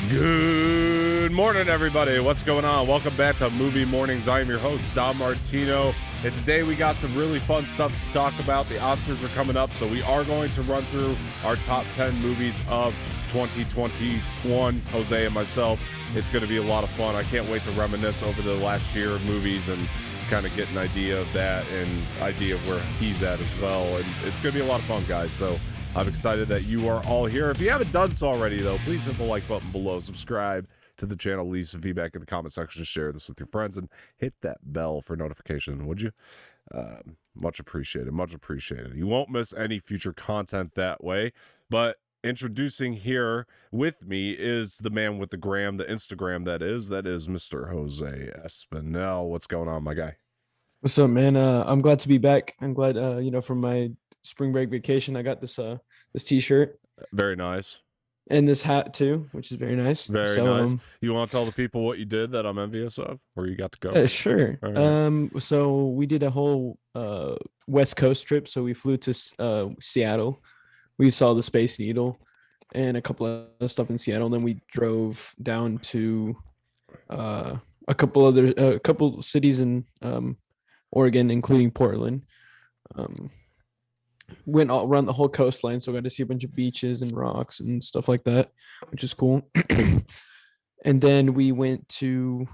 Good morning, everybody. What's going on? Welcome back to Movie Mornings. I am your host, Martino. And today we got some really fun stuff to talk about. The Oscars are coming up, so we are going to run through our top 10 movies of 2021. Jose and myself. It's going to be a lot of fun. I can't wait to reminisce over the last year of movies and kind of get an idea of that and idea of where he's at as well. And it's going to be a lot of fun, guys. So I'm excited that you are all here. If you haven't done so already, though, please hit the like button below, subscribe to the channel, leave some feedback in the comment section, share this with your friends, and hit that bell for notification, would you? Much appreciated, much appreciated. You won't miss any future content that way. But introducing here with me is the man with the gram, the Instagram, that is Mr. Jose Espinel. What's going on, my guy? What's up, man? I'm glad to be back. I'm glad, from my spring break vacation, I got this t-shirt. Very nice. And this hat too, which is very nice. Very nice. You want to tell the people what you did that I'm envious of, where you got to go? Yeah, sure. Right. So we did a whole West Coast trip. So we flew to Seattle. We saw the Space Needle and a couple of stuff in Seattle. And then we drove down to a couple cities in Oregon, including Portland. Went all around the whole coastline, so I got to see a bunch of beaches and rocks and stuff like that, which is cool. And then we went to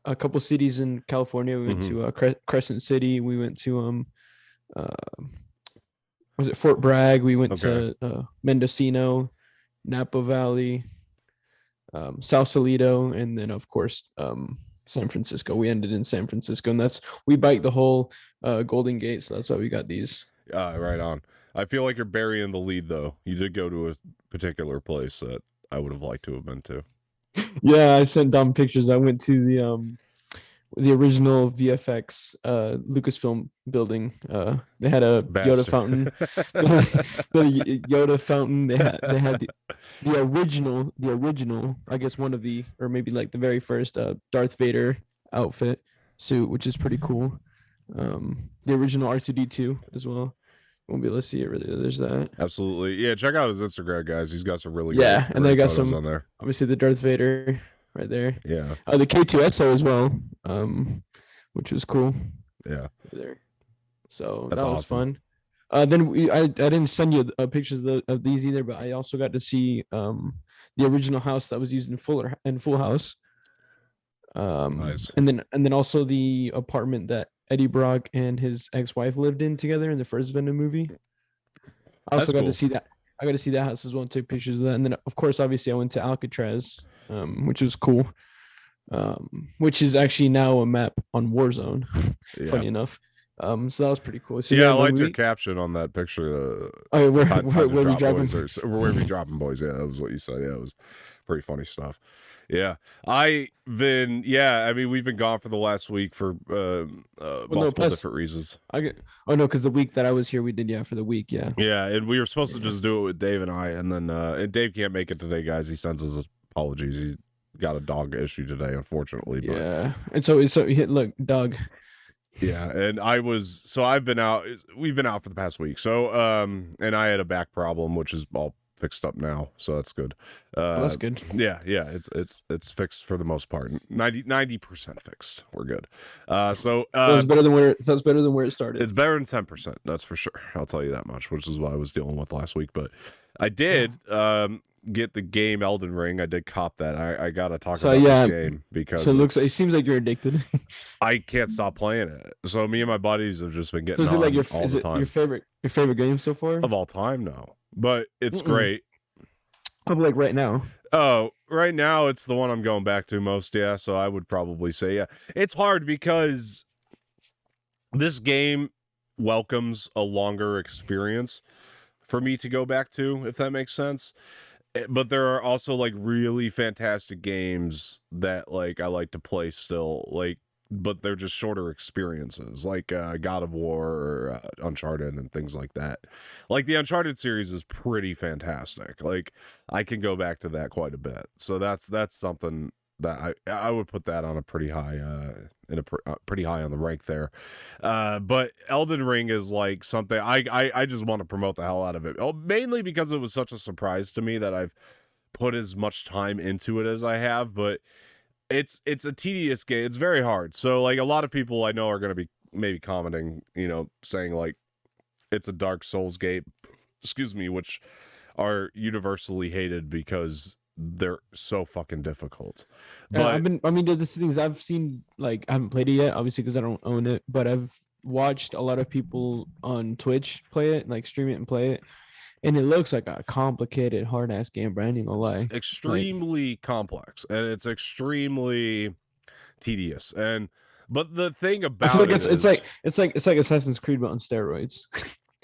a couple cities in California. We went to Crescent City. We went to was it Fort Bragg? We went to Mendocino, Napa Valley, Sausalito, and then of course San Francisco. We ended in San Francisco, and we biked the whole Golden Gate, so that's why we got these. Right on. I feel like you're burying the lead, though. You did go to a particular place that I would have liked to have been to. Yeah, I sent Dom pictures. I went to the original VFX Lucasfilm building. They had a Yoda fountain. The Yoda fountain. They had the original. I guess one of the, or maybe like the very first Darth Vader outfit suit, which is pretty cool. The original R2D2 as well. Won't be able to see it really. There's that. Absolutely. Yeah, check out his Instagram, guys. He's got some really good and they got some on there. Obviously the Darth Vader right there. Yeah. The K2SO as well, which was cool. Yeah. There. So that's that was awesome. Fun. Then I didn't send you pictures of these either, but I also got to see the original house that was used in Full House. Nice. And then also the apartment that Eddie Brock and his ex-wife lived in together in the first Venom movie. I also got to see that. I got to see that house as well and take pictures of that. And then, of course, obviously, I went to Alcatraz, which was cool. Which is actually now a map on Warzone. Yeah. Funny enough. So that was pretty cool. So yeah, I liked your caption on that picture. Where we dropping boys? Yeah, that was what you said. Yeah, it was pretty funny stuff. Yeah, we've been gone for the last week for multiple different reasons. Because the week that I was here, we did for the week, yeah. Yeah, and we were supposed to just do it with Dave and I, and then and Dave can't make it today, guys. He sends his apologies. He's got a dog issue today, unfortunately. But yeah, and so look, dog. Yeah, and I've been out. We've been out for the past week. So and I had a back problem, which is all fixed up now, so that's good. That's good. Yeah, it's fixed for the most part. 90% fixed. We're good. So that's better than where it started. It's better than 10%, that's for sure. I'll tell you that much, which is what I was dealing with last week. But I did get the game Elden Ring. I did cop that. I gotta talk about this game because it seems like you're addicted. I can't stop playing it. So me and my buddies have just been getting all the time. Your favorite game so far of all time? No. But it's great. Like right now. Oh, right now it's the one I'm going back to most, yeah. So I would probably say, yeah. It's hard because this game welcomes a longer experience for me to go back to, if that makes sense. But there are also like really fantastic games that like I like to play still, like, but they're just shorter experiences, like God of War or Uncharted and things like that. Like the Uncharted series is pretty fantastic. Like I can go back to that quite a bit. So that's something that I would put that on a pretty high pretty high on the rank there. But Elden Ring is like something I just want to promote the hell out of it. Mainly because it was such a surprise to me that I've put as much time into it as I have, but it's a tedious game. It's very hard. So like a lot of people I know are going to be maybe commenting, saying like it's a Dark Souls game, excuse me, which are universally hated because they're so fucking difficult. But the things I've seen, like I haven't played it yet, obviously because I don't own it, but I've watched a lot of people on Twitch play it, like stream it and play it. And it looks like a complicated, hard ass game, but I ain't gonna lie. It's extremely complex and it's extremely tedious. But the thing about I feel like it's like Assassin's Creed but on steroids.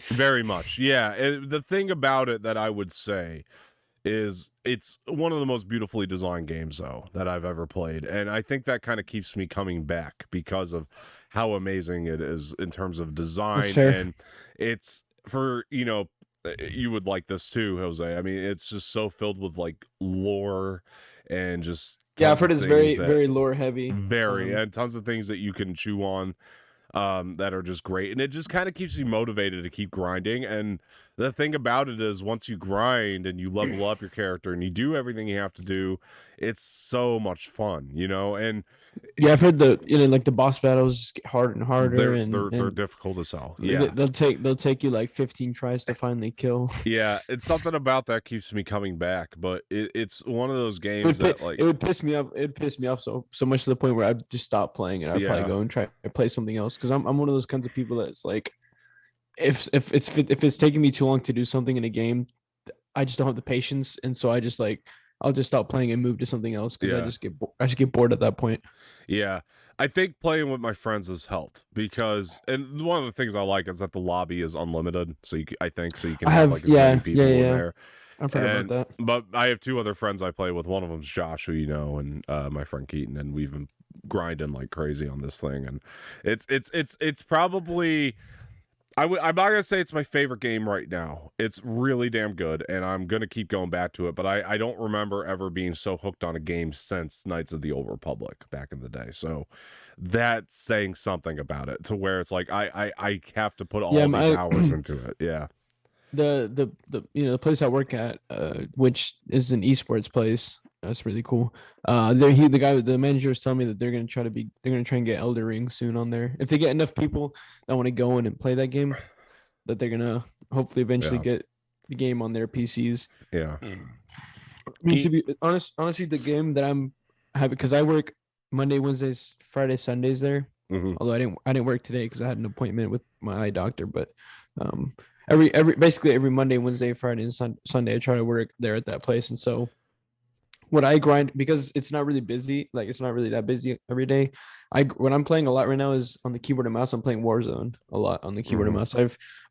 Very much, yeah. The thing about it that I would say is it's one of the most beautifully designed games though that I've ever played, and I think that kind of keeps me coming back because of how amazing it is in terms of design. And it's for you would like this too, Jose. I mean, it's just so filled with like lore and just I've heard it's very lore heavy, and tons of things that you can chew on that are just great, and it just kind of keeps you motivated to keep grinding. And the thing about it is once you grind and you level up your character and you do everything you have to do, it's so much fun, and I've heard like the boss battles get harder and harder, they're difficult as hell. They'll take you like 15 tries to finally kill. It's something about that keeps me coming back, but it's one of those games that like it would piss me off so much to the point where I'd just stop playing and I'd probably go and try to play something else, because I'm one of those kinds of people that's like, if it's taking me too long to do something in a game, I just don't have the patience, and so I'll just stop playing and move to something else because I just get bored at that point. Yeah, I think playing with my friends has helped because, and one of the things I like is that the lobby is unlimited, so you can have like as many people in there. I've heard about that. But I have two other friends I play with. One of them's Josh, who and my friend Keaton, and we've been grinding like crazy on this thing, and it's probably. I'm not gonna say it's my favorite game right now. It's really damn good, and I'm gonna keep going back to it. But I don't remember ever being so hooked on a game since Knights of the Old Republic back in the day. So that's saying something about it, to where it's like I have to put all these hours into it. Yeah. The place I work at, which is an esports place. That's really cool. The manager is telling me that they're gonna try and get Elder Ring soon on there. If they get enough people that want to go in and play that game, that they're gonna hopefully eventually get the game on their PCs. Yeah. I mean, to be honestly, the game that I'm having, because I work Monday, Wednesdays, Friday, Sundays there. Mm-hmm. Although I didn't work today because I had an appointment with my eye doctor, but basically every Monday, Wednesday, Friday, and Sunday I try to work there at that place. And so what I grind, because it's not really busy, like it's not really that busy every day. What I'm playing a lot right now is on the keyboard and mouse. I'm playing Warzone a lot on the keyboard and mouse.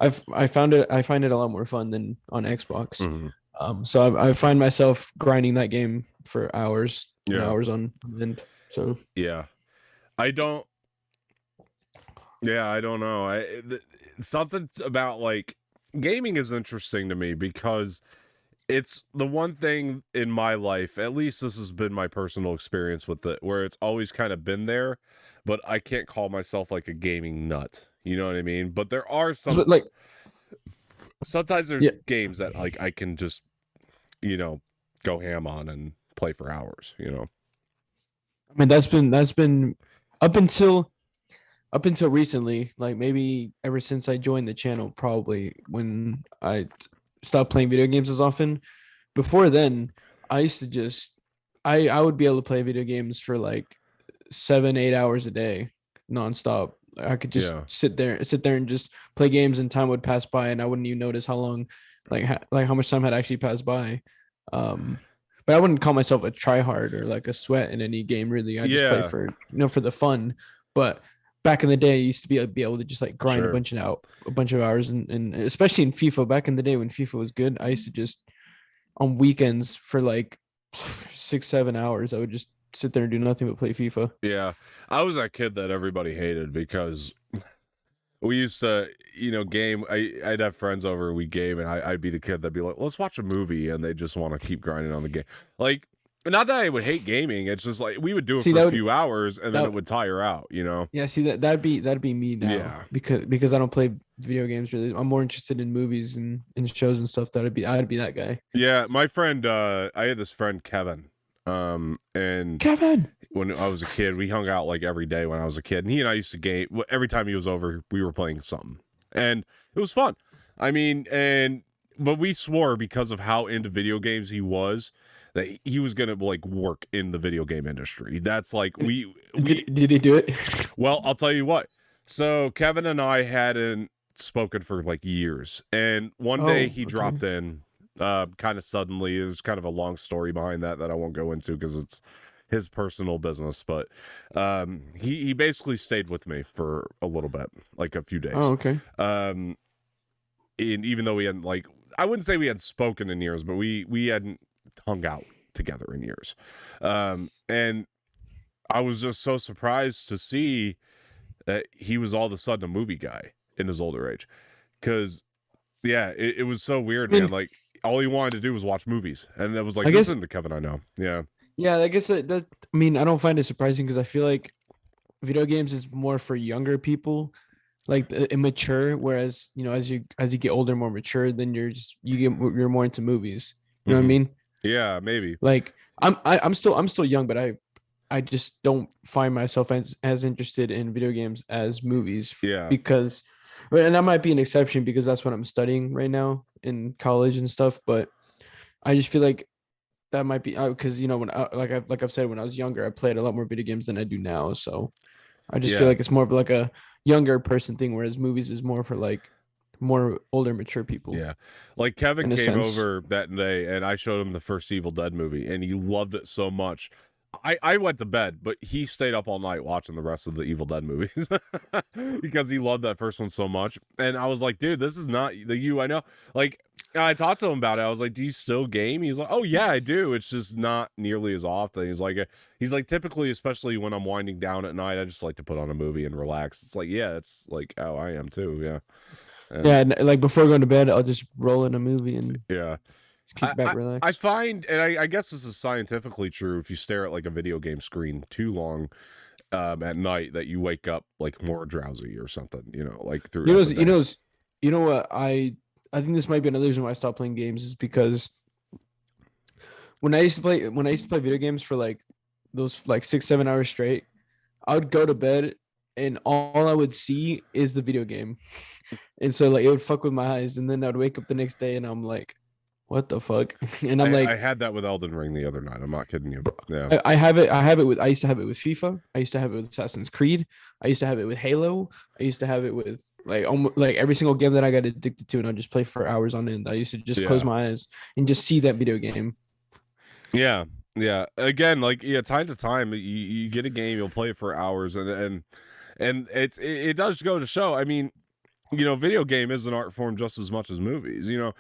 I find it a lot more fun than on Xbox. Mm-hmm. So I find myself grinding that game for hours, hours on end. So I don't know. Something about like gaming is interesting to me because it's the one thing in my life, at least this has been my personal experience with it, where it's always kind of been there, but I can't call myself like a gaming nut. You know what I mean? But there are some sometimes there's games that like I can just go ham on and play for hours. I mean, that's been up until recently, like maybe ever since I joined the channel, probably when I stopped playing video games as often. Before then, I used to just I would be able to play video games for like 7-8 hours a day nonstop. I could just sit there and just play games, and time would pass by and I wouldn't even notice how long, like how much time had actually passed by. But I wouldn't call myself a tryhard or like a sweat in any game, really. I just play for for the fun. But back in the day, I used to be able to just like grind a bunch of hours, and especially in FIFA. Back in the day when FIFA was good, I used to just on weekends for like 6-7 hours, I would just sit there and do nothing but play FIFA. Yeah, I was that kid that everybody hated because we used to, game. I'd have friends over, we game, and I'd be the kid that'd be like, let's watch a movie, and they just want to keep grinding on the game. Like, Not that I would hate gaming. It's just like we would do it See, for a few hours and then it would tire out, Yeah, see that'd be me now. Yeah. Because I don't play video games really. I'm more interested in movies and shows and stuff. I'd be that guy. Yeah, my friend, I had this friend Kevin. And Kevin, when I was a kid, we hung out like every day when I was a kid, and he and I used to game. Every time he was over, we were playing something, and it was fun. I mean, but we swore because of how into video games he was that he was gonna like work in the video game industry. That's like did he do it? Well, I'll tell you what. So Kevin and I hadn't spoken for like years, and one day he dropped in. Kind of suddenly. There's kind of a long story behind that I won't go into because it's his personal business, but he basically stayed with me for a little bit, like a few days. Oh, okay. And even though we hadn't, like, I wouldn't say we had spoken in years, but we hadn't hung out together in years. And I was just so surprised to see that he was all of a sudden a movie guy in his older age, because it was so weird, man. Like, all he wanted to do was watch movies, and it was like, this isn't the Kevin I know. Yeah, I guess that I mean, I don't find it surprising because I feel like video games is more for younger people, like immature. Whereas as you get older, more mature, then you're more into movies. You know what I mean? Yeah, maybe. Like I'm still young, but I just don't find myself as interested in video games as movies. Yeah, because. And that might be an exception because that's what I'm studying right now in college and stuff. But I just feel like that might be because when I've said, when I was younger, I played a lot more video games than I do now. So I just feel like it's more of like a younger person thing, whereas movies is more for like more older, mature people. Yeah, like Kevin came over that day, and I showed him the first Evil Dead movie, and he loved it so much. I went to bed, but he stayed up all night watching the rest of the Evil Dead movies because he loved that first one so much. And I was like, dude, this is not the you I know. Like, I talked to him about it. I was like, do you still game? He's like, oh yeah, I do. It's just not nearly as often. He's like, typically, especially when I'm winding down at night, I just like to put on a movie and relax. It's like, yeah, it's like how I am too. Yeah. And like before going to bed, I'll just roll in a movie and kick back, relax. I find, and I guess this is scientifically true, if you stare at like a video game screen too long at night, that you wake up like more drowsy or something, like through. You know what? I think this might be another reason why I stopped playing games is because when I used to play video games for like those like 6-7 hours straight, I would go to bed and all I would see is the video game, and so like it would fuck with my eyes, and then I'd wake up the next day and I'm like, what the fuck? And I had that with Elden Ring the other night. I'm not kidding you. Yeah. I used to have it with FIFA. I used to have it with Assassin's Creed. I used to have it with Halo. I used to have it with like almost like every single game that I got addicted to, and I'd just play for hours on end. I used to just close my eyes and just see that video game. Yeah. Yeah. Again, like time to time, you get a game, you'll play it for hours, and it does go to show. I mean, video game is an art form just as much as movies, and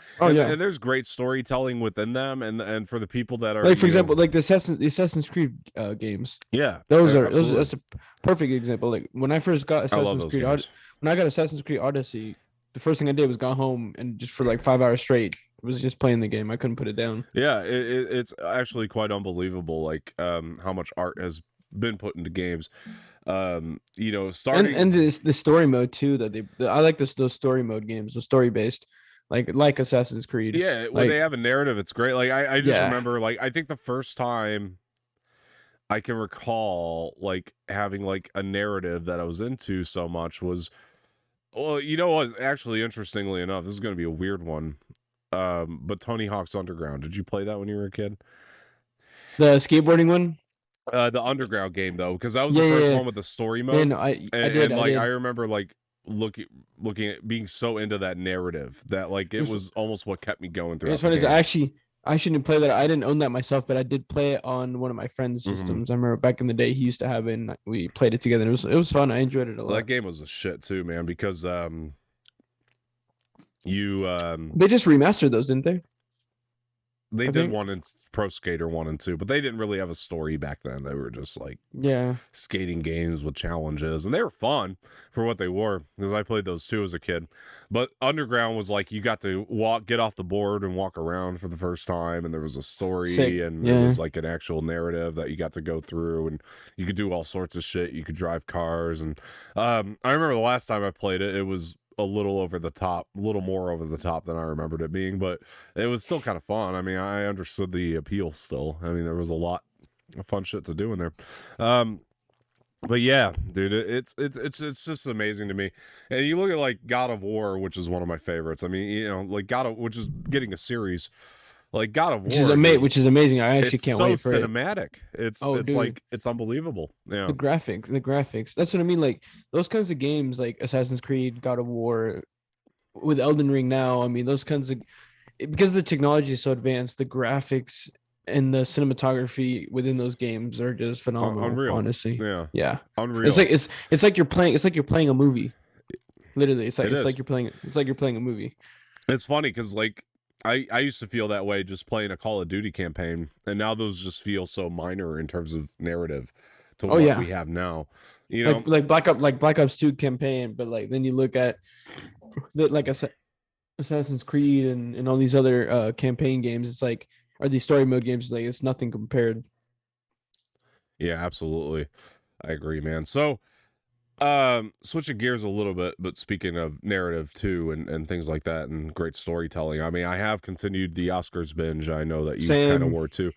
there's great storytelling within them, and for the people that are, like, for example, like the Assassin's Creed games. Yeah, that's a perfect example. Like when I first got Assassin's Creed, when I got Assassin's Creed Odyssey, the first thing I did was go home and just for like 5 hours straight was just playing the game. I couldn't put it down. Yeah, it's actually quite unbelievable, like how much art has been put into games. Starting and the story mode too, that I like those story mode games, the story based, like Assassin's Creed. Yeah, when they have a narrative, it's great. Like I just remember, like, I think the first time I can recall like having like a narrative that I was into so much was, well, what, actually, interestingly enough, this is going to be a weird one, but Tony Hawk's Underground. Did you play that when you were a kid? The skateboarding one? The Underground game, though, because that was the first one with the story mode. Yeah, I did. I remember like looking at being so into that narrative that like it was almost what kept me going through. It's funny is I shouldn't play that. I didn't own that myself, but I did play it on one of my friend's systems. I remember back in the day he used to have it, and we played it together. It was fun. I enjoyed it a lot. That game was a shit too, man, because they just remastered those, didn't they? They did one in Pro Skater 1 and 2, but they didn't really have a story back then. They were just like skating games with challenges, and they were fun for what they were, because I played those too as a kid. But Underground was like, you got to get off the board and walk around for the first time, and there was a story, and it was like an actual narrative that you got to go through, and you could do all sorts of shit. You could drive cars, and I remember the last time I played it, it was a little more over the top than I remembered it being, but it was still kind of fun. I mean, I understood the appeal still. I mean, there was a lot of fun shit to do in there. But yeah, dude, it's just amazing to me. And you look at like God of War, which is one of my favorites. I mean, you know, like which is getting a series. Like God of War, which is amazing. I actually can't wait for it. It's so cinematic. It's like, it's unbelievable. Yeah. The graphics. That's what I mean. Like those kinds of games, like Assassin's Creed, God of War, with Elden Ring now. I mean, those kinds of, because the technology is so advanced, the graphics and the cinematography within those games are just phenomenal. Unreal. Honestly. Yeah. Unreal. It's like you're playing a movie. Literally, it's like you're playing a movie. It's funny because like, I used to feel that way just playing a Call of Duty campaign, and now those just feel so minor in terms of narrative to what we have now. You know, like Black Ops 2 campaign, but like then you look at like Assassin's Creed and all these other campaign games. It's like, are these story mode games? Like it's nothing compared. Yeah, absolutely, I agree, man. So, switching gears a little bit, but speaking of narrative too, and things like that, and great storytelling. I mean, I have continued the Oscars binge. I know that you kind of were too.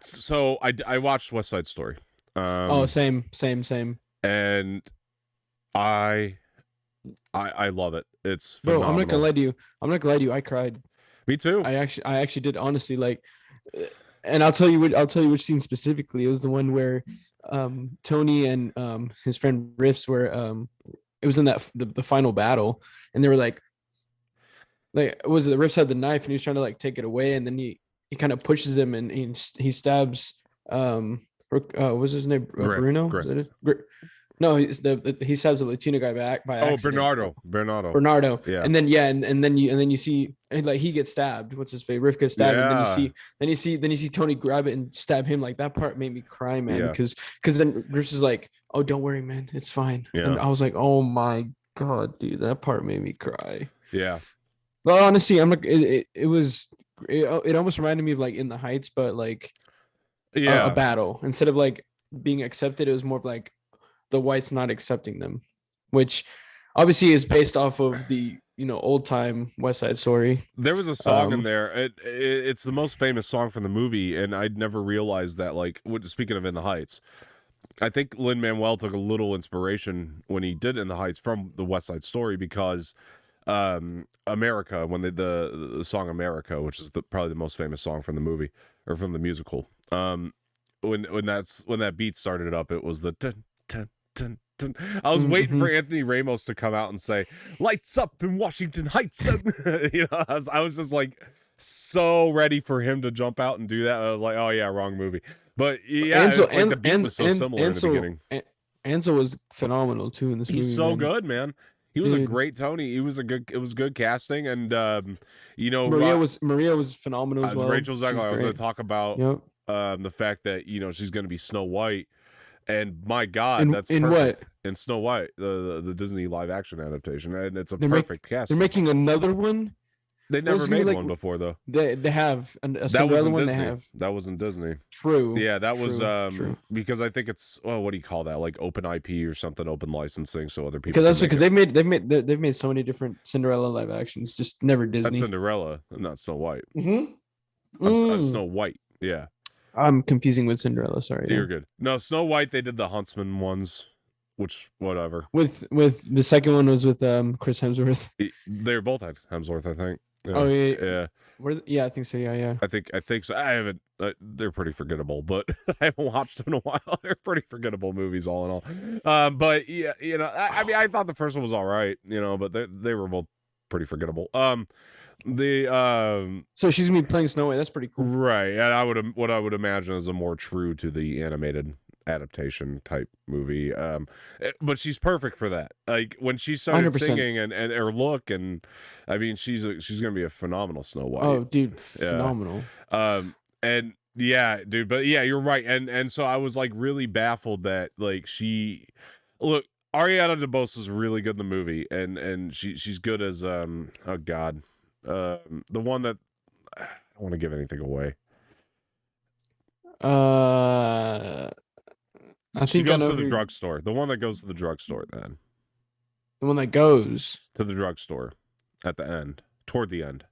So I watched West Side Story. Same. And I love it. It's phenomenal. Bro, I'm not gonna lie to you. I cried. Me too. I actually did, honestly. Like, and I'll tell you which scene specifically. It was the one where Tony and his friend Riffs were it was in that the final battle, and they were like was it the Riffs had the knife and he was trying to like take it away, and then he kind of pushes him and he stabs what's his name, Bruno? No, he stabs the Latino guy by accident. Bernardo. Yeah. And then you see, and like he gets stabbed. What's his face? Riff gets stabbed. Yeah. And then you see Tony grab it and stab him. Like that part made me cry, man. Because then Riff is like, "Oh, don't worry, man. It's fine." Yeah. And I was like, "Oh my god, dude, that part made me cry." Yeah. Well, honestly, I'm like, it almost reminded me of like In the Heights, but like a battle. Instead of like being accepted, it was more of like the whites not accepting them, which obviously is based off of the old time West Side Story. There was a song in there. It's the most famous song from the movie, and I'd never realized that. Like, speaking of In the Heights, I think Lin-Manuel took a little inspiration when he did In the Heights from the West Side Story, because America, when the song America, which is probably the most famous song from the movie or from the musical, when that beat started up, it was the dun, dun, dun, dun. I was waiting for Anthony Ramos to come out and say "Lights up in Washington Heights." I was just like so ready for him to jump out and do that. I was like, oh yeah, wrong movie. But yeah, the beat was so similar in the beginning. Ansel was phenomenal too in this movie. He's so good, man. He was a great Tony. It was good casting, and Maria was phenomenal as well. Rachel Zegler. I was going to talk about the fact that she's going to be Snow White, and my God, that's perfect. What? In Snow White, the Disney live action adaptation, and it's perfect cast. They're making another one. They never made one before though. They have that was in Disney. That was in Disney. True. Yeah, that was because I think it's what do you call that? Like open IP or something, open licensing, so other people. Because they've made so many different Cinderella live actions, just never Disney. That's Cinderella, not Snow White. I'm Snow White. Yeah. I'm confusing with Cinderella. Sorry. You're good. No, Snow White. They did the Huntsman ones. Which whatever. With the second one was with Chris Hemsworth. They're both Hemsworth, I think. Yeah. Oh yeah. Yeah, I think so. Yeah. I think so. I haven't. They're pretty forgettable, but I haven't watched them in a while. They're pretty forgettable movies, all in all. But yeah, I mean, I thought the first one was all right, but they were both pretty forgettable. So she's gonna be playing Snow White. That's pretty cool, right? And what I would imagine is a more true to the animated adaptation type movie. But she's perfect for that. Like when she started 100%. singing and her look, and I mean, she's gonna be a phenomenal Snow White. Oh, dude, phenomenal. And yeah, dude, but yeah, you're right. And so I was like really baffled that like look, Ariana DeBose is really good in the movie, and she's good as oh god, the one that I don't want to give anything away. I she think goes to the drugstore. The one that goes to the drugstore, then. The one that goes to the drugstore at the end, toward the end.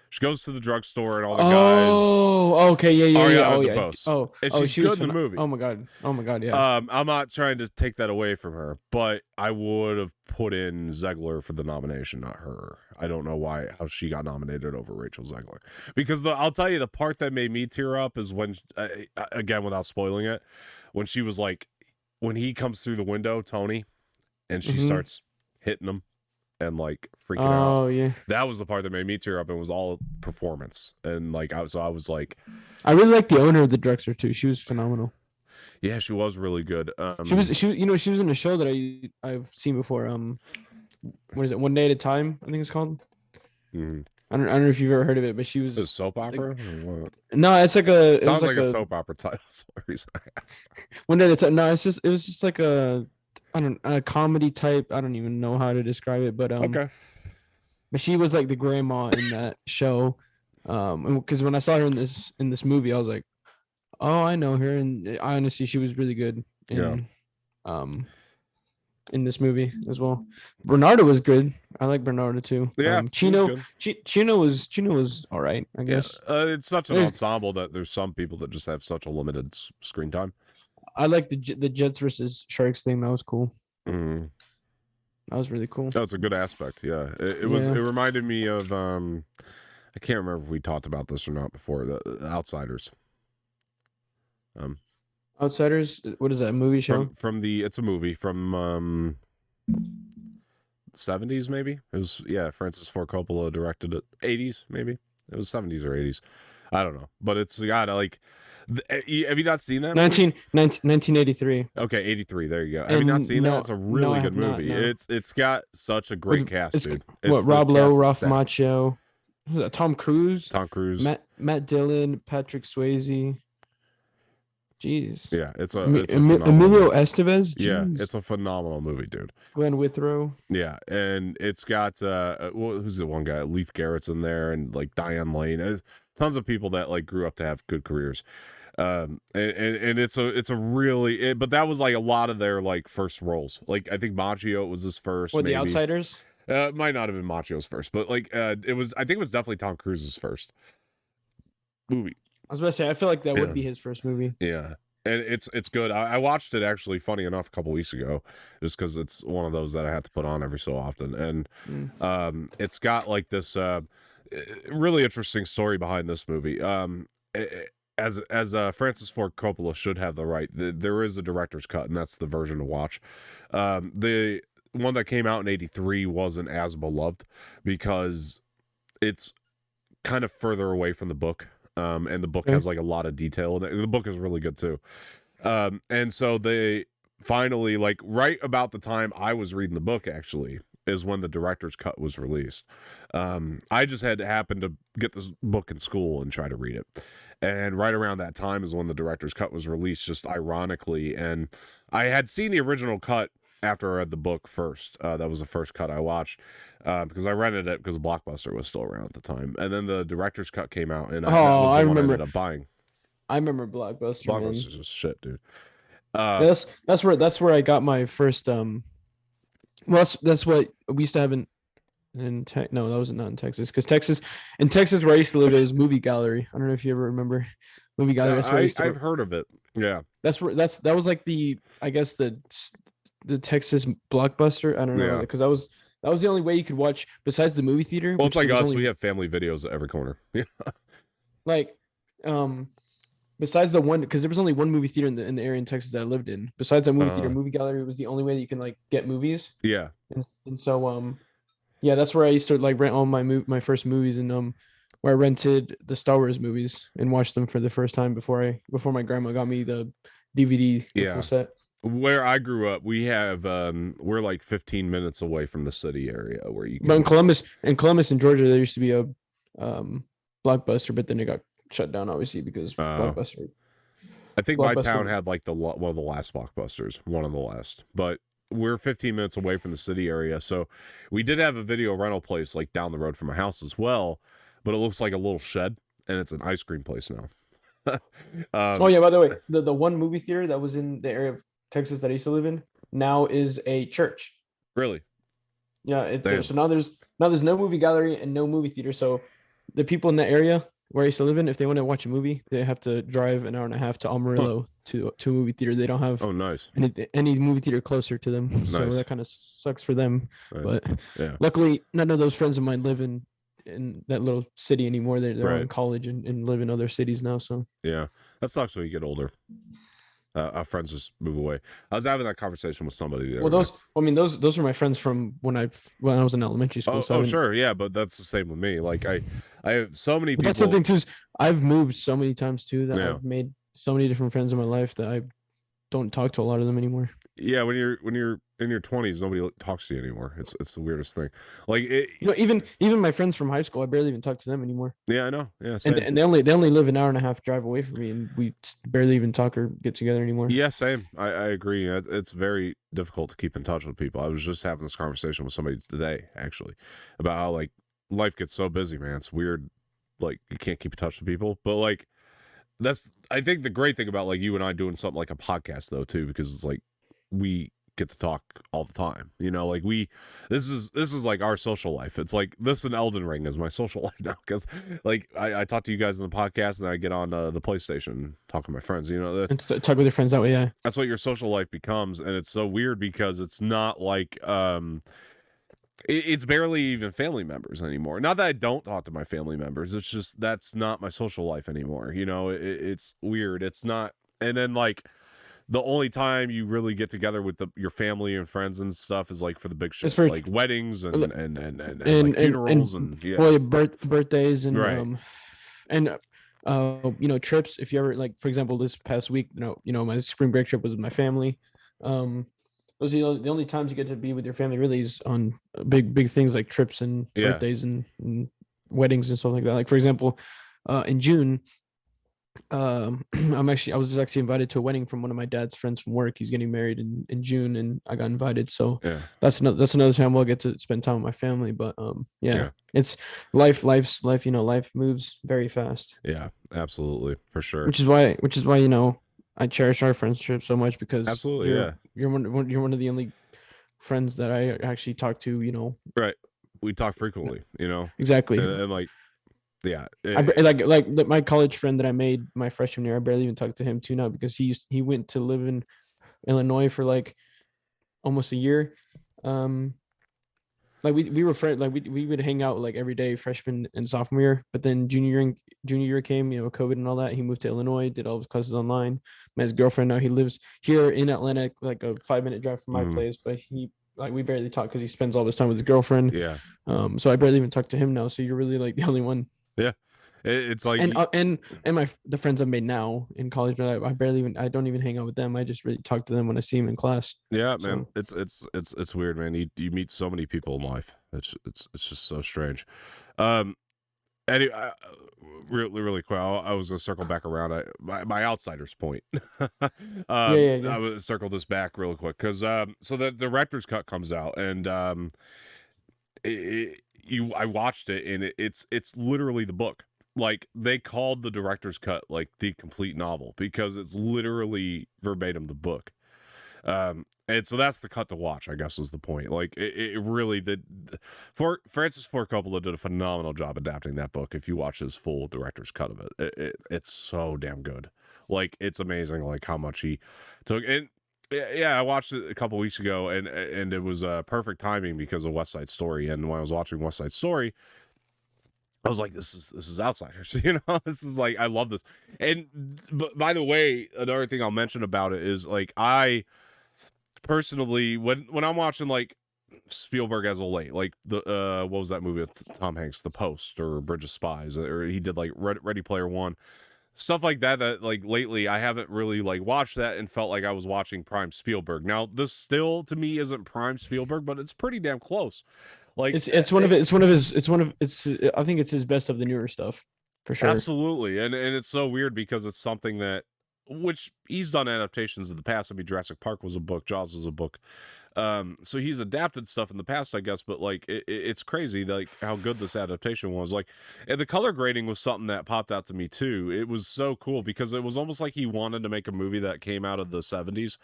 She goes to the drugstore and all the guys. Oh, okay, yeah. Ariana Oh, DeBose. yeah. Oh, and she's she good in the movie. Oh my god, yeah. I'm not trying to take that away from her, but I would have put in Zegler for the nomination, not her. I don't know how she got nominated over Rachel Zegler. Because I'll tell you, the part that made me tear up is when, again, without spoiling it, when she was like, when he comes through the window, Tony, and she starts hitting him and like freaking out. Oh yeah, that was the part that made me tear up. And was all performance, and like I was like, I really like the owner of the drugstore too. She was phenomenal. Yeah, she was really good. She was in a show that I've seen before. What is it? One Day at a Time, I think it's called. Mm-hmm. I don't know if you've ever heard of it, but she was a soap opera. Like, no, it's like a sounds like a soap opera title. Sorry, I asked. One Day at a Time. No, it was just like a comedy type. I don't even know how to describe it, but okay. But she was like the grandma in that show, because when I saw her in this movie, I was like, oh, I know her, and honestly, she was really good in this movie as well. Bernardo was good. I like Bernardo too. Yeah, Chino was all right, I guess. Yeah. It's such an ensemble that there's some people that just have such a limited screen time. I like the Jets versus Sharks thing. That was cool. Mm-hmm. That was really cool. That's a good aspect. Yeah, it was. It reminded me of. I can't remember if we talked about this or not before. The Outsiders. Outsiders. What is that, a movie show? It's a movie from 70s maybe. It was Francis Ford Coppola directed it. 80s maybe. It was 70s or 80s. I don't know, but it's got like. Have you not seen that? 1983. Okay, 83. There you go. Have you not seen that? It's a really good movie. No. It's got such a great cast, dude. Rob Lowe, Ralph Macchio, Tom Cruise, Matt Dillon, Patrick Swayze. Jeez. Yeah, it's Emilio Estevez. Jeez. Yeah, it's a phenomenal movie, dude. Glenn Withrow. Yeah, and it's got who's the one guy? Leif Garrett's in there, and like Diane Lane. There's tons of people that like grew up to have good careers. And it's a really but that was like a lot of their like first roles. Like I think Macchio was his first. What, The Outsiders? It might not have been Macchio's first, but like it was. I think it was definitely Tom Cruise's first movie. I was about to say, I feel like that would be his first movie. Yeah, and it's good. I watched it actually, funny enough, a couple weeks ago, just because it's one of those that I have to put on every so often, and it's got like this really interesting story behind this movie. As Francis Ford Coppola should have the right. There is a director's cut, and that's the version to watch. The one that came out in '83 wasn't as beloved because it's kind of further away from the book. And the book has like a lot of detail. The book is really good too. And so they finally, like right about the time I was reading the book, actually, is when the director's cut was released. I just had to happen to get this book in school and try to read it. And right around that time is when the director's cut was released, just ironically. And I had seen the original cut after I read the book first. That was the first cut I watched. Because I rented it because Blockbuster was still around at the time, and then the director's cut came out, and I remember. I ended up buying. I remember Blockbuster. Blockbuster's just shit, dude. That's where I got my first. Well, that's what we used to have in no, that wasn't not in Texas, because in Texas where I used to live, it was Movie Gallery. I don't know if you ever remember Movie Gallery. I've heard of it. Yeah, that was like the Texas Blockbuster. I don't know, because that was the only way you could watch besides the movie theater. Well, it's like us. We have family videos at every corner. Yeah. Like, besides the one, because there was only one movie theater in the area in Texas that I lived in. Besides that movie theater, Movie Gallery was the only way that you can like get movies. Yeah. And so yeah, that's where I used to like rent all my first movies, and where I rented the Star Wars movies and watched them for the first time before my grandma got me the DVD, the Yeah. full set. Where I grew up, we have we're like 15 minutes away from the city area where you can. But in Columbus in Georgia, there used to be a Blockbuster, but then it got shut down obviously because Blockbuster. I think my town had like one of the last Blockbusters, one of the last. But we're 15 minutes away from the city area, so we did have a video rental place like down the road from my house as well, but it looks like a little shed and it's an ice cream place now. Oh yeah, by the way, the one movie theater that was in the area of Texas that I used to live in now is a church. Really? Yeah. So now there's no movie gallery and no movie theater. So the people in that area where I used to live in, if they want to watch a movie, they have to drive an hour and a half to Amarillo to a movie theater. They don't have nice any movie theater closer to them. Nice. So that kind of sucks for them. Nice. But luckily, none of those friends of mine live in that little city anymore. They're all in college and live in other cities now. So yeah, that sucks when you get older. Our friends just move away. I was having that conversation with somebody the other day. Those are my friends from when I was in elementary school. Sure, yeah, but that's the same with me. Like I have so many people. That's the thing too. I've moved so many times too that I've made so many different friends in my life that I don't talk to a lot of them anymore. Yeah, when you're in your 20s, nobody talks to you anymore. It's the weirdest thing. Like even my friends from high school, I barely even talk to them anymore. Yeah, I know. Yeah, same. And they only live an hour and a half drive away from me, and we barely even talk or get together anymore. Yeah, same. I agree. It's very difficult to keep in touch with people. I was just having this conversation with somebody today, actually, about how like life gets so busy, man. It's weird. Like you can't keep in touch with people, but like I think the great thing about like you and I doing something like a podcast though too, because it's like we get to talk all the time, you know, like this is like our social life. It's like this and Elden Ring is my social life now, because like I talk to you guys on the podcast and I get on the PlayStation and talk to my friends, you know, and talk with your friends that way. Yeah, that's what your social life becomes. And it's so weird because it's not like it's barely even family members anymore. Not that I don't talk to my family members, it's just that's not my social life anymore, you know. It's weird. It's not. And then like the only time you really get together with your family and friends and stuff is like for the big shit, like weddings and like funerals and birthdays and right. You know, trips. If you ever, like, for example, this past week, you know, my spring break trip was with my family. Those are the only times you get to be with your family really is on big things like trips and birthdays and weddings and stuff like that. Like, for example, in June, I was actually invited to a wedding from one of my dad's friends from work. He's getting married in June, and I got invited. So that's another time we'll get to spend time with my family. But it's life. You know, life moves very fast. Yeah, absolutely, for sure. Which is why you know, I cherish our friendship so much, because absolutely, you're one of the only friends that I actually talk to. You know, right? We talk frequently. You know, exactly, and like. Yeah, like my college friend that I made my freshman year, I barely even talk to him too now, because he went to live in Illinois for like almost a year. Like we were friends, like we would hang out like every day freshman and sophomore year, but then junior year came, you know, COVID and all that. He moved to Illinois, did all his classes online. Met his girlfriend. Now he lives here in Atlanta, like a 5-minute drive from my place, but we barely talk because he spends all his time with his girlfriend. Yeah. So I barely even talk to him now. So you're really like the only one. Yeah, it's like and the friends I've made now in college, but I don't even hang out with them. I just really talk to them when I see them in class. Yeah, man, it's weird, man. You meet so many people in life. It's just so strange. Anyway, really quick, I was gonna circle back around my outsider's point. I would circle this back real quick because so the director's cut comes out and I watched it and it's literally the book. Like they called the director's cut like the complete novel because it's literally verbatim the book. And so that's the cut to watch, I guess, is the point. Like it really did. Francis Ford Coppola did a phenomenal job adapting that book. If you watch his full director's cut of it's so damn good. Like it's amazing, like how much he took. And yeah, I watched it a couple weeks ago, and it was perfect timing because of West Side Story. And when I was watching West Side Story, I was like, this is Outsiders, you know. This is like, I love this. And by the way, another thing I'll mention about it is like I personally, when I'm watching like Spielberg as of late, like the what was that movie with Tom Hanks, The Post or Bridge of Spies, or he did like Ready Player One. stuff like that, that like lately I haven't really like watched that and felt like I was watching prime Spielberg. Now this still to me isn't prime Spielberg, but it's pretty damn close. Like It's one of it. It's I think it's his best of the newer stuff for sure. absolutely. And it's so weird because it's something that, which he's done adaptations in the past. I mean, Jurassic Park was a book, Jaws was a book. So he's adapted stuff in the past, I guess, but like it's crazy like how good this adaptation was. Like, and the color grading was something that popped out to me too. It was so cool because it was almost like he wanted to make a movie that came out of the 70s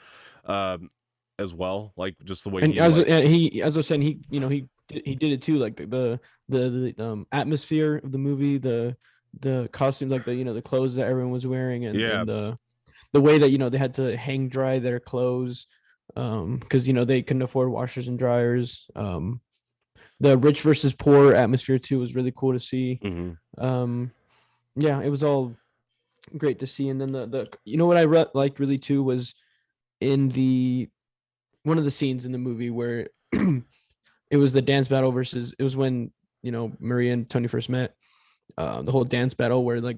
as well, like just the way and as I was saying, he did it too, like the atmosphere of the movie, the costumes, like the clothes that everyone was wearing, and the way that they had to hang dry their clothes, because they couldn't afford washers and dryers. The rich versus poor atmosphere too was really cool to see. Yeah, it was all great to see. And then the what I liked really too was in one of the scenes in the movie where it was the dance battle versus, it was when Maria and Tony first met, the whole dance battle where like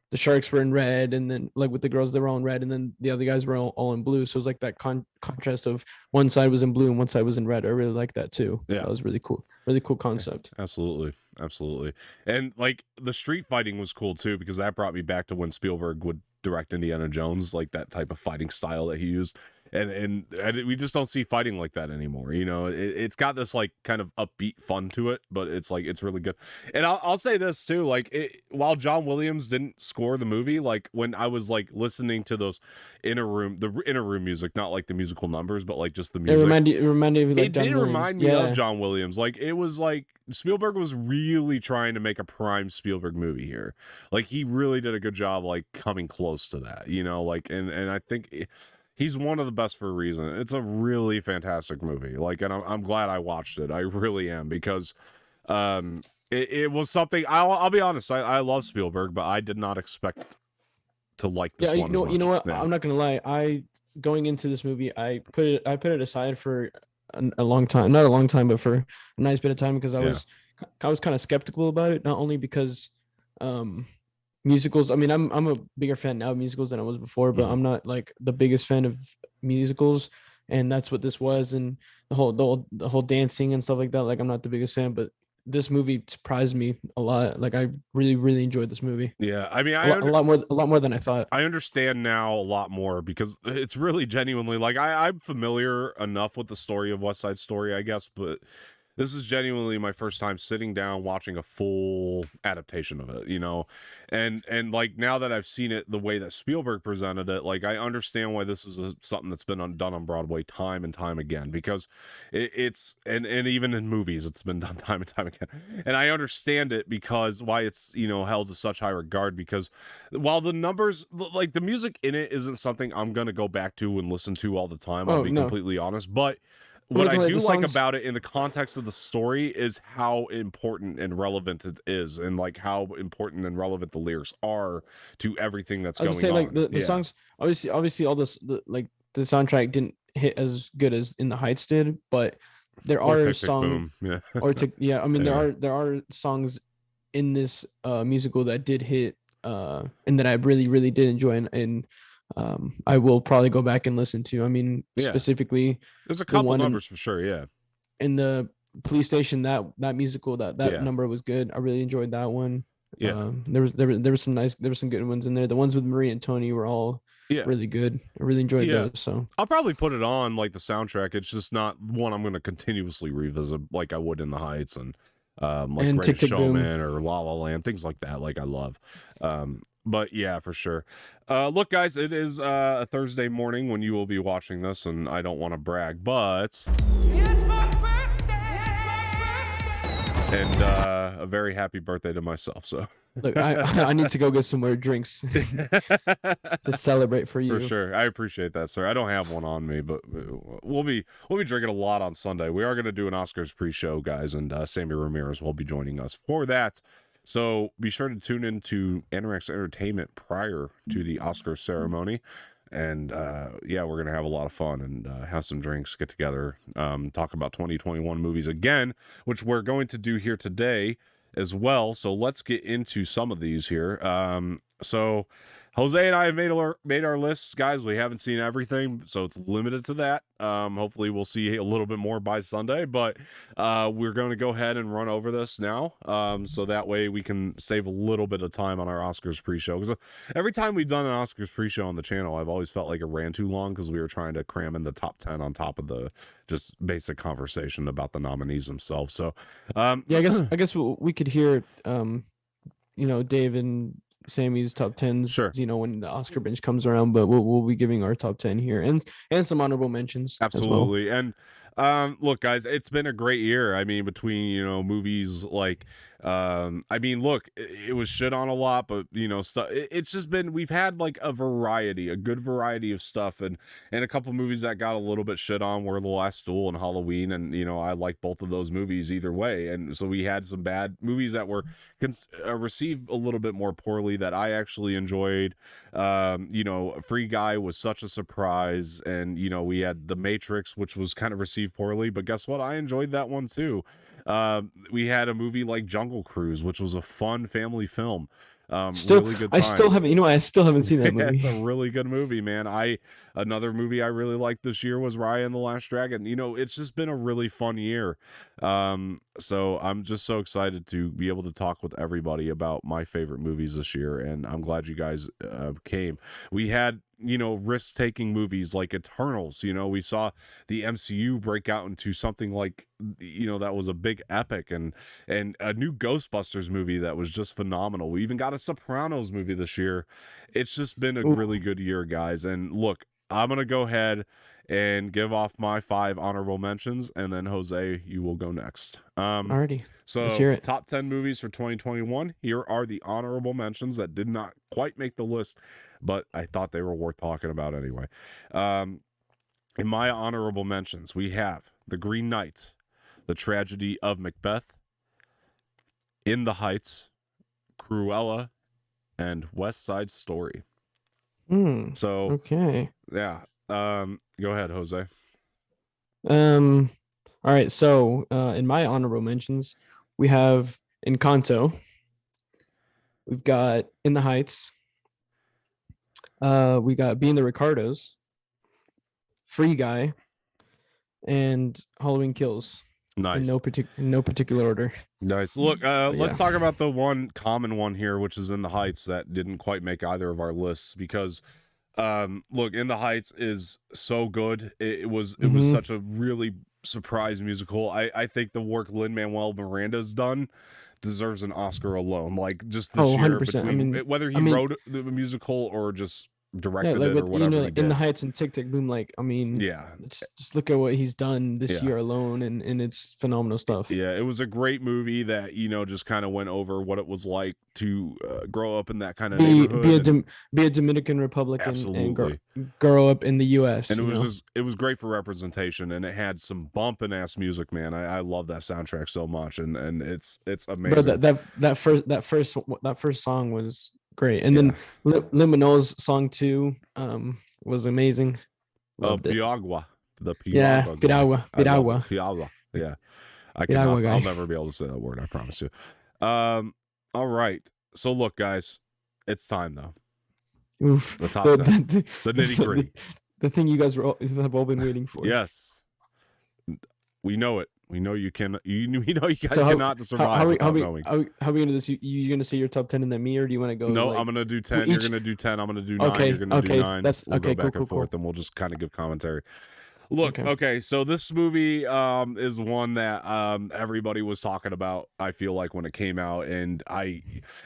the sharks were in red, and then like with the girls they were all in red, and then the other guys were all in blue. So it was like that contrast of one side was in blue and one side was in red. I really like that too. Yeah, that was really cool concept. Absolutely. And like the street fighting was cool too, because that brought me back to when Spielberg would direct Indiana Jones, like that type of fighting style that he used. And we just don't see fighting like that anymore. It's got this like kind of upbeat fun to it, but it's like, it's really good. And I'll say this too, like while John Williams didn't score the movie, like when I was like listening to those the inner room music, not like the musical numbers, but like just the music. It reminded me like it did remind me of John Williams. Like it was like Spielberg was really trying to make a prime Spielberg movie here. Like he really did a good job, like coming close to that, like, and I think he's one of the best for a reason. It's a really fantastic movie. Like, and I'm glad I watched it. I really am, because it was something. I'll be honest. I love Spielberg, but I did not expect to like this one. You know what? Yeah. I'm not gonna lie. Going into this movie, I put it aside for a long time. Not a long time, but for a nice bit of time, because I was kind of skeptical about it. Not only because musicals, I mean, I'm a bigger fan now of musicals than I was before, but I'm not like the biggest fan of musicals, and that's what this was. And the whole dancing and stuff like that, like I'm not the biggest fan, but this movie surprised me a lot. Like I really, really enjoyed this movie. Yeah, I mean, a lot more than I thought. I understand now a lot more, because it's really genuinely like I'm familiar enough with the story of West Side Story, I guess, but this is genuinely my first time sitting down watching a full adaptation of it, and like now that I've seen it the way that Spielberg presented it, like I understand why this is something that's been done on Broadway time and time again, because it's and even in movies it's been done time and time again, and I understand it because why it's held to such high regard, because while the numbers, like the music in it isn't something I'm gonna go back to and listen to all the time, I'll be completely honest, but what I do like about it in the context of the story is how important and relevant it is, and like how important and relevant the lyrics are to everything that's going on. Like the songs, obviously all this, the soundtrack didn't hit as good as In the Heights did, but there are songs. I mean, there are songs in this musical that did hit, and that I really, really did enjoy, and I will probably go back and listen to. I mean, specifically, there's a couple numbers for sure. Yeah, in the police station, that musical, that number was good. I really enjoyed that one. Yeah, there was some good ones in there. The ones with Marie and Tony were all really good. I really enjoyed those. So I'll probably put it on like the soundtrack. It's just not one I'm going to continuously revisit like I would In the Heights and like and Greatest Showman or La La Land, things like that. Like I love. But yeah, for sure. Look, guys, it is a Thursday morning when you will be watching this, and I don't want to brag, but it's my birthday! And a very happy birthday to myself. So look, I need to go get some more drinks to celebrate for you. For sure, I appreciate that, sir. I don't have one on me, but we'll be drinking a lot on Sunday. We are going to do an Oscars pre-show, guys, and Sammy Ramirez will be joining us for that. So be sure to tune into Anorex Entertainment prior to the Oscar ceremony. And we're going to have a lot of fun and have some drinks, get together, talk about 2021 movies again, which we're going to do here today. as well. So let's get into some of these here. So Jose and I have made our lists, guys. We haven't seen everything, so it's limited to that. Hopefully we'll see a little bit more by Sunday, but we're going to go ahead and run over this now, so that way we can save a little bit of time on our Oscars pre-show. Because every time we've done an Oscars pre-show on the channel, I've always felt like it ran too long because we were trying to cram in the top 10 on top of the just basic conversation about the nominees themselves. So yeah, I guess we could hear Dave and Sammy's top 10s, sure, when the Oscar bench comes around, but we'll be giving our top 10 here and some honorable mentions. Absolutely. As well. And look, guys, it's been a great year. I mean, between movies like look, it was shit on a lot, but stuff, it's just been, we've had like a good variety of stuff, and a couple movies that got a little bit shit on were The Last Duel and Halloween, and I like both of those movies either way. And so we had some bad movies that were received a little bit more poorly that I actually enjoyed. Free Guy was such a surprise, and we had The Matrix, which was kind of received poorly, but guess what, I enjoyed that one too. We had a movie like Jungle Cruise, which was a fun family film. Really good time. I still haven't seen that movie. It's a really good movie, man. Another movie I really liked this year was Raya and the Last Dragon. It's just been a really fun year. So I'm just so excited to be able to talk with everybody about my favorite movies this year, and I'm glad you guys came. We had risk-taking movies like Eternals. We saw the MCU break out into something like that was a big epic, and a new Ghostbusters movie that was just phenomenal. We even got a Sopranos movie this year. It's just been a really good year, guys. And look, I'm gonna go ahead and give off my 5 honorable mentions, and then Jose, you will go next. Alrighty. So top 10 movies for 2021. Here are the honorable mentions that did not quite make the list, but I thought they were worth talking about anyway. In my honorable mentions, we have The Green Knight, The Tragedy of Macbeth, In the Heights, Cruella, and West Side Story. So okay, yeah. Go ahead, Jose. All right. So, in my honorable mentions, we have Encanto. We've got In the Heights. We got Being the Ricardos, Free Guy, and Halloween Kills. Nice. In no particular order. Nice. Look, let's talk about the one common one here, which is In the Heights, that didn't quite make either of our lists because look, In the Heights is so good. It was such a really surprise musical. I think the work Lin-Manuel Miranda's done deserves an Oscar alone. Like, just this year, 100%. Whether he wrote the musical or just directed it or whatever. In the Heights and Tick Tick Boom, just look at what he's done this year alone, and it's phenomenal stuff. Yeah, it was a great movie that just kind of went over what it was like to grow up in that kind of neighborhood, be a Dominican Republican, absolutely, and grow up in the U.S. And it was great for representation, and it had some bumping ass music, man. I love that soundtrack so much, and it's amazing. But that first song was great, and then Lin-Manuel's song too was amazing. Piragua. Piragua. Yeah, I'll never be able to say that word, I promise you. All right, so look, guys, it's time though. Oof. The top 10, the nitty gritty, the thing you guys have all been waiting for. Yes, we know it. We know you can. We know you guys cannot survive without knowing. How are we gonna do this? You gonna say your top 10 and then me, or do you want to go? No, I'm gonna do 10. You're gonna do 10. I'm gonna do 9. You're gonna do 9. We'll go back and forth, and we'll just kind of give commentary. Look, okay, so this movie is one that everybody was talking about, I feel like, when it came out, and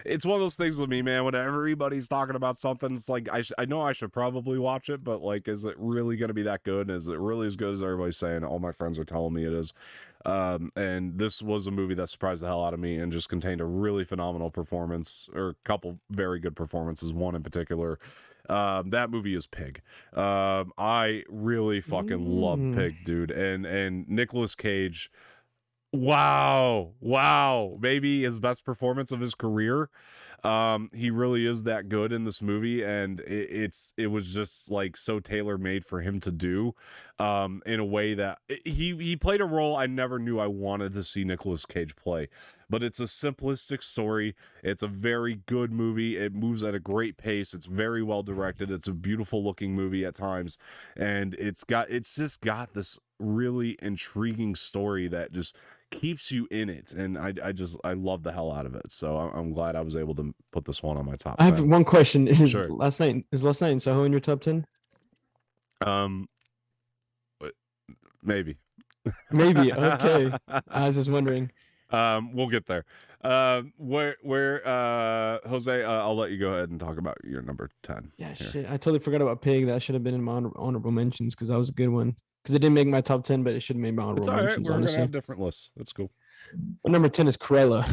it's one of those things with me, man, when everybody's talking about something, it's like, I know I should probably watch it, but like, is it really going to be that good? Is it really as good as everybody's saying? All my friends are telling me it is. And this was a movie that surprised the hell out of me and just contained a really phenomenal performance, or a couple very good performances, one in particular. That movie is Pig. I really fucking love Pig, dude. And Nicolas Cage, Wow. Maybe his best performance of his career. He really is that good in this movie, and it was just like so tailor-made for him to do, in a way that he played a role I never knew I wanted to see Nicolas Cage play. But it's a simplistic story. It's a very good movie. It moves at a great pace. It's very well directed. It's a beautiful looking movie at times, and it's just got this really intriguing story that just keeps you in it, and I love the hell out of it. So I'm glad I was able to put this one on my top 10. I have one question. Sure. Last Night in Soho in your top 10? Maybe. Okay. I was just wondering. We'll get there. Where Jose, I'll let you go ahead and talk about your number 10. Yeah, shit. I totally forgot about Pig. That should have been in my honorable mentions because that was a good one. Because it didn't make my top 10, but it should have made my honorable mentions. We're gonna have different lists. That's cool. But number 10 is Cruella,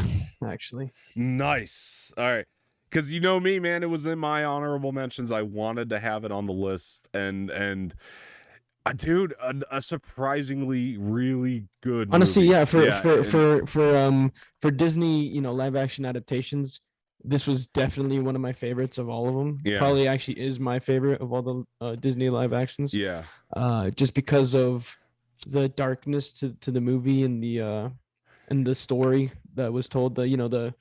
actually. Nice. All right. Because you know me, man, it was in my honorable mentions. I wanted to have it on the list, and dude, a surprisingly really good honestly movie. For Disney, live action adaptations, this was definitely one of my favorites of all of them. Yeah. Probably actually is my favorite of all the Disney live actions. Yeah. Just because of the darkness to the movie and the story that was told, the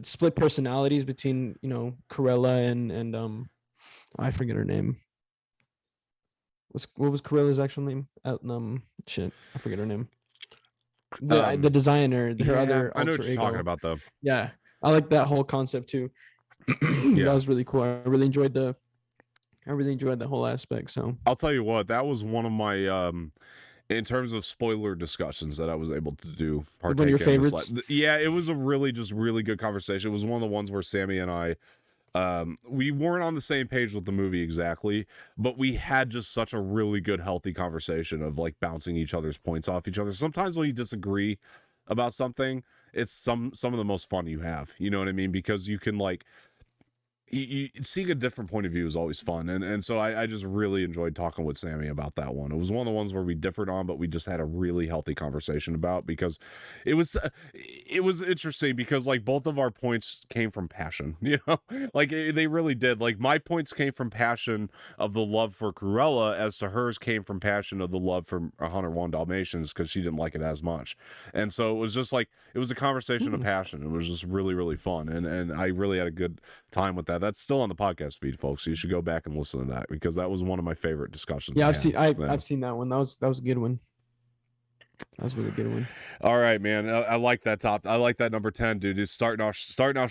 split personalities between Cruella and I forget her name. What was Corella's actual name? Shit, I forget her name. The designer, her other. I know what you're ego. talking about, though. Yeah, I like that whole concept too. That was really cool. I really enjoyed the whole aspect. So I'll tell you what, that was one of my in terms of spoiler discussions that I was able to do. One of your favorites? Yeah, it was a really good conversation. It was one of the ones where Sammy and I, we weren't on the same page with the movie exactly, but we had just such a really good, healthy conversation of like bouncing each other's points off each other. Sometimes when you disagree about something, it's some of the most fun you have. You know what I mean? Because you can like, you seeing a different point of view is always fun, and so I just really enjoyed talking with Sammy about that one. It was one of the ones where we differed on, but we just had a really healthy conversation about, because it was interesting because like both of our points came from passion, like they really did. Like my points came from passion of the love for Cruella, as to hers came from passion of the love for 101 Dalmatians, because she didn't like it as much. And so it was just like, it was a conversation of passion. It was just really fun, and I really had a good time with that. That's still on the podcast feed, folks. So you should go back and listen to that, because that was one of my favorite discussions. Yeah, I've seen that one. That was a good one. That was a really good one. All right, man. I like that I like that number 10, dude. It's starting off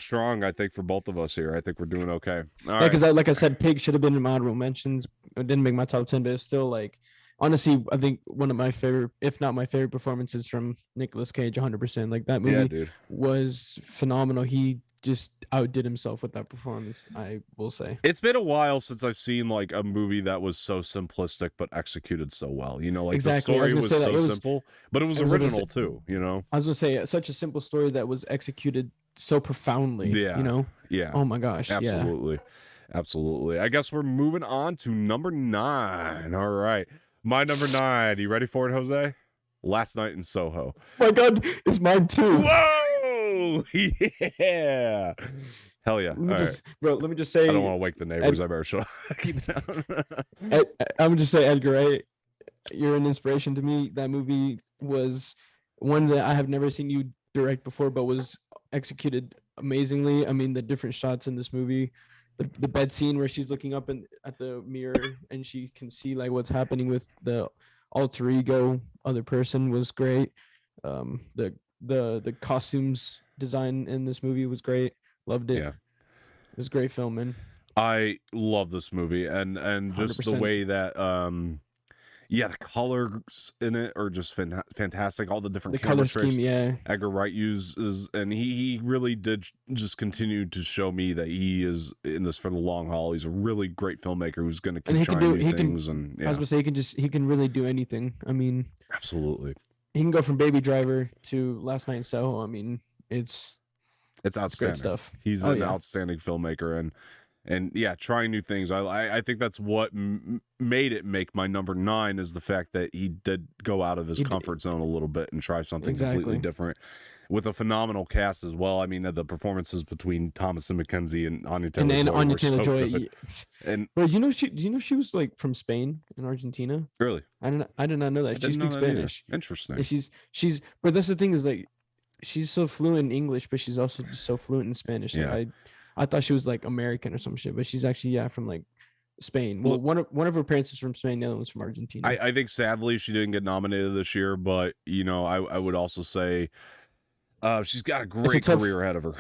strong, I think, for both of us here. I think we're doing okay. All right. Because like I said, Pig should have been in my honorable mentions. It didn't make my top 10, but it's still like, honestly, I think one of my favorite, if not my favorite, performances from Nicolas Cage. 100%. Like that movie was phenomenal. He just outdid himself with that performance, I will say. It's been a while since I've seen like a movie that was so simplistic but executed so well. Like exactly. The story was so simple, but it was original too. I was gonna say, such a simple story that was executed so profoundly. Yeah. Yeah. Oh my gosh. Absolutely. Yeah. Absolutely. I guess we're moving on to number 9. All right. My number 9. You ready for it, Jose? Last Night in Soho. Oh my God, it's mine too. Whoa! Yeah. Hell yeah. Let me just say, I don't want to wake the neighbors. I better shut up. Keep it down. I'm gonna just say, Edgar Wright, you're an inspiration to me. That movie was one that I have never seen you direct before, but was executed amazingly. I mean, the different shots in this movie, the bed scene where she's looking up at the mirror and she can see like what's happening with the alter ego other person was great. The costumes design in this movie was great. Loved it. Yeah. It was a great film, man. I love this movie, and just 100%. The way that the colors in it are just fantastic. All the different camera tricks Edgar Wright uses, and he really did just continue to show me that he is in this for the long haul. He's a really great filmmaker who's going to keep trying new things. I was gonna say, he can really do anything. I mean, absolutely. He can go from Baby Driver to Last Night in Soho. I mean, it's outstanding stuff. He's an outstanding filmmaker, and And yeah, trying new things. I think that's what made it make my number 9 is the fact that he did go out of his comfort zone a little bit and try something completely different with a phenomenal cast as well. I mean, the performances between Thomas and Mackenzie and Anya Taylor-Joy were so good. And bro, she was like from Spain and Argentina. Really? I did not know that. She speaks Spanish. Interesting. And she's but that's the thing is like she's so fluent in English, but she's also just so fluent in Spanish. Like, I thought she was like American or some shit, but she's actually from like Spain. Well, one of her parents is from Spain, the other one's from Argentina. I think sadly she didn't get nominated this year, but I would also say she's got a great career ahead of her.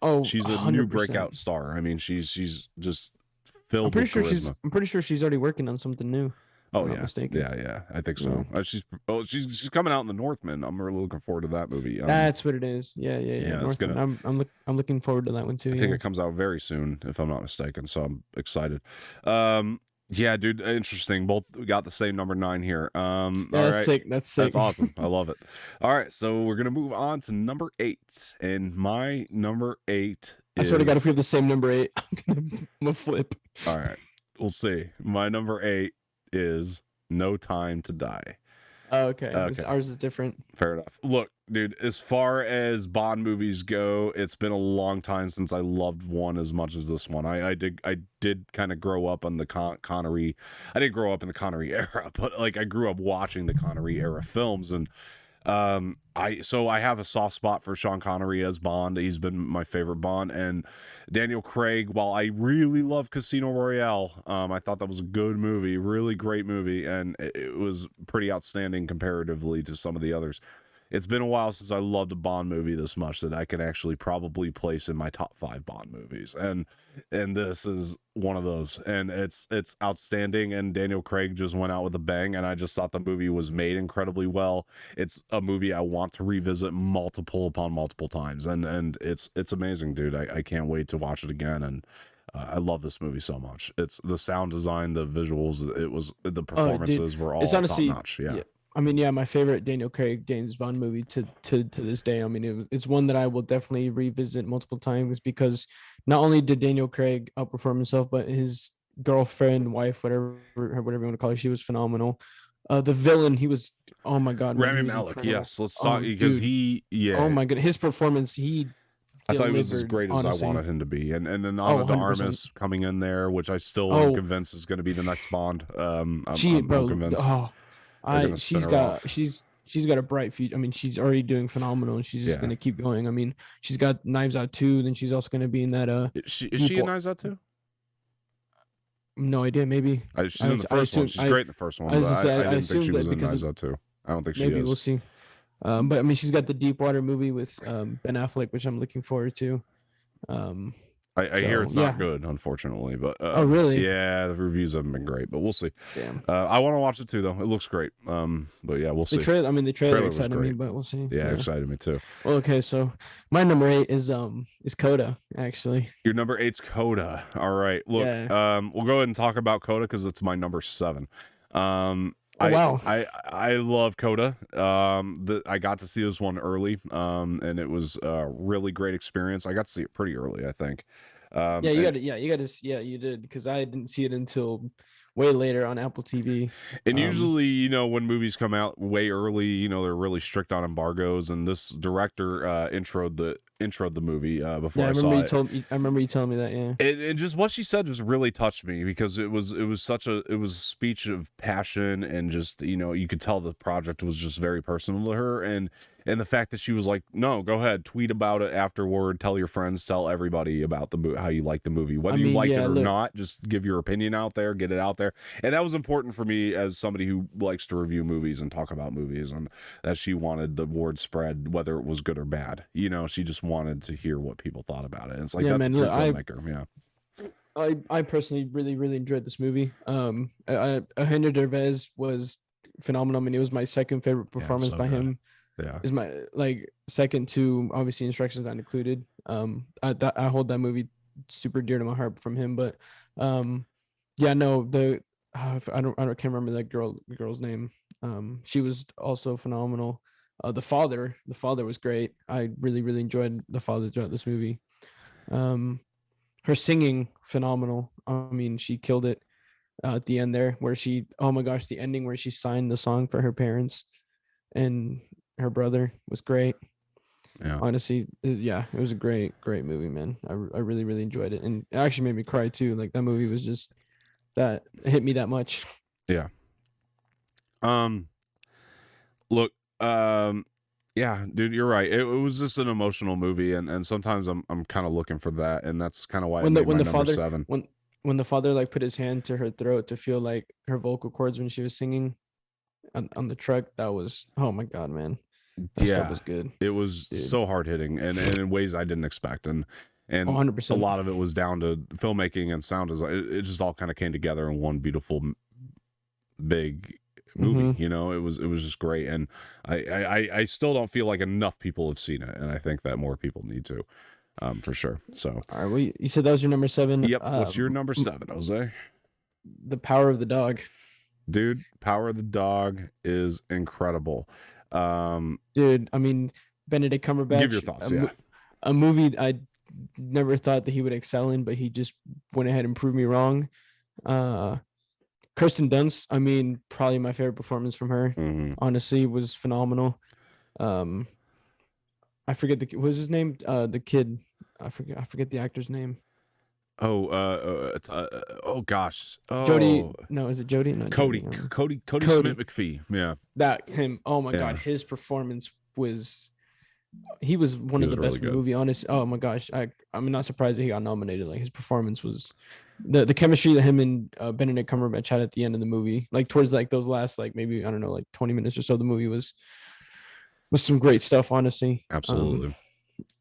Oh, she's a 100%. New breakout star. I mean, she's just filled with charisma. I'm pretty sure she's already working on something new. Oh yeah, I think so. Yeah. She's coming out in The Northman. I'm really looking forward to that movie. That's what it is. Yeah. It's gonna, I'm looking forward to that one too. I think it comes out very soon, if I'm not mistaken. So I'm excited. Yeah, dude, interesting. Both got the same number 9 here. All right. Sick. That's sick. That's awesome. I love it. All right, so we're gonna move on to number 8, and my number 8. I swear to God, if we have the same number 8, I'm gonna flip. All right, we'll see. My number 8 is No Time to Die. Oh, okay. Ours is different. Fair enough. Look, dude, as far as Bond movies go, it's been a long time since I loved one as much as this one. I did kind of grow up on the Connery. I didn't grow up in the Connery era, but like I grew up watching the Connery era films, and I have a soft spot for Sean Connery as Bond. He's been my favorite Bond, and Daniel Craig, while I really love Casino Royale, I thought that was a good movie, really great movie, and it was pretty outstanding comparatively to some of the others. It's been a while since I loved a Bond movie this much that I can actually probably place in my top 5 Bond movies, and this is one of those, and it's outstanding. And Daniel Craig just went out with a bang, and I just thought the movie was made incredibly well. It's a movie I want to revisit multiple times, and it's amazing, dude. I can't wait to watch it again, and I love this movie so much. It's the sound design, the visuals, the performances were all top notch. Yeah. I mean, yeah, my favorite Daniel Craig James Bond movie to this day. I mean, it's one that I will definitely revisit multiple times because not only did Daniel Craig outperform himself, but his girlfriend, wife, whatever you want to call her, she was phenomenal. The villain, he was, oh my God, Rami Malek. Yes, let's talk because oh my God, his performance, I thought he was as great as I wanted him to be, and then Ana de Armas coming in there, which I still am convinced is going to be the next Bond. I'm convinced. She's got a bright future. I mean, she's already doing phenomenal, and she's just gonna keep going. I mean, she's got Knives Out 2, then she's also gonna be in that. Is she in Knives Out 2? No idea. Maybe she's in the first one. She's great in the first one. I didn't think she was in Knives Out 2. I don't think she is. Maybe we'll see. But I mean, she's got the Deepwater movie with Ben Affleck, which I'm looking forward to. I hear it's not good, unfortunately, but oh really? Yeah, the reviews haven't been great, but we'll see. Damn. I want to watch it too, though. It looks great. But yeah, we'll see. The trailer excited me, but we'll see. Yeah, excited me too. Well, okay, so my number 8 is Coda, actually. Your number 8's Coda. All right, look, we'll go ahead and talk about Coda because it's my number 7. Wow. I love Coda. I got to see this one early, and it was a really great experience. I got to see it pretty early, I think. You did, because I didn't see it until way later on Apple TV. And usually, when movies come out way early, they're really strict on embargoes, and this director introed the movie before I saw it. I remember you telling me that, yeah. And just what she said just really touched me because it was a speech of passion, and just you could tell the project was just very personal to her, and the fact that she was like, no, go ahead, tweet about it afterward, tell your friends, tell everybody about how you like the movie, whether you liked it or not, just give your opinion out there, get it out there. And that was important for me as somebody who likes to review movies and talk about movies, and that she wanted the word spread, whether it was good or bad. She just wanted to hear what people thought about it. And it's like, that's a true filmmaker. I personally really, really enjoyed this movie. Eugenio Derbez was phenomenal. I mean, it was my second favorite performance by him. Yeah, is my second to obviously Instructions Not Included. I hold that movie super dear to my heart from him. But I can't remember that girl's name. She was also phenomenal. The father was great. I really, really enjoyed the father throughout this movie. her singing phenomenal. I mean, she killed it at the end there, where she, oh my gosh, the ending where she signed the song for her parents and her brother was great. Yeah. Honestly, yeah, it was a great movie, man. I really really enjoyed it, and it actually made me cry too. Like that movie was just that hit me that much. Yeah. Look, yeah, dude, you're right. It was just an emotional movie, and sometimes I'm kind of looking for that, and that's kind of why When it the made when my the number father 7. when the father like put his hand to her throat to feel like her vocal cords when she was singing on the truck, that was, oh my god, man, that stuff Yeah, was good, it was dude. so hard hitting, and in ways I didn't expect, and 100%. a lot of it was down to filmmaking and sound design. It just all kind of came together in one beautiful big movie. Mm-hmm. You know, it was just great, and I still don't feel like enough people have seen it, and I think that more people need to, for sure. So, All right, well, you said that was your number 7. yep. What's your number 7, Jose? The Power of the Dog. Dude, Power of the Dog is incredible. Dude, I mean, Benedict Cumberbatch. Give your thoughts. Yeah, a movie I never thought that he would excel in, but he just went ahead and proved me wrong. Kirsten Dunst, I mean, probably my favorite performance from her. mm-hmm. Honestly, was phenomenal. I forget what was his name. The kid. I forget the actor's name. Oh, oh gosh. Oh, Jody. No, is it Jody? No, Cody. Jody, Cody Smith McPhee. Yeah, that him. Oh my Yeah. god, his performance was. He was one of the really best in the good. movie. Honest. Oh my gosh, I'm not surprised that he got nominated. Like his performance was, the chemistry that him and Benedict Cumberbatch had at the end of the movie, like towards like those last like maybe I don't know like 20 minutes or so, the movie was some great stuff. Honestly, Absolutely.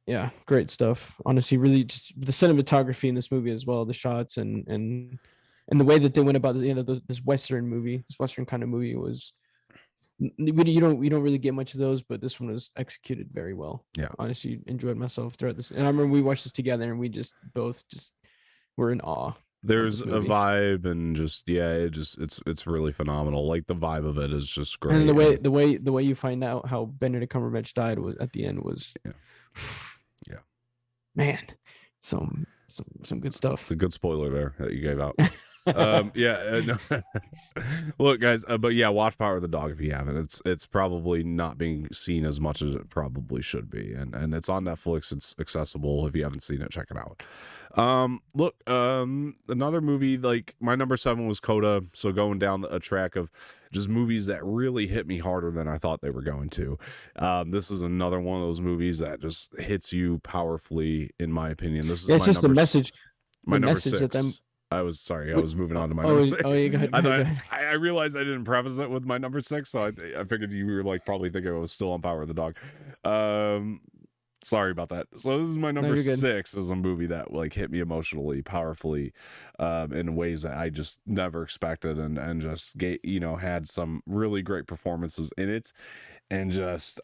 Yeah, great stuff. Honestly, really just the cinematography in this movie as well, the shots and the way that they went about this Western movie, this Western kind of movie was. You don't really get much of those, but this one was executed very well. Yeah. Honestly, enjoyed myself throughout this, and I remember we watched this together, and we just both were in awe. There's a vibe, and just it's really phenomenal. Like the vibe of it is just great. And the way you find out how Benedict Cumberbatch died was at the end was, yeah, man, some good stuff. It's a good spoiler there that you gave out. No. Look, guys, but yeah, watch Power of the Dog if you haven't. It's probably not being seen as much as it probably should be, and it's on Netflix. It's accessible. If you haven't seen it, check it out. Look, another movie, like my number 7 was Coda, so going down a track of just movies that really hit me harder than I thought they were going to. This is another one of those movies that just hits you powerfully, in my opinion. This is it's just the message. My number message 6. I was moving on to my number 6. Oh, yeah, go ahead. I realized I didn't preface it with my number 6, so I figured you were like probably thinking I was still on Power of the Dog. Sorry about that. So this is my number 6 is a movie that like hit me emotionally, powerfully, in ways that I just never expected, and just had some really great performances in it, and just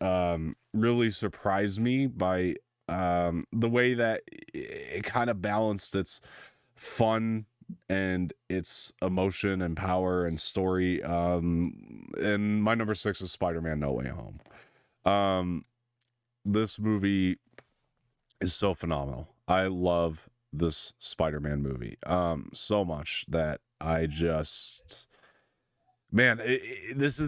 really surprised me by the way that it kind of balanced its fun and its emotion and power and story. And my number 6 is Spider-Man No Way Home. This movie is so phenomenal. I love this Spider-Man movie so much that I just, man, this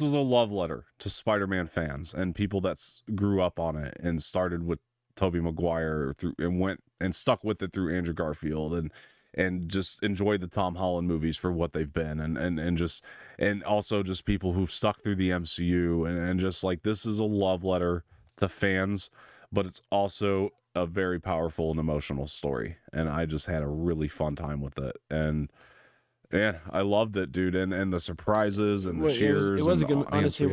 was a love letter to Spider-Man fans and people that grew up on it and started with Tobey Maguire and went and stuck with it through Andrew Garfield and just enjoy the Tom Holland movies for what they've been, and also just people who've stuck through the MCU, and just like, this is a love letter to fans, but it's also a very powerful and emotional story, and I just had a really fun time with it, and man, I loved it, dude, and the surprises and the cheers. It was a good, honestly,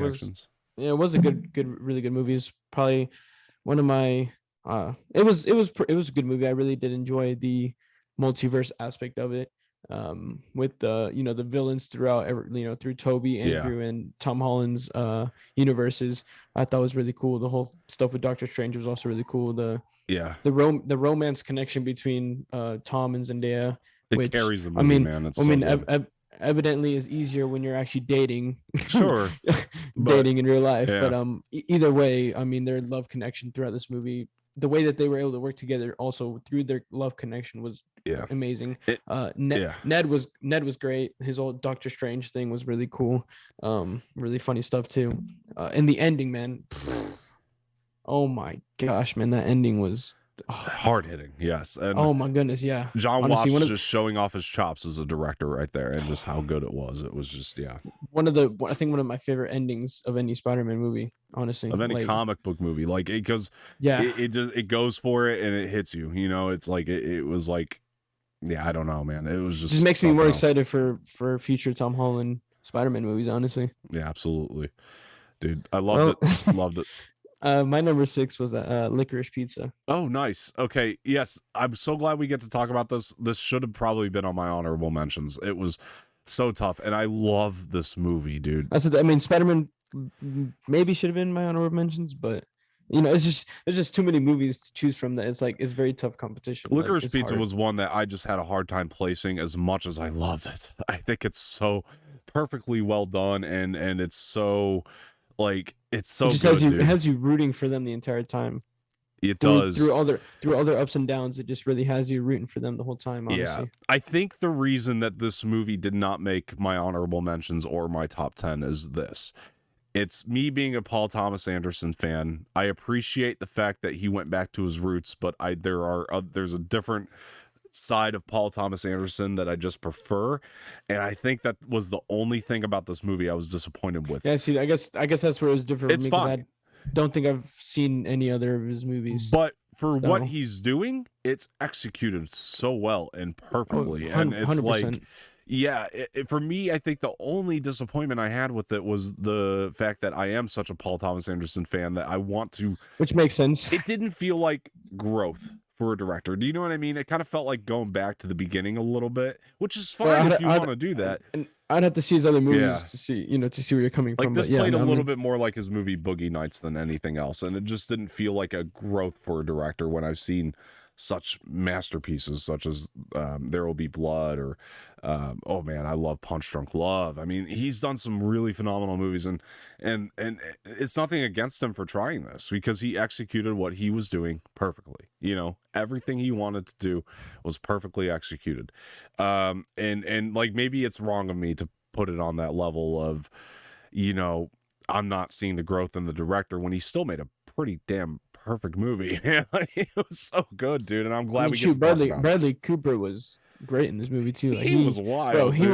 it was a good, really good movie. It's probably one of my it was a good movie. I really did enjoy the multiverse aspect of it, with the the villains throughout through Toby, Andrew, and Tom Holland's universes. I thought was really cool. The whole stuff with Doctor Strange was also really cool. The romance connection between Tom and Zendaya, which carries the movie, man. Evidently is easier when you're actually dating. Sure. Dating in real life, but either way, I mean, their love connection throughout this movie the way that they were able to work together also through their love connection was amazing. Ned was great. His old Doctor Strange thing was really cool. Really funny stuff too. And the ending, man. Oh my gosh, man, that ending was hard hitting. Yes. And oh my goodness, yeah. John Watts just showing off his chops as a director right there, and just how good it was. It was just I think one of my favorite endings of any Spider-Man movie, honestly, of any comic book movie, like because it goes for it and it hits you. You know, it's like it was like I don't know, man. It was just makes me more excited for future Tom Holland Spider-Man movies, honestly. Yeah, absolutely, dude. I loved it. Loved it. My number 6 was Licorice Pizza. Oh, nice. Okay. Yes. I'm so glad we get to talk about this. This should have probably been on my honorable mentions. It was so tough. And I love this movie, dude. I mean, Spider-Man maybe should have been my honorable mentions, but you know, there's just too many movies to choose from that it's very tough competition. Licorice Pizza was one that I just had a hard time placing as much as I loved it. I think it's so perfectly well done, and it's so it's so good. It has you rooting for them the entire time. It does through all their ups and downs. It just really has you rooting for them the whole time. Honestly. Yeah, I think the reason that this movie did not make my honorable mentions or my top 10 is this. It's me being a Paul Thomas Anderson fan. I appreciate the fact that he went back to his roots, but there's a different side of Paul Thomas Anderson that I just prefer, and I think that was the only thing about this movie I was disappointed with. Yeah, see, I guess that's where it was different. It's fine. I don't think I've seen any other of his movies, but for what he's doing, it's executed so well and perfectly, and it's 100%. For me, I think the only disappointment I had with it was the fact that I am such a Paul Thomas Anderson fan that I want to, which makes sense. It didn't feel like growth for a director. Do you know what I mean? It kind of felt like going back to the beginning a little bit, which is fine if you want to do that. And I'd have to see his other movies to see where you're coming from. This played a little bit more like his movie Boogie Nights than anything else, and it just didn't feel like a growth for a director when I've seen such masterpieces such as There Will Be Blood, or oh man, I love Punch Drunk Love. I mean, he's done some really phenomenal movies, and it's nothing against him for trying this, because he executed what he was doing perfectly. You know, everything he wanted to do was perfectly executed. And like, maybe it's wrong of me to put it on that level of, I'm not seeing the growth in the director when he still made a pretty damn perfect movie. It was so good, dude, and I'm glad we get to talk about it. Bradley Cooper was great in this movie too. Like, he was wild, bro. He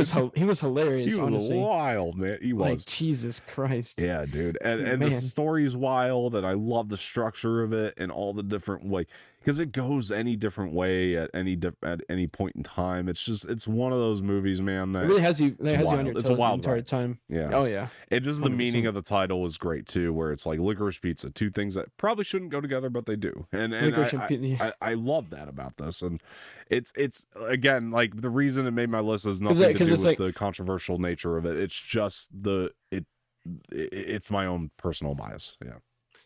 was hilarious. He was honestly. Wild, man. He was. Like, Jesus Christ. Yeah, dude, and the story is wild, and I love the structure of it and all the different because it goes any different way at any point in time. It's one of those movies, man, that it really has you. It has you on your toes the entire ride. Time. Yeah. Oh yeah. It just 100%. The meaning of the title is great too, where it's like licorice pizza, two things that probably shouldn't go together, but they do. And I love that about this, and it's again, like, the reason it made my list has nothing to do with the controversial nature of it. It's just it's my own personal bias. Yeah.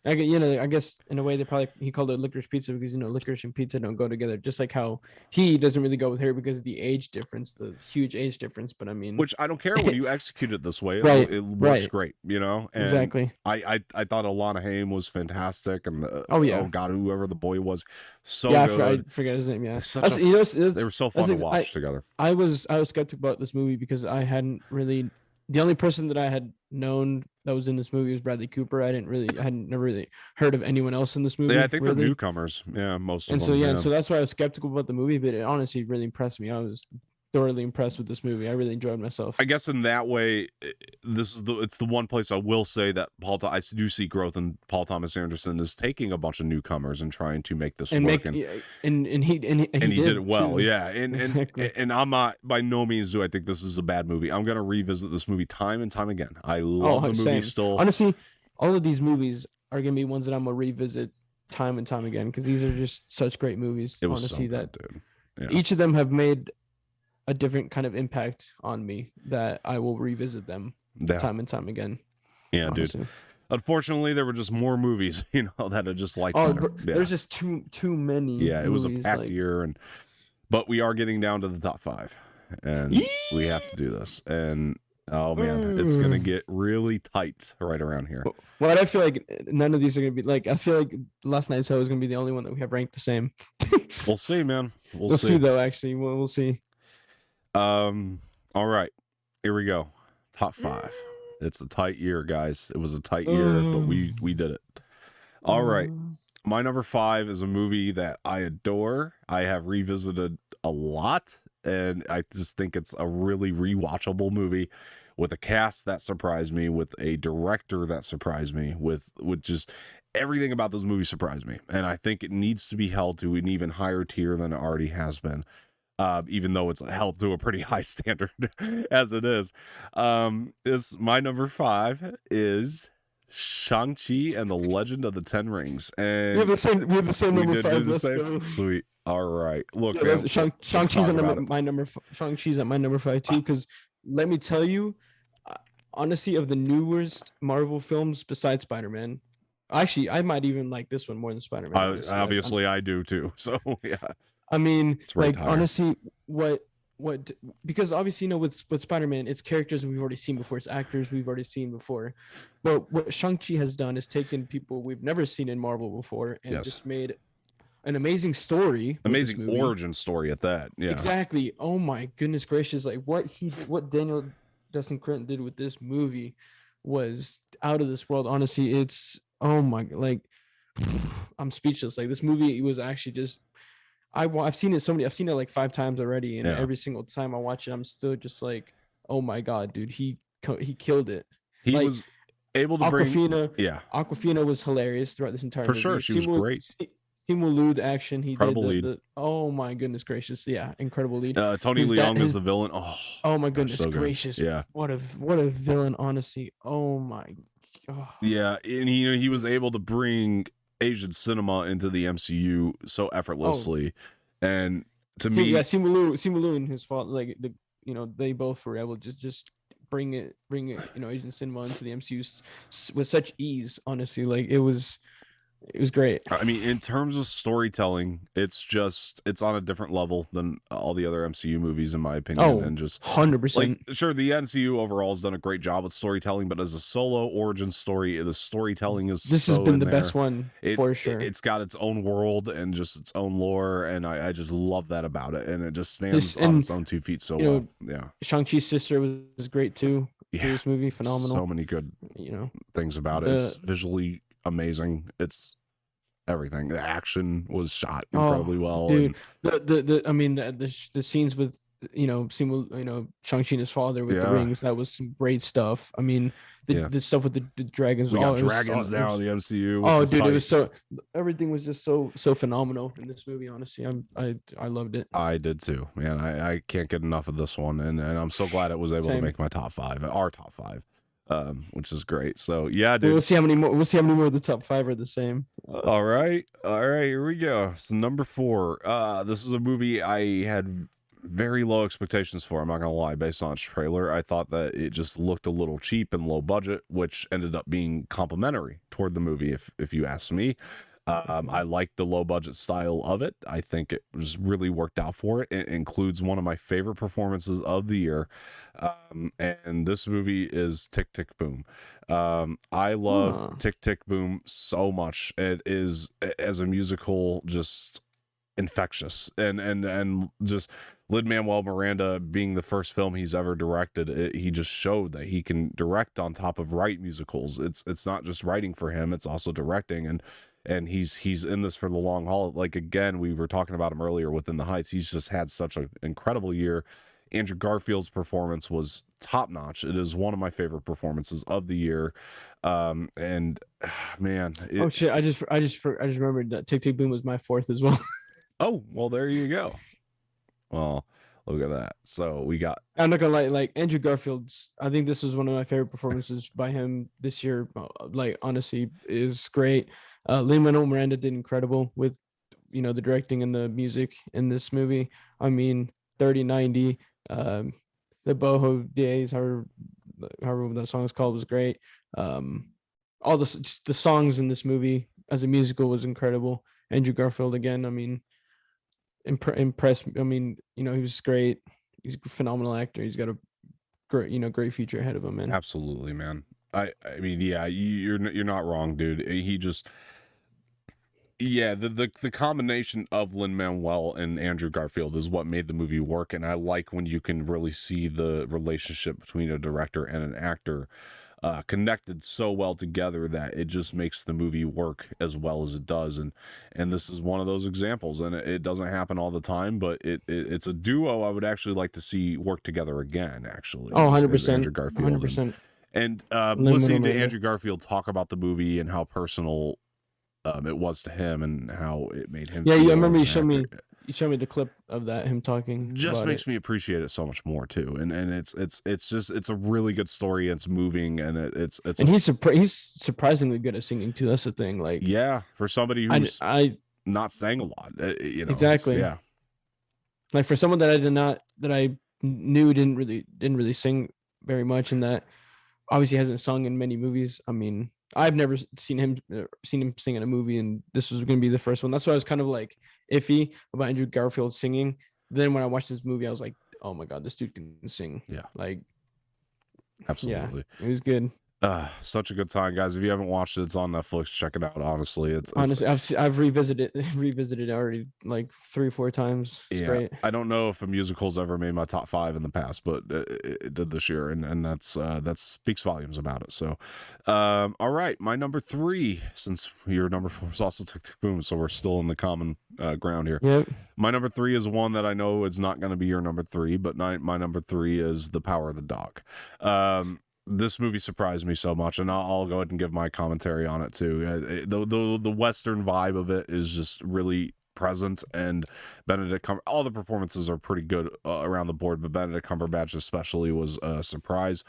I guess in a way he called it licorice pizza because licorice and pizza don't go together. Just like how he doesn't really go with her because of the age difference, the huge age difference. But I mean, which I don't care when you execute it this way. Right, it works great, And exactly. I thought Alana Haim was fantastic, and oh god, whoever the boy was, so good. I forget his name. Yeah, they were so fun to watch together. I was skeptical about this movie because I hadn't really. The only person that I had known that was in this movie was Bradley Cooper. I hadn't never really heard of anyone else in this movie. Yeah, I think they're newcomers. Yeah, most of them. And so that's why I was skeptical about the movie, but it honestly really impressed me. I was thoroughly impressed with this movie. I really enjoyed myself. I guess in that way, it's the one place I will say that I do see growth in Paul Thomas Anderson is taking a bunch of newcomers and trying to make this work. And he did it well. Too. Yeah. Exactly. And I'm not, by no means do I think this is a bad movie. I'm going to revisit this movie time and time again. I love the movie still. Honestly, all of these movies are going to be ones that I'm going to revisit time and time again because these are just such great movies. It was so good, dude. Yeah. Each of them have made a different kind of impact on me that I will revisit them time and time again. Yeah, honestly. Dude. Unfortunately, there were just more movies, that I just liked better. There's just too many. Yeah, it was a packed year, but we are getting down to the top 5, and we have to do this. And Oh man, it's gonna get really tight right around here. Well, I feel like none of these are gonna be like. I feel like last night's show is gonna be the only one that we have ranked the same. We'll see, man. We'll see though. Actually, we'll see. All right, here we go. Top 5. It's a tight year, guys. It was a tight year, but we did it. All right. My number 5 is a movie that I adore. I have revisited a lot, and I just think it's a really rewatchable movie with a cast that surprised me, with a director that surprised me, with just everything about this movie surprised me. And I think it needs to be held to an even higher tier than it already has been. Even though it's held to a pretty high standard as it is. My number 5 is Shang-Chi and the Legend of the Ten Rings. And we have the same number 5. Let's go. Sweet. All right. Look, yeah, Shang-Chi's at my number 5 too, because let me tell you, honestly, of the newest Marvel films besides Spider-Man, actually, I might even like this one more than Spider-Man. Obviously, I do too. So yeah. I mean, like honestly, what because obviously, with Spider-Man, it's characters we've already seen before, it's actors we've already seen before. But what Shang-Chi has done is taken people we've never seen in Marvel before and just made an amazing story, amazing origin story at that. Yeah, exactly. Oh my goodness gracious! Like what Daniel Dustin Cretton did with this movie was out of this world. Honestly, it's like I'm speechless. Like this movie was actually just. I've seen it like 5 times already, and every single time I watch it, I'm still just like, oh my god, dude, he killed it. He was able to Awkwafina was hilarious throughout this entire movie. Sure, she was great. Simu Liu, the action he incredible did, lead. Oh my goodness gracious, yeah, incredible lead. Tony Leung is the villain. Oh my goodness gracious, yeah, what a villain, honestly. Oh my god. Yeah, and he was able to bring Asian cinema into the MCU so effortlessly, and to me, Simu Liu and his father, like they both were able to just bring it, Asian cinema into the MCU with such ease. Honestly, like it was great. I mean, in terms of storytelling, it's on a different level than all the other MCU movies, in my opinion. And just 100%. Like, sure, the MCU overall has done a great job with storytelling, but as a solo origin story, the storytelling has been the best one for sure. It's got its own world and just its own lore, and I just love that about it. And it just stands on its own 2 feet so well. Yeah, Shang-Chi's sister was great too. Yeah, this movie phenomenal. So many good things about it. It's visually amazing. It's everything. The action was shot incredibly well, dude. The scenes with Shang-Chi and his father with the rings, that was some great stuff. I mean, the stuff with the dragons. We got dragons now in the MCU. Oh, dude, it was everything was just so phenomenal in this movie. Honestly, I loved it. I did too, man. I can't get enough of this one, and I'm so glad it was able to make my top 5, our top 5. Which is great. So yeah, dude. We'll see how many more of the top 5 are the same. All right, here we go. So number 4. This is a movie I had very low expectations for. I'm not gonna lie. Based on its trailer, I thought that it just looked a little cheap and low budget, which ended up being complimentary toward the movie, if you ask me. I like the low budget style of it. I think it just really worked out for it. It includes one of my favorite performances of the year. And this movie is Tick, Tick, Boom. I love Tick, Tick, Boom so much. It is, as a musical, just infectious, and just Lin-Manuel Miranda being the first film he's ever directed, he just showed that he can direct on top of write musicals. It's not just writing for him, it's also directing, and he's in this for the long haul. Like, again, we were talking about him earlier within the Heights. He's just had such an incredible year. Andrew Garfield's performance was top notch. It is one of my favorite performances of the year. And man, oh shit, I just remembered that Tick Tick Boom was my 4th as well. Oh, well, there you go. Well, look at that. So we got. I'm not gonna lie, like Andrew Garfield's. I think this was one of my favorite performances by him this year. Like, honestly, is great. Lin-Manuel Miranda did incredible with, the directing and the music in this movie. I mean, 3090, the Boho Days, however that song is called, was great. All the songs in this movie as a musical was incredible. Andrew Garfield again. I mean, impressed. I mean, he was great. He's a phenomenal actor. He's got a great future ahead of him, man. Absolutely, man. I mean, yeah, you're not wrong, dude. He just, yeah, the combination of Lin-Manuel and Andrew Garfield is what made the movie work, and I like when you can really see the relationship between a director and an actor connected so well together that it just makes the movie work as well as it does. And this is one of those examples, and it doesn't happen all the time, but it's a duo I would actually like to see work together again, actually. Oh, 100%. Andrew Garfield 100%. and listening to Andrew Garfield talk about the movie and how personal it was to him and how it made him I feel remember as an actor. you showed me the clip of that, him talking. Just makes me appreciate it so much more too, and it's a really good story. It's moving, and he's surprisingly good at singing too. That's the thing. Like, yeah, for somebody who's not sang a lot, exactly. Yeah, like for someone that I knew didn't really sing very much, and that obviously hasn't sung in many movies. I mean, I've never seen him sing in a movie, and this was going to be the first one. That's why I was kind of like iffy about Andrew Garfield singing. Then when I watched this movie, I was like, oh my god, this dude can sing. Yeah, like absolutely, it was good. Such a good time, guys. If you haven't watched it, it's on Netflix. Check it out. Honestly, I've revisited already like 3-4 times. It's great. I don't know if a musical's ever made my top 5 in the past, but it did this year, and that's that speaks volumes about it. So, all right, my number 3, since your number 4 is also Tick Tick Boom, so we're still in the common ground here. Yep. My number 3 is one that I know is not going to be your number 3, but my number 3 is The Power of the Dog. This movie surprised me so much, and I'll go ahead and give my commentary on it too. The Western vibe of it is just really present, and all the performances are pretty good around the board, but Benedict Cumberbatch especially was a surprise.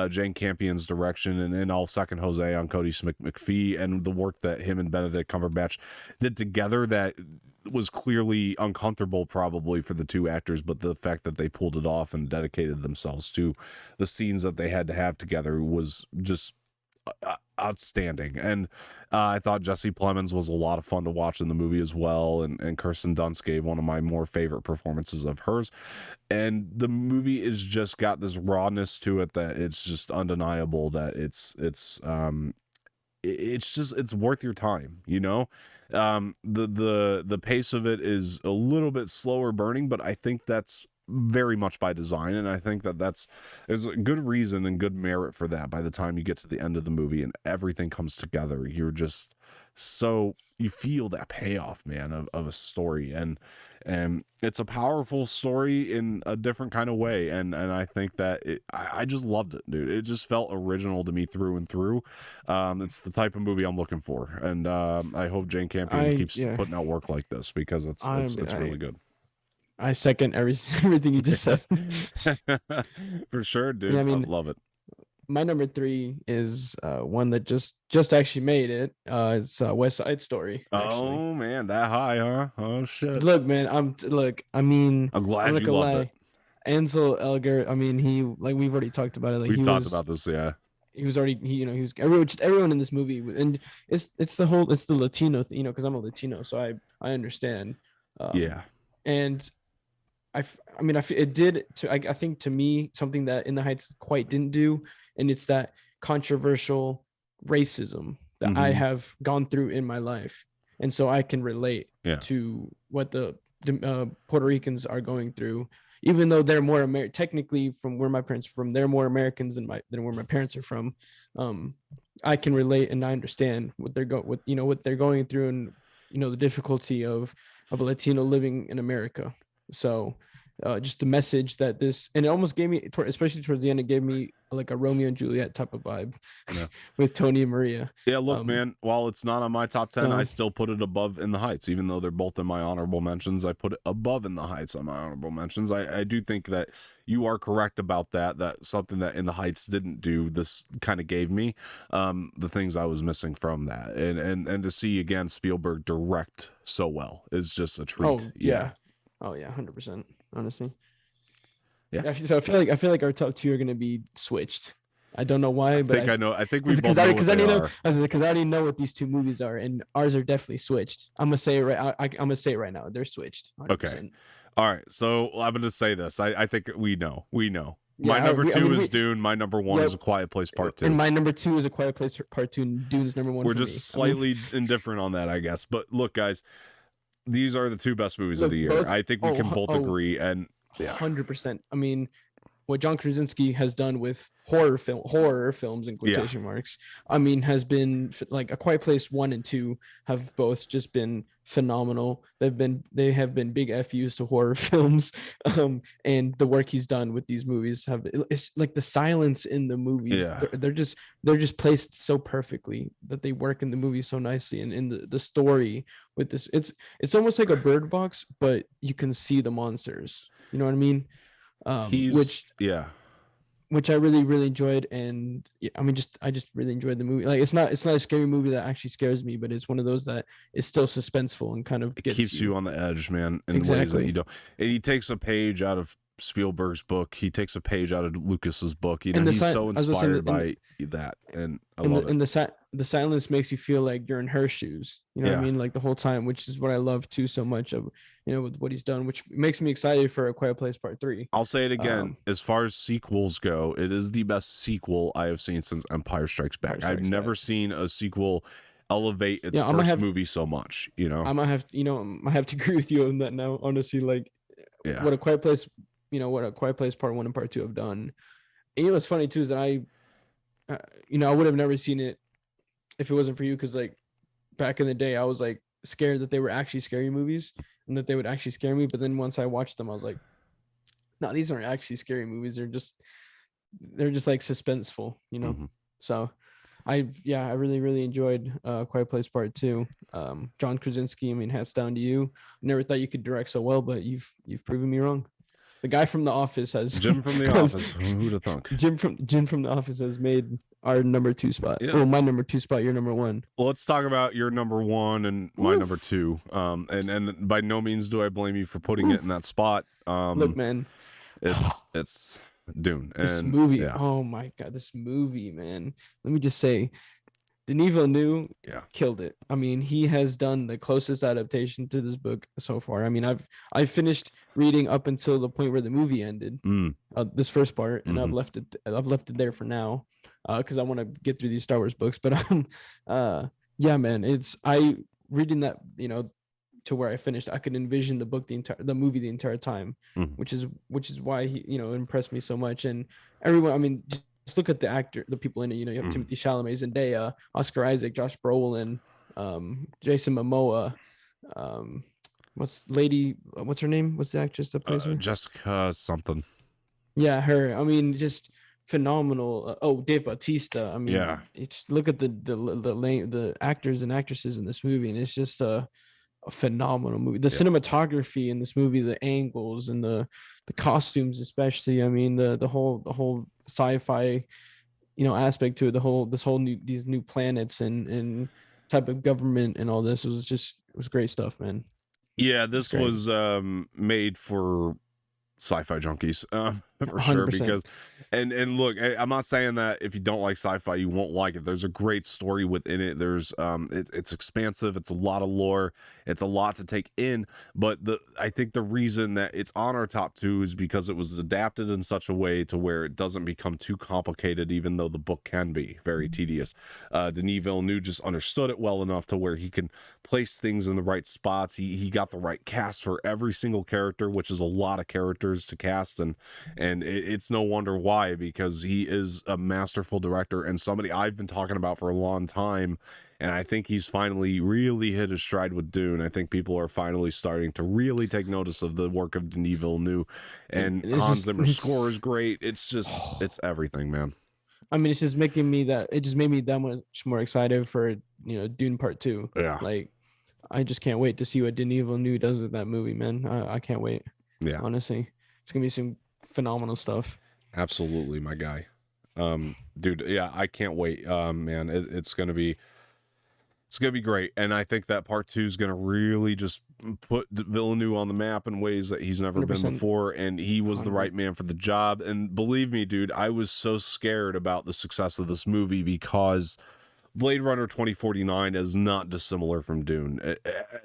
Jane Campion's direction, and all second Jose on Cody McPhee, and the work that him and Benedict Cumberbatch did together that was clearly uncomfortable probably for the two actors, but the fact that they pulled it off and dedicated themselves to the scenes that they had to have together was just outstanding. And I thought Jesse Plemons was a lot of fun to watch in the movie as well, and Kirsten Dunst gave one of my more favorite performances of hers. And the movie is just got this rawness to it that it's just undeniable, that it's worth your time, the pace of it is a little bit slower burning, but I think that's very much by design, and I think there's a good reason and good merit for that. By the time you get to the end of the movie and everything comes together, you're just you feel that payoff, man, of a story, and it's a powerful story in a different kind of way, and I think that I just loved it, dude. It just felt original to me through and through. It's the type of movie I'm looking for, and I hope Jane Campion keeps putting out work like this, because it's really good. I second everything you just said. For sure, dude. I love it. My number 3 is one that just actually made it. It's West Side Story. Actually. Oh man, that high, huh? Oh shit. Look, man, I'm glad you loved it. Ansel Elgort. I mean, we've already talked about it. Like, we talked about this, yeah. He was already, everyone in this movie, and it's the Latino thing, because I'm a Latino, so I understand. And I think to me something that In the Heights quite didn't do, and it's that controversial racism that I have gone through in my life, and so I can relate to what the Puerto Ricans are going through, even though they're more technically from where my parents are from, they're more Americans than where my parents are from. I can relate, and I understand what they're going through, and the difficulty of a Latino living in America. So just the message that and it almost gave me, especially towards the end, it gave me like a Romeo and Juliet type of vibe with Tony and Maria. Yeah, look, man, while it's not on my top 10, I still put it above In the Heights. Even though they're both in my honorable mentions, I put it above In the Heights on my honorable mentions. I do think that you are correct about that something that In the Heights didn't do, this kind of gave me the things I was missing from that. And to see, again, Spielberg direct so well is just a treat. Oh yeah, 100%. Honestly, yeah. So I feel like our top 2 are going to be switched. I don't know why, I think we both know what they are. Because I already know what these 2 movies are, and ours are definitely switched. I'm gonna say it right. I'm gonna say it right now. They're switched. 100%. Okay. All right. So I'm gonna say this. I think we know. My number two is Dune. My number one is A Quiet Place Part 2. And my number 2 is A Quiet Place Part 2. And Dune's number 1. We're just slightly indifferent on that, I guess. But look, guys, these are the 2 best movies of the year. I think we can both agree. And 100%. I mean, what John Krasinski has done with horror films in quotation marks, I mean, has been like A Quiet Place 1 and 2 have both just been phenomenal. They have been big FUs to horror films, and the work he's done with these movies it's like the silence in the movies. They're just placed so perfectly that they work in the movie so nicely, and in the story with this, it's almost like a Bird Box, but you can see the monsters. You know what I mean? Which I really, really enjoyed. And I mean, I just really enjoyed the movie. Like, it's not a scary movie that actually scares me, but it's one of those that is still suspenseful and kind of keeps you on the edge, man, in ways that you don't. And he takes a page out of Spielberg's book. He takes a page out of Lucas's book. You know, he's so inspired by that, and I love it. And the silence makes you feel like you're in her shoes. You know what I mean? Like the whole time, which is what I love too so much of, you know, with what he's done, which makes me excited for A Quiet Place Part 3. I'll say it again. As far as sequels go, it is the best sequel I have seen since Empire Strikes Back. I've never seen a sequel elevate its first movie so much. You know, I might have to agree with you on that now. Honestly, like what A Quiet Place, what A Quiet Place Part 1 and Part 2 have done. And what's funny too is that I would have never seen it if it wasn't for you, because like back in the day I was like scared that they were actually scary movies and that they would actually scare me, but then once I watched them I was like, no, these aren't actually scary movies, they're just like suspenseful, you know. So I really, really enjoyed Quiet Place Part 2. John Krasinski, I mean, hats down to you. Never thought you could direct so well, but you've proven me wrong. The guy from The Office has Jim from The Office. Who'd have thunk? Jim from The Office has made our number 2 spot. Yeah. Well, my number 2 spot, your number 1. Well, let's talk about your number 1 and my number 2. And by no means do I blame you for putting it in that spot. Look, man, it's Dune. And this movie. Oh my God, this movie, man. Let me just say, Denis Villeneuve killed it. I mean, he has done the closest adaptation to this book so far. I mean, I've finished reading up until the point where the movie ended, this first part, and I've left it there for now, because I want to get through these Star Wars books. But yeah, man, I reading that, to where I finished, I could envision the movie the entire time, which is why he, impressed me so much. And everyone, I mean, just look at the people in it. You know, you have Timothée Chalamet, Zendaya, Oscar Isaac, Josh Brolin, Jason Momoa. What's her name? What's the actress that plays her? Jessica something. Yeah, her. I mean, just phenomenal. Dave Bautista. I mean, just look at the actors and actresses in this movie, and it's just a phenomenal movie. The cinematography in this movie, the angles and the costumes, especially. I mean, the whole sci-fi, aspect to it. These new planets and type of government and all this it was great stuff, man. Yeah, this was made for sci-fi junkies, for sure. 100%. Because and look, I'm not saying that if you don't like sci-fi you won't like it. There's a great story within it. There's it's expansive, it's a lot of lore, it's a lot to take in, but I think the reason that it's on our top 2 is because it was adapted in such a way to where it doesn't become too complicated, even though the book can be very tedious. Denis Villeneuve just understood it well enough to where he can place things in the right spots. He got the right cast for every single character, which is a lot of characters to cast, and it's no wonder why, because he is a masterful director and somebody I've been talking about for a long time, and I think he's finally really hit his stride with Dune. I think people are finally starting to really take notice of the work of Denis Villeneuve, and Hans Zimmer's score is great. It's just it's everything, man. I mean, it just made me that much more excited for Dune Part 2. Yeah, like I just can't wait to see what Denis Villeneuve does with that movie, man. I can't wait. Yeah, honestly, it's gonna be some phenomenal stuff. Absolutely, my guy. Dude, yeah, I can't wait. Man, it's gonna be great, and I think that Part 2 is gonna really just put Villeneuve on the map in ways that he's never 100%. Been before, and he was the right man for the job. And believe me, dude, I was so scared about the success of this movie because Blade Runner 2049 is not dissimilar from Dune.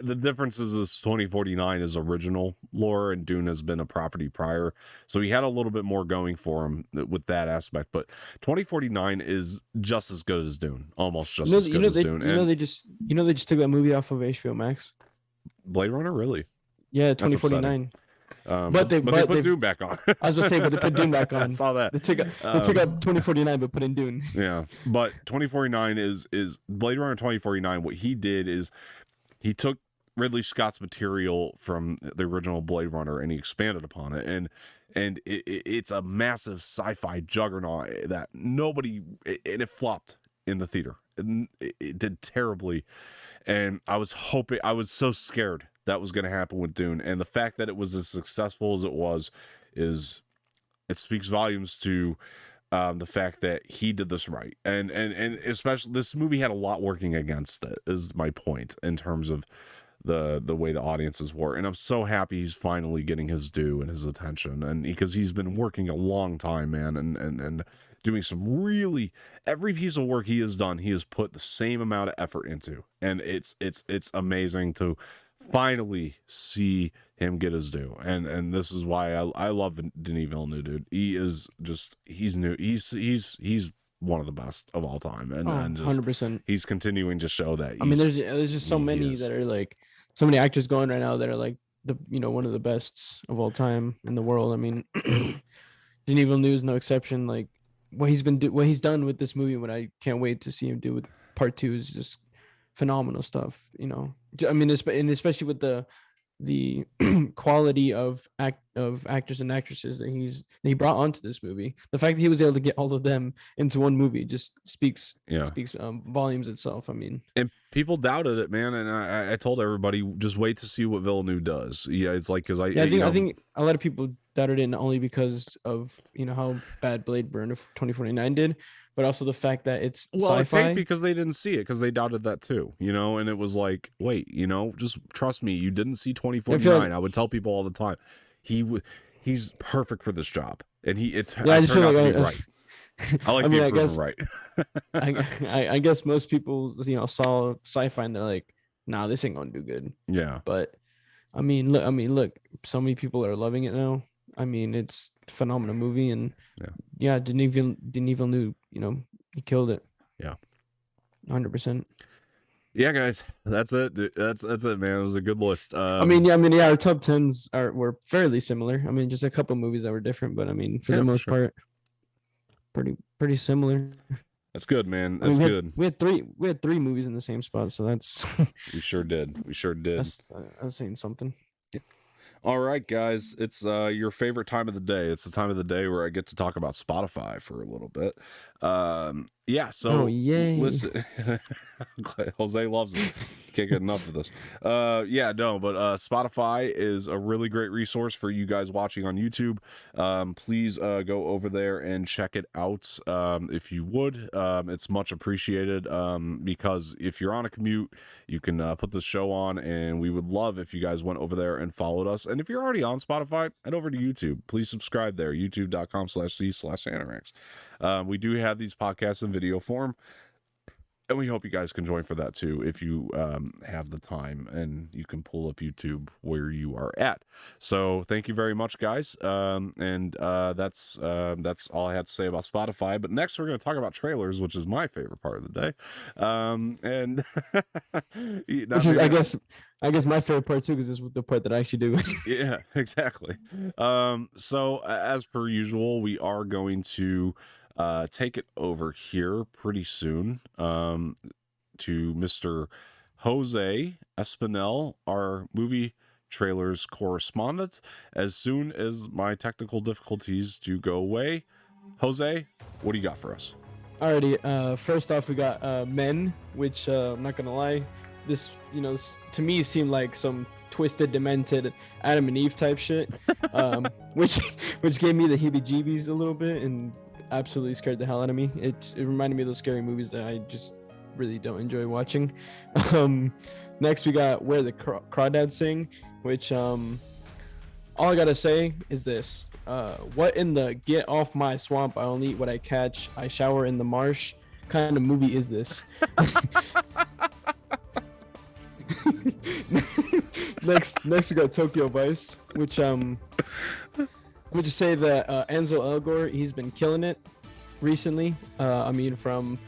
The difference is 2049 is original lore and Dune has been a property prior. So he had a little bit more going for him with that aspect. But 2049 is just as good as Dune, almost just as good as Dune. They just took that movie off of HBO Max. Blade Runner, really? Yeah, 2049. But they put Dune back on. I was gonna say, but they put Dune back on. I saw that. They took out 2049, but put in Dune. Yeah, but 2049 is Blade Runner 2049. What he did is he took Ridley Scott's material from the original Blade Runner and he expanded upon it, and it's a massive sci-fi juggernaut that it flopped in the theater. It did terribly, and I was so scared that was going to happen with Dune, and the fact that it was as successful as it was it speaks volumes to the fact that he did this right, and especially this movie had a lot working against it, is my point, in terms of the way the audiences were. And I'm so happy he's finally getting his due and his attention, and because he's been working a long time, man, and doing some really, every piece of work he has done, he has put the same amount of effort into, and it's amazing to finally see him get his due. And this is why I love Denis Villeneuve, dude. He's new. He's one of the best of all time, and just 100%. He's continuing to show that. There's just so many that are like, so many actors going right now that are like one of the best of all time in the world. I mean, Denis Villeneuve is no exception. Like what he's done with this movie, what I can't wait to see him do with part 2 is just phenomenal stuff. I mean, and especially with the quality of actors and actresses that he brought onto this movie. The fact that he was able to get all of them into one movie just speaks volumes itself. I mean, and people doubted it, man. And I told everybody, just wait to see what Villeneuve does. Yeah, it's like, because I think a lot of people doubted it not only because of how bad Blade Runner 2049 did, but also the fact that it's sci-fi. It's hate because they didn't see it, because they doubted that too, and it was like, wait, just trust me, you didn't see 2049. I would tell people all the time, he's perfect for this job, and it turned out to be right. I like being proven right. I guess most people, saw sci-fi and they're like, nah, this ain't gonna do good. Yeah. But I mean, look, so many people are loving it now. I mean, it's a phenomenal movie, and Denis Villeneuve, he killed it. Yeah, 100%. Yeah, guys, that's it. Dude. That's it, man. It was a good list. Our top 10s were fairly similar. I mean, just a couple movies that were different, but I mean, for the most part, pretty similar. That's good, man. That's good. We had three movies in the same spot, so that's we sure did. That's saying something. Yeah. All right, guys, it's your favorite time of the day. It's the time of the day where I get to talk about Spotify for a little bit. So listen, Jose loves it. Can't get enough of this. Spotify is a really great resource for you guys watching on YouTube. Please go over there and check it out if you would. It's much appreciated because if you're on a commute, you can put this show on, and we would love if you guys went over there and followed us. And if you're already on Spotify, head over to YouTube. Please subscribe there, youtube.com/c/Anorax. We do have these podcasts in video form, and we hope you guys can join for that too if you have the time, and you can pull up YouTube where you are at. So thank you very much, guys. That's all I had to say about Spotify. But next we're going to talk about trailers, which is my favorite part of the day. Which is, I guess my favorite part too, because this is the part that I actually do. Yeah, exactly. So as per usual, we are going to take it over here pretty soon to Mr. Jose Espinel, our movie trailers correspondent, as soon as my technical difficulties do go away. Jose, what do you got for us? Alrighty, first off, we got Men, which I'm not gonna lie, this to me seemed like some twisted, demented Adam and Eve type shit, which gave me the heebie-jeebies a little bit and absolutely scared the hell out of me. It reminded me of those scary movies that I just really don't enjoy watching. Next we got Where the Crawdads Sing, which all I gotta say is this: what in the get off my swamp, I only eat what I catch, I shower in the marsh. kind of movie is this? Next we got Tokyo Vice, which let me just say that Ansel Elgort, he's been killing it recently. I mean, from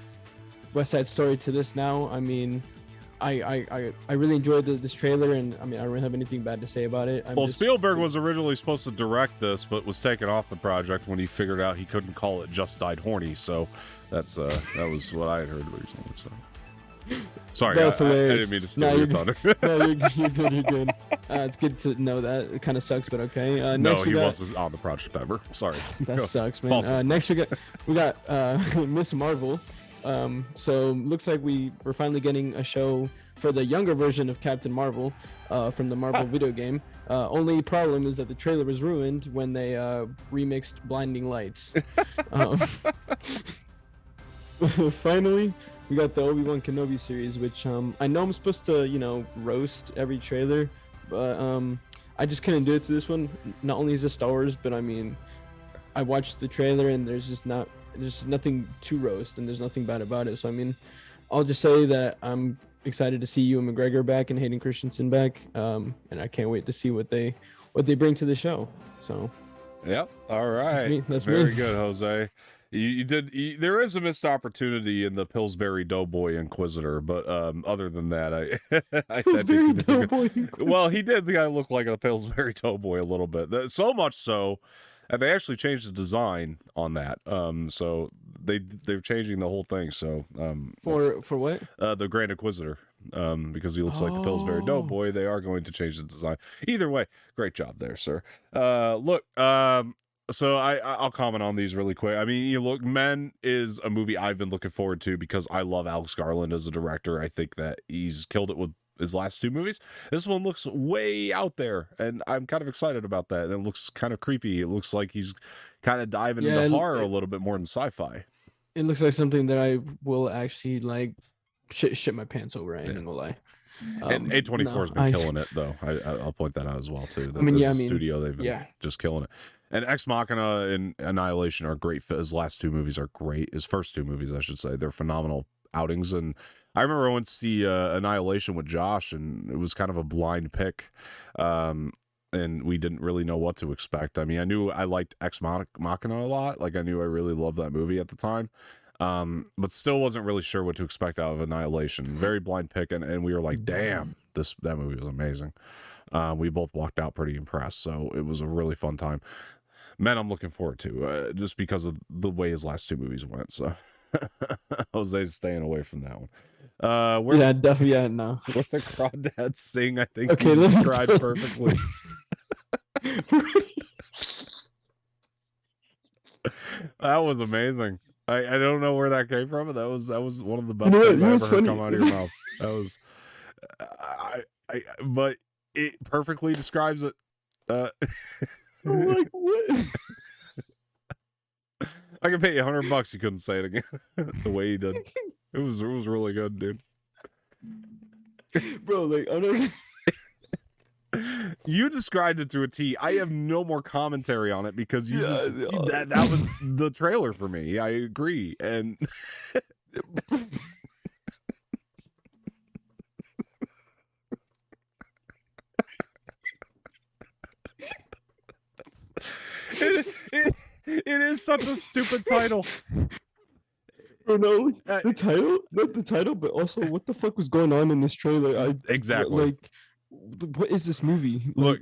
West Side Story to this now, I mean, I really enjoyed this trailer, and I mean, I don't really have anything bad to say about it. Spielberg was originally supposed to direct this, but was taken off the project when he figured out he couldn't call it Just Died Horny. So that was what I had heard recently. So sorry, I didn't mean to steal your thunder. No, you're good. You're good. It's good to know that. It kind of sucks, but okay. No, he wasn't on the project ever. Sorry. That sucks, man. Next we got Miss Marvel. So looks like we're finally getting a show for the younger version of Captain Marvel from the Marvel video game. Only problem is that the trailer was ruined when they remixed Blinding Lights. Finally, we got the Obi-Wan Kenobi series, which I know I'm supposed to, roast every trailer, but I just couldn't do it to this one. Not only is it Star Wars, but I mean, I watched the trailer and there's nothing to roast, and there's nothing bad about it. So I mean, I'll just say that I'm excited to see Ewan McGregor back and Hayden Christensen back, and I can't wait to see what they bring to the show. So, yep. All right. That's very good, Jose. You did. There is a missed opportunity in the Pillsbury Doughboy Inquisitor, but other than that, well, he did. The guy look like a Pillsbury Doughboy a little bit. So much so. And they actually changed the design on that. So they're changing the whole thing. So for what? The Grand Inquisitor. Because he looks like the Pillsbury Doughboy, they are going to change the design. Either way, great job there, sir. Look, so I'll comment on these really quick. I mean, look, Men is a movie I've been looking forward to because I love Alex Garland as a director. I think that he's killed it with his last two movies. This one looks way out there, and I'm kind of excited about that. And it looks kind of creepy. It looks like he's kind of diving into horror a little bit more than sci-fi. It looks like something that I will actually like shit my pants over. I ain't gonna lie. And A24 has been killing it, though. I'll point that out as well too. Studio, they've been just killing it. And Ex Machina and Annihilation are great. His last two movies are great. His first two movies, I should say, they're phenomenal outings. And I remember I went to see Annihilation with Josh, and it was kind of a blind pick. And we didn't really know what to expect. I mean, I knew I liked Ex Machina a lot. Like, I knew I really loved that movie at the time. But still wasn't really sure what to expect out of Annihilation. Very blind pick, and we were like, damn, that movie was amazing. We both walked out pretty impressed, so it was a really fun time. Men, I'm looking forward to, just because of the way his last two movies went. So Jose's staying away from that one. Definitely, no. What the crawdads sing, I think you described perfectly. That was amazing. I don't know where that came from, but that was one of the best things I ever heard come out of your mouth. That was, but it perfectly describes it. I'm like, what? I can pay you $100. You couldn't say it again the way you did. It was really good, dude. Bro, like, I'm not. You described it to a T. I have no more commentary on it because that was the trailer for me. I agree, and it is such a stupid title. No, the title, not the title, but also what the fuck was going on in this trailer? Exactly. Like, what is this movie? Look,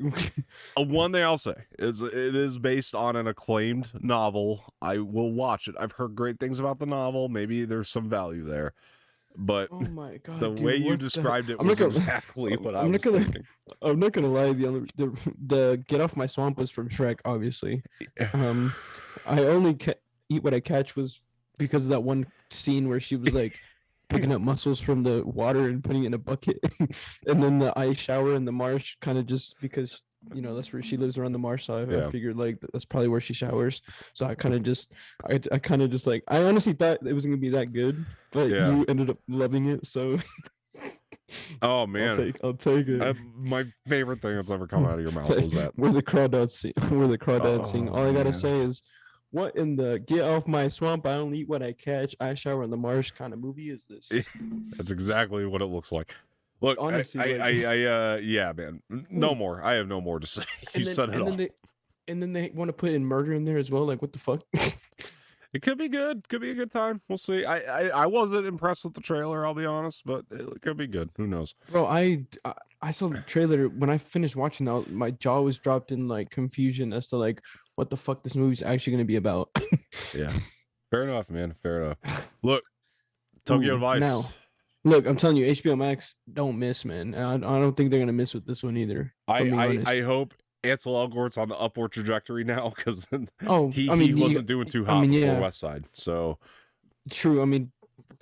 one thing I'll say is it is based on an acclaimed novel. I will watch it. I've heard great things about the novel. Maybe there's some value there, but oh my god, the way you described it was exactly what I was thinking. I'm not gonna lie. The Get Off My Swamp was from Shrek, obviously. I only eat what I catch was because of that one scene where she was like picking up mussels from the water and putting it in a bucket, and then the ice shower in the marsh, kind of just because that's where she lives, around the marsh. So I figured like that's probably where she showers. So I kind of just like, I honestly thought it wasn't gonna be that good, but you ended up loving it. So oh man, I'll take it. My favorite thing that's ever come out of your mouth was that where the crawdads sing. All I gotta say is, what in the get off my swamp? I only eat what I catch. I shower in the marsh kind of movie is this? That's exactly what it looks like. Look, Honestly, yeah, man. No more. I have no more to say. You said it all. And then they want to put in murder in there as well. Like, what the fuck? It could be good. Could be a good time. We'll see. I wasn't impressed with the trailer, I'll be honest, but it could be good. Who knows? Bro, I saw the trailer when I finished watching that. My jaw was dropped in like confusion as to like what the fuck this movie's actually going to be about. Yeah, fair enough, man. Fair enough. Look, Tokyo Vice. Now, look, I'm telling you, HBO Max don't miss, man. I don't think they're gonna miss with this one either. I hope Ansel Elgort's on the upward trajectory now because he wasn't doing too hot before West Side. So true. I mean,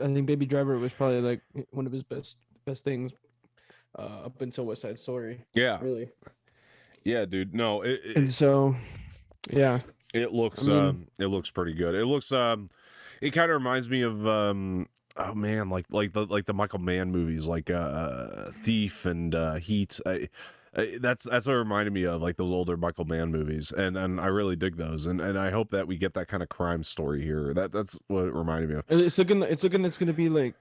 I think Baby Driver was probably like one of his best things up until West Side Story. Yeah, really. Yeah, dude. No, and so yeah, it looks pretty good. It looks it kind of reminds me of oh man, like the Michael Mann movies, like Thief and Heat. That's what it reminded me of, like those older Michael Mann movies, and I really dig those, and I hope that we get that kind of crime story here. That's what it reminded me of. It's looking it's gonna be like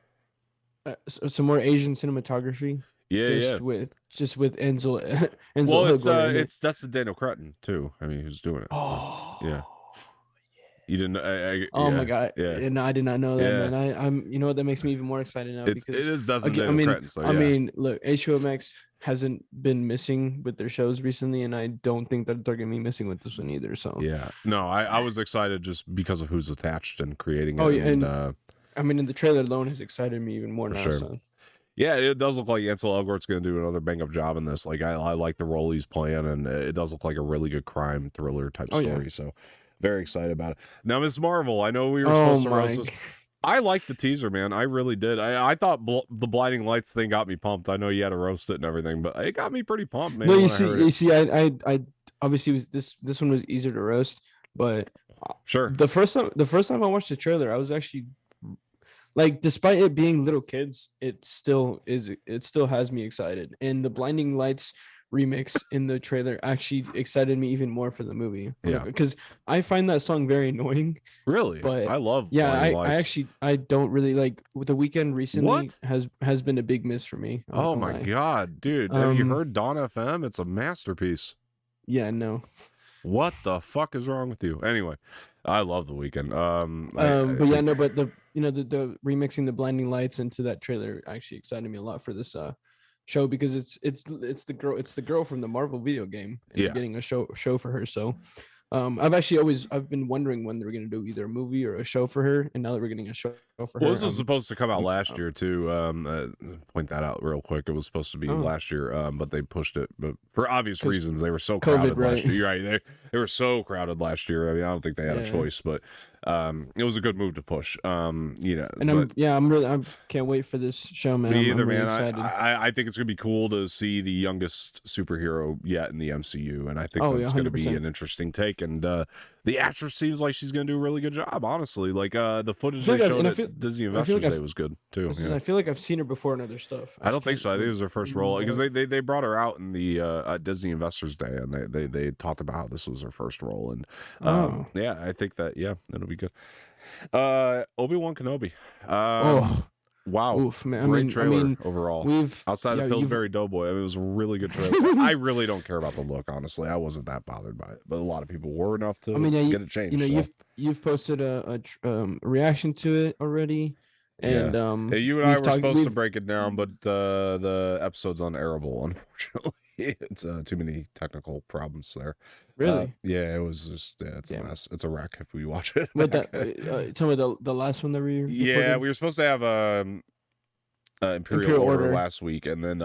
some more Asian cinematography. Yeah, with Enzo. Well, it's Destin Daniel Cretton too. I mean, who's doing it? Oh, yeah. You didn't. My god! Yeah, and I did not know that, man. I'm. You know what? That makes me even more excited now because it is Destin Daniel Cretton. So, yeah. I mean, look, HBO Max hasn't been missing with their shows recently, and I don't think that they're gonna be missing with this one either. So yeah, no, I was excited just because of who's attached and creating it. Oh yeah, and I mean, in the trailer alone has excited me even more now. Sure. So. Yeah, it does look like Ansel Elgort's going to do another bang-up job in this. Like, I like the role he's playing, and it does look like a really good crime thriller type story. Yeah. So, very excited about it. Now, Ms. Marvel, I know we were supposed to roast this. I liked the teaser, man. I really did. I thought the blinding lights thing got me pumped. I know you had to roast it and everything, but it got me pretty pumped, man. No, you see, I obviously this one was easier to roast, but sure. The first time I watched the trailer, I was actually. Like, despite it being little kids, it still has me excited. And the blinding lights remix in the trailer actually excited me even more for the movie. Yeah, because I find that song very annoying. Really, but I love. Yeah, I don't really like. The Weeknd recently has been a big miss for me. Oh my god, dude! Have you heard Dawn FM? It's a masterpiece. Yeah, no. What the fuck is wrong with you? Anyway, I love the Weeknd. But the remixing the blinding lights into that trailer actually excited me a lot for this show because it's the girl from the Marvel video game and getting a show for her. So I've been wondering when they were going to do either a movie or a show for her, and now that we're getting a show for her. Well, this was supposed to come out last year too. Point that out real quick. It was supposed to be last year, but they pushed it. But for obvious reasons, they were so crowded last year. You're right. They were so crowded last year. I mean, I don't think they had a choice, but it was a good move to push. And I can't wait for this show, man. Me either, I'm really man. I think it's gonna be cool to see the youngest superhero yet in the MCU, and I think that's gonna be an interesting take. And the actress seems like she's gonna do a really good job. Honestly, like the footage they showed at Disney Investors Day was good too. I feel like I've seen her before in other stuff. I don't think so. I think it was her first role because they brought her out in the Disney Investors Day, and they talked about how this was her first role. And I think that it'll be good. Obi-Wan Kenobi. Wow. Oof, man. Great trailer overall. Outside of Pillsbury Doughboy, I mean, it was a really good trailer. I really don't care about the look, honestly. I wasn't that bothered by it, but a lot of people were enough to get it changed. You've posted a reaction to it already. And you and I were supposed to break it down, but the episode's unairable, unfortunately. It's too many technical problems there. Really? It was just it's a mess. It's a wreck if we watch it. Tell me the last one that we recorded? Yeah, we were supposed to have Imperial Order last week, and then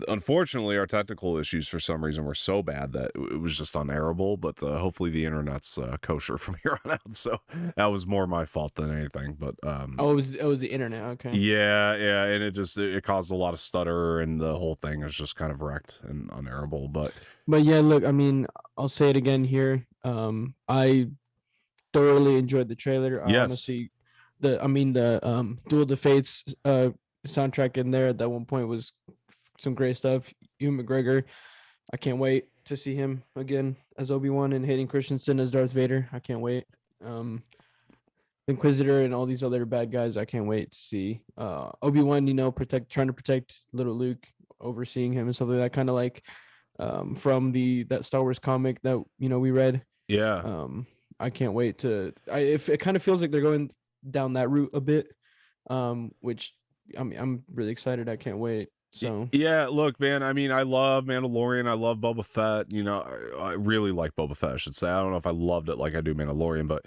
unfortunately our technical issues for some reason were so bad that it was just unairable, but hopefully the internet's kosher from here on out, so that was more my fault than anything. But it was the internet. Okay. And it caused a lot of stutter, and the whole thing is just kind of wrecked and unairable. But yeah, look, I mean, I'll say it again here. I thoroughly enjoyed the trailer. Honestly, the Duel of the Fates soundtrack in there at that one point was some great stuff. Ewan McGregor I can't wait to see him again as Obi-Wan and Hayden Christensen as Darth Vader. I can't wait. Inquisitor and all these other bad guys. I can't wait to see Obi-Wan, trying to protect little Luke, overseeing him and stuff like that, kind of like from that Star Wars comic that we read. Yeah. I can't wait if it kind of feels like they're going down that route a bit, which I'm really excited. I can't wait. So yeah, look, man. I mean, I love Mandalorian. I love Boba Fett. I really like Boba Fett. I should say. I don't know if I loved it like I do Mandalorian, but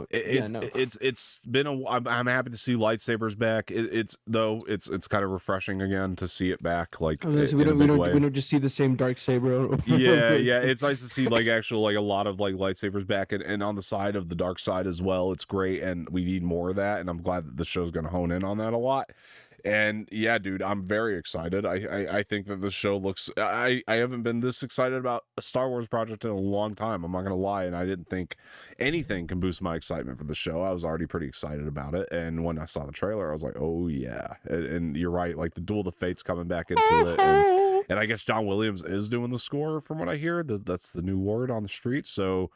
it's been I'm happy to see lightsabers back. It's kind of refreshing again to see it back. Like we don't just see the same dark saber. Yeah. It's nice to see like actual a lot of like lightsabers back and on the side of the dark side as well. It's great, and we need more of that. And I'm glad that the show's going to hone in on that a lot. And yeah, dude, I'm very excited. I think that the show looks. I haven't been this excited about a Star Wars project in a long time. I'm not gonna lie, and I didn't think anything can boost my excitement for the show. I was already pretty excited about it, and when I saw the trailer, I was like, oh yeah. And you're right, like the Duel of the Fates coming back into it, and I guess John Williams is doing the score from what I hear. That's the new word on the street. So.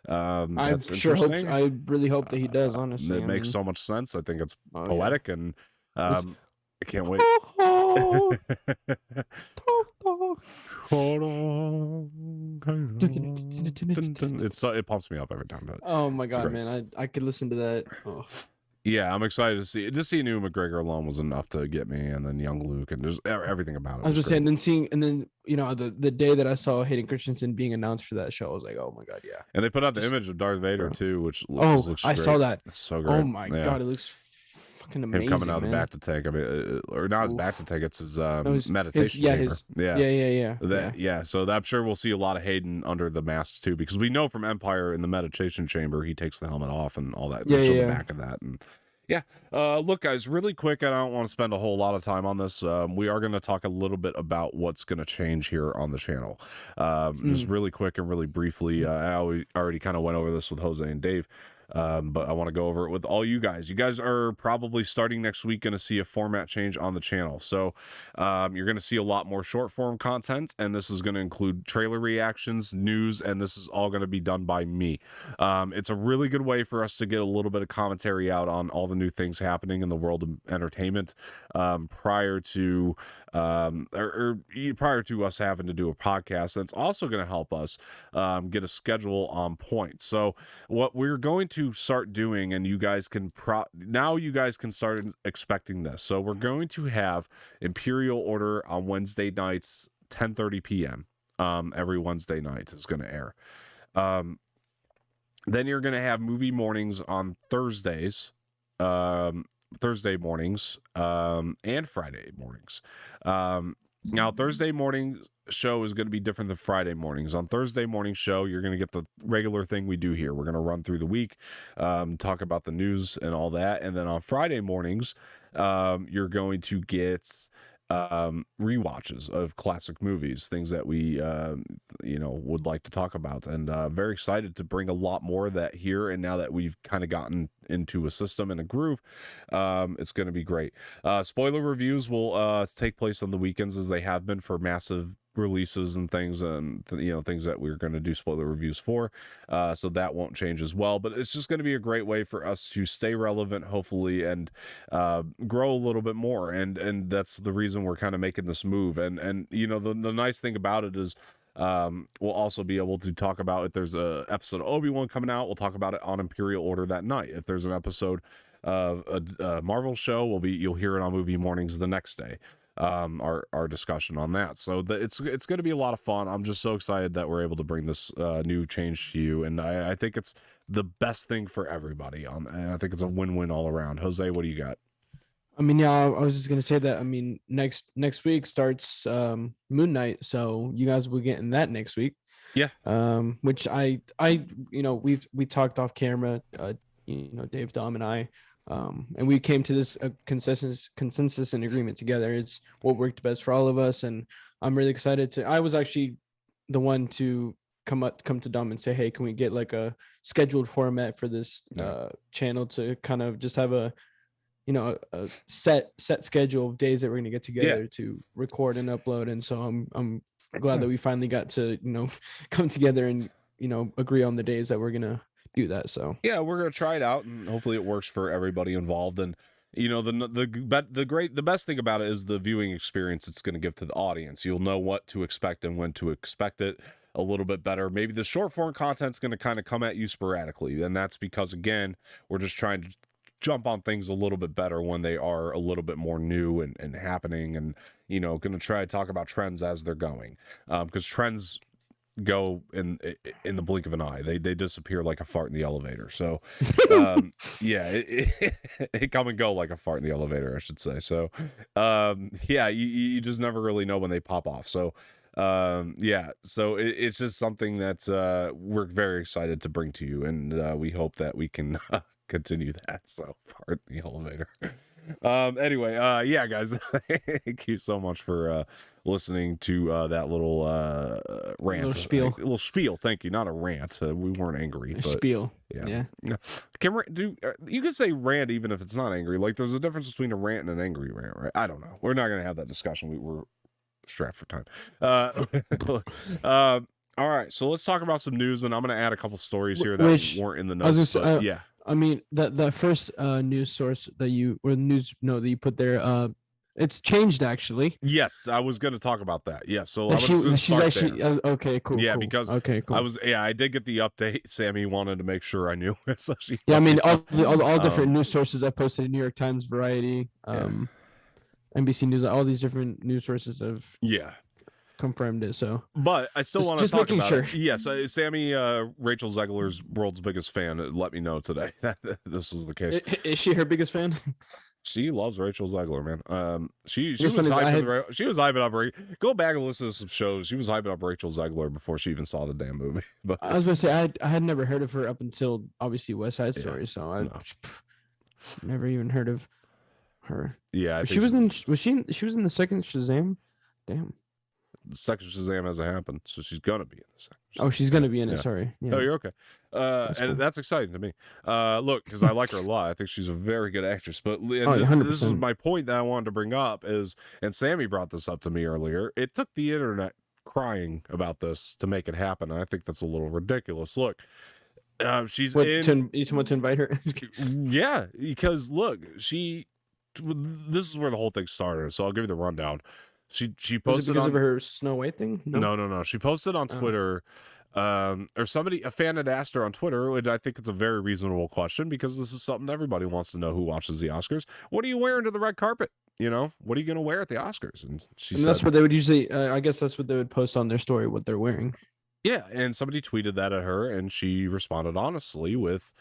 That's interesting. I really hope that he does. Honestly, it makes so much sense. I think it's poetic and. I can't wait. It pumps me up every time. But oh my god, man! I could listen to that. Oh. Yeah, I'm excited to see. Just seeing Ewan McGregor alone was enough to get me, and then young Luke, and just everything about it. I was just saying, and then the day that I saw Hayden Christensen being announced for that show, I was like, oh my god, yeah. And they put out the image of Darth Vader too, which looks I great. saw that. It's so great. Oh my god, it looks amazing. Him coming out of the back to tank. I mean, or not his back to tank. It's his meditation chamber. Yeah. So I'm sure we'll see a lot of Hayden under the mask too, because we know from Empire in the meditation chamber he takes the helmet off and all that. They show the back of that, and look, guys, really quick. I don't want to spend a whole lot of time on this. We are going to talk a little bit about what's going to change here on the channel. Just really quick and really briefly. I already kind of went over this with Jose and Dave. But I want to go over it with all you guys. You guys are probably starting next week going to see a format change on the channel. So you're going to see a lot more short form content, and this is going to include trailer reactions, news, and this is all going to be done by me. It's a really good way for us to get a little bit of commentary out on all the new things happening in the world of entertainment prior to us having to do a podcast. And it's also going to help us get a schedule on point. So what we're going to start doing, and you guys can start expecting this. So we're going to have Imperial Order on Wednesday nights, 10:30 p.m. Every Wednesday night is going to air. Then you're going to have movie mornings on Thursdays, Thursday mornings, and Friday mornings. Now Thursday morning show is going to be different than Friday mornings. On Thursday morning show, you're going to get the regular thing we do here. We're going to run through the week, talk about the news and all that. And then on Friday mornings, you're going to get rewatches of classic movies, things that we would like to talk about, and very excited to bring a lot more of that here. And now that we've kind of gotten into a system and a groove, it's going to be great. Spoiler reviews will take place on the weekends, as they have been for massive releases and things, and things that we're going to do spoiler reviews for, so that won't change as well. But it's just going to be a great way for us to stay relevant, hopefully, and grow a little bit more, and that's the reason we're kind of making this move. And the nice thing about it is we'll also be able to talk about, if there's a episode of Obi-Wan coming out, we'll talk about it on Imperial Order that night. If there's an episode of a Marvel show, you'll hear it on Movie Mornings the next day. Our discussion on that. So it's going to be a lot of fun. I'm just so excited that we're able to bring this new change to you, and I think it's the best thing for everybody. And I think it's a win-win all around. Jose, what do you got? I mean, I was just gonna say that. I mean, next week starts Moon Knight, so you guys will be getting that next week. Yeah. Which I we talked off camera. Dave, Dom, and I. And we came to this consensus and agreement together. It's what worked best for all of us, and I'm really excited to. I was actually the one to come to Dom and say, hey, can we get like a scheduled format for this channel to kind of just have a set schedule of days that we're going to get together to record and upload. And so I'm glad that we finally got to, come together and, agree on the days that we're going to do that. So yeah, we're going to try it out and hopefully it works for everybody involved. And, the best thing about it is the viewing experience it's going to give to the audience. You'll know what to expect and when to expect it a little bit better. Maybe the short form content's going to kind of come at you sporadically. And that's because, again, we're just trying to jump on things a little bit better when they are a little bit more new and happening, and going to try to talk about trends as they're going, because trends go in the blink of an eye. They disappear like a fart in the elevator. So yeah, it come and go like a fart in the elevator, I should say. So yeah, you just never really know when they pop off. So yeah, so it's just something that we're very excited to bring to you, and we hope that we can continue that. So fart in the elevator. Anyway, yeah, guys, thank you so much for listening to that little rant, little spiel. Thank you. Not a rant. We weren't angry, but spiel. Yeah. You can say rant even if it's not angry. Like, there's a difference between a rant and an angry rant, right? I don't know. We're not gonna have that discussion. We're strapped for time. All right, so let's talk about some news, and I'm gonna add a couple stories here that weren't in the notes. But yeah. I mean, that first news source that you put there, it's changed actually. Yes, I was going to talk about that. Yeah, so she's actually okay, cool. Yeah, cool. because I did get the update. Sammy wanted to make sure I knew. So I mean, all different news sources I posted: New York Times, Variety, NBC News, all these different news sources have confirmed it. So, but I still want to talk about it. Yes, Sammy, Rachel Zegler's world's biggest fan, let me know today that this was the case. Is she her biggest fan? She loves Rachel Zegler, man. She was hyping up. Go back and listen to some shows. She was hyping up Rachel Zegler before she even saw the damn movie. But I was gonna say I had never heard of her up until obviously West Side Story. So I never even heard of her. Yeah, she was in the second Shazam. Damn. The second Shazam hasn't happened, so she's gonna be in the second Shazam. Oh, she's gonna be in it. Sorry. Yeah. Oh, you're okay. That's exciting to me. Look, because I like her a lot. I think she's a very good actress. But this is my point that I wanted to bring up is, and Sammy brought this up to me earlier. It took the internet crying about this to make it happen. And I think that's a little ridiculous. Look, she's to invite her. Yeah, because look, this is where the whole thing started. So I'll give you the rundown. She posted because of her Snow White thing. No. She posted on Twitter, or a fan had asked her on Twitter, and I think it's a very reasonable question because this is something everybody wants to know who watches the Oscars. What are you wearing to the red carpet? What are you going to wear at the Oscars? And said, that's what they would usually. I guess that's what they would post on their story, what they're wearing. Yeah, and somebody tweeted that at her, and she responded honestly with,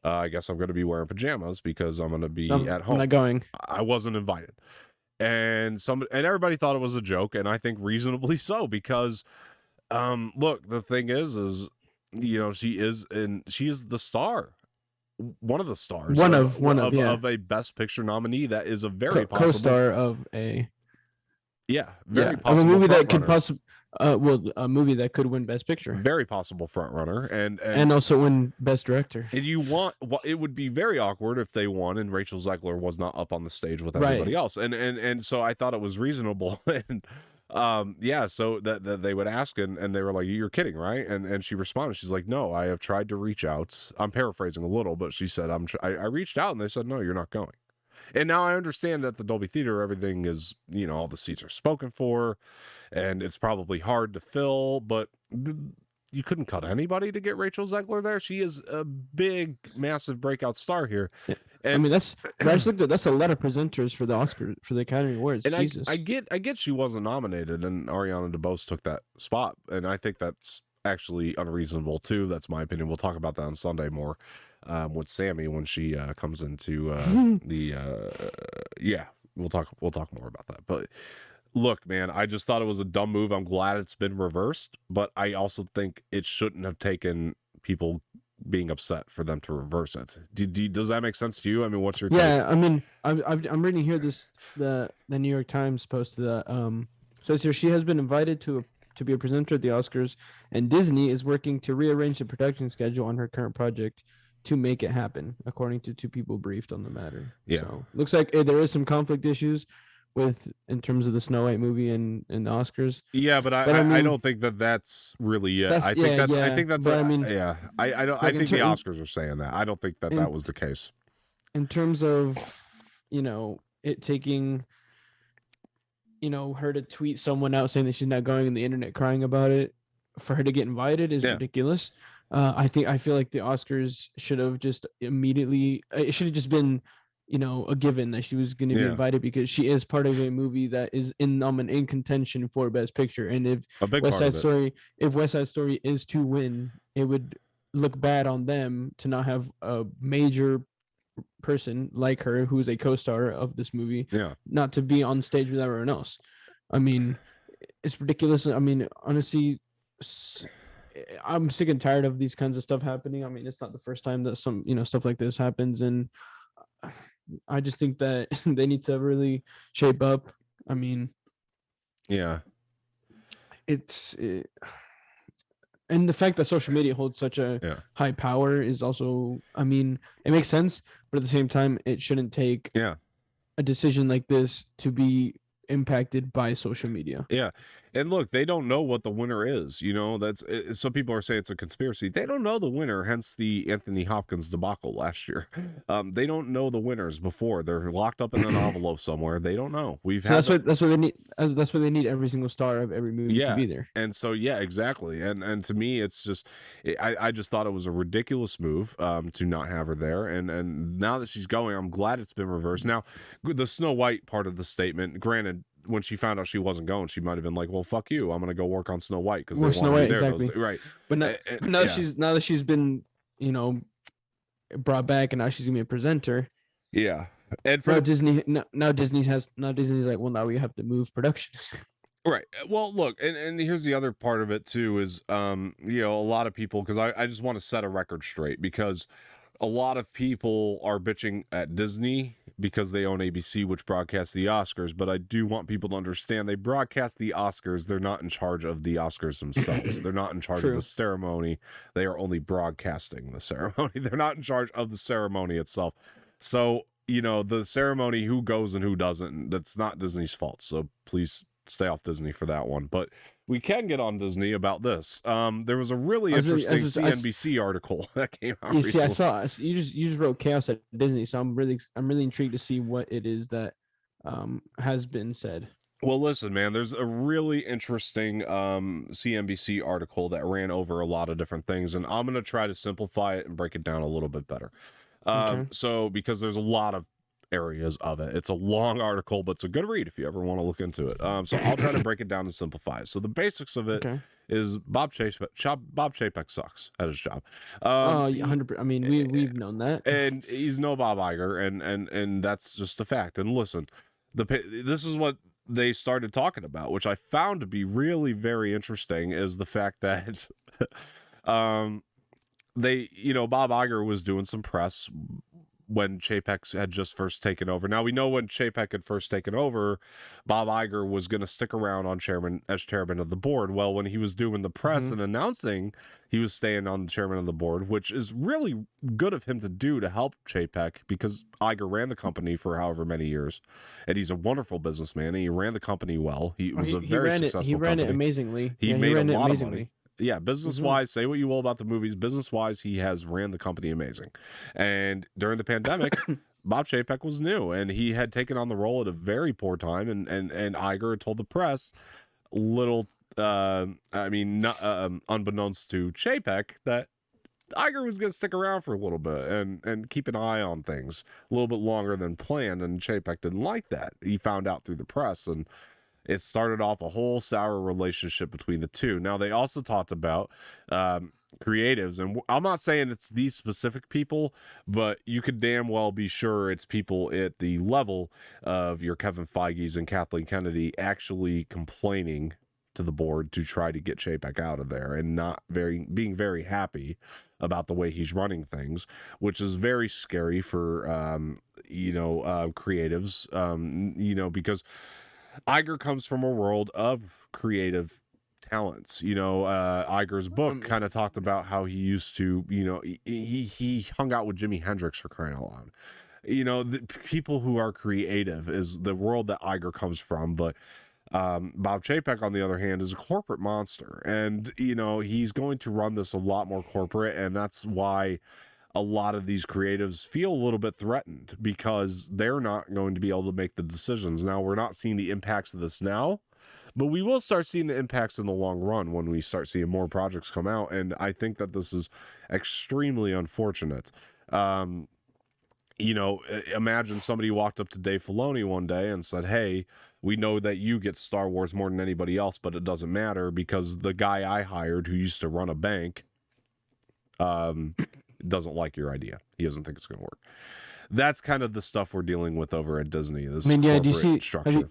"I guess I'm going to be wearing pajamas because I'm going to be at home. I'm not going. I wasn't invited." And everybody thought it was a joke, and I think reasonably so, because look, the thing is she is the star, one of the stars, of a Best Picture nominee that is a very possible co-star of a possible of a movie that could possibly a movie that could win Best Picture, very possible front runner, and also win Best Director. And it would be very awkward if they won and Rachel Zegler was not up on the stage with everybody else, and so I thought it was reasonable, and so that they would ask, and they were like, "You're kidding, right?" And she responded, she's like, "No, I have tried to reach out." I'm paraphrasing a little, but she said, I reached out and they said, "No, you're not going." And now I understand that the Dolby Theater, everything is, all the seats are spoken for, and it's probably hard to fill, but you couldn't cut anybody to get Rachel Zegler there. She is a big, massive breakout star here. Yeah. And I mean, that's a lot of presenters for the Oscar, for the Academy Awards. And Jesus. I get she wasn't nominated, and Ariana DeBose took that spot, and I think that's actually unreasonable too. That's my opinion. We'll talk about that on Sunday more with Sammy when she comes into we'll talk more about that. But look, man, I just thought it was a dumb move. I'm glad it's been reversed, but I also think it shouldn't have taken people being upset for them to reverse it. Does that make sense to you? I mean, what's your take? I mean, I'm reading here the New York Times posted that says here she has been invited to be a presenter at the Oscars, and Disney is working to rearrange the production schedule on her current project to make it happen, according to two people briefed on the matter. Yeah. So looks like there is some conflict issues, in terms of the Snow White movie and the Oscars. Yeah, but I I mean, don't think that that's really it. that's yeah, I yeah. think that's But I mean, yeah. I don't. I like think the Oscars are saying that. I don't think that that was the case. In terms of, it taking, her to tweet someone out saying that she's not going and the internet crying about it for her to get invited is ridiculous. I feel like the Oscars should have just immediately, it should have just been, a given that she was going to be invited because she is part of a movie that is in contention for Best Picture. And if a big West Side Story, West Side Story is to win, it would look bad on them to not have a major person like her who's a co-star of this movie not to be on stage with everyone else. I mean, it's ridiculous. I mean, honestly, I'm sick and tired of these kinds of stuff happening. I mean, it's not the first time that some stuff like this happens, and I just think that they need to really shape up. I mean, and the fact that social media holds such a high power is also, I mean, it makes sense, but at the same time, it shouldn't take a decision like this to be impacted by social media. Yeah. And look, they don't know what the winner is. That's some people are saying it's a conspiracy. They don't know the winner, hence the Anthony Hopkins debacle last year. They don't know the winners before. They're locked up in an envelope somewhere. They don't know. That's what they need. That's what they need every single star of every movie to be there. And so exactly. And to me, it's just I just thought it was a ridiculous move to not have her there. And now that she's going, I'm glad it's been reversed. Now, the Snow White part of the statement, granted, when she found out she wasn't going, she might have been like, "Well, fuck you, I'm gonna go work on Snow White because they want to be there." Exactly. Right. But now that she's been brought back and now she's gonna be a presenter. Yeah. And for now Disney's like, well, now we have to move production. Right. Well, look, and here's the other part of it too is a lot of people, because I just want to set a record straight, because a lot of people are bitching at Disney because they own ABC, which broadcasts the Oscars. But I do want people to understand they broadcast the Oscars. They're not in charge of the Oscars themselves. They're not in charge of the ceremony. They are only broadcasting the ceremony. They're not in charge of the ceremony itself. So, the ceremony, who goes and who doesn't, that's not Disney's fault. So please stay off Disney for that one. But we can get on Disney about this. There was a really interesting CNBC article that came out recently. I saw you just wrote chaos at Disney, so I'm really intrigued to see what it is that has been said. Well, listen, man, there's a really interesting CNBC article that ran over a lot of different things, and I'm going to try to simplify it and break it down a little bit better. So because there's a lot of areas of it. It's a long article, but it's a good read if you ever want to look into it. So I'll try to break it down and simplify it. So the basics of it is Bob Chapek sucks at his job. 100%. I mean, we've known that, and he's no Bob Iger, and that's just a fact. And listen, this is what they started talking about, which I found to be really very interesting, is the fact that Bob Iger was doing some press when Chapek had just first taken over. Now, we know when Chapek had first taken over, Bob Iger was going to stick around as chairman of the board. Well, when he was doing the press and announcing he was staying on the chairman of the board, which is really good of him to do to help Chapek, because Iger ran the company for however many years, and he's a wonderful businessman, and he ran the company well. He was a very successful company. He ran it amazingly. He made a lot of money. Yeah, business-wise, say what you will about the movies, business-wise, he has ran the company amazing. And during the pandemic, Bob Chapek was new, and he had taken on the role at a very poor time, and Iger had told the press, unbeknownst to Chapek, that Iger was going to stick around for a little bit and keep an eye on things a little bit longer than planned, and Chapek didn't like that. He found out through the press, and it started off a whole sour relationship between the two. Now, they also talked about creatives, and I'm not saying it's these specific people, but you could damn well be sure it's people at the level of your Kevin Feige's and Kathleen Kennedy actually complaining to the board to try to get Chapek out of there, and not being very happy about the way he's running things, which is very scary for creatives, because Iger comes from a world of creative talents. Iger's book kind of talked about how he used to, he hung out with Jimi Hendrix, for crying out loud. the people who are creative is the world that Iger comes from, but Bob Chapek, on the other hand, is a corporate monster, and he's going to run this a lot more corporate, and that's why a lot of these creatives feel a little bit threatened, because they're not going to be able to make the decisions. Now, we're not seeing the impacts of this now, but we will start seeing the impacts in the long run when we start seeing more projects come out, and I think that this is extremely unfortunate. Imagine somebody walked up to Dave Filoni one day and said, "Hey, we know that you get Star Wars more than anybody else, but it doesn't matter because the guy I hired who used to run a bank doesn't like your idea. He doesn't think it's going to work." That's kind of the stuff we're dealing with over at Disney. This corporate structure.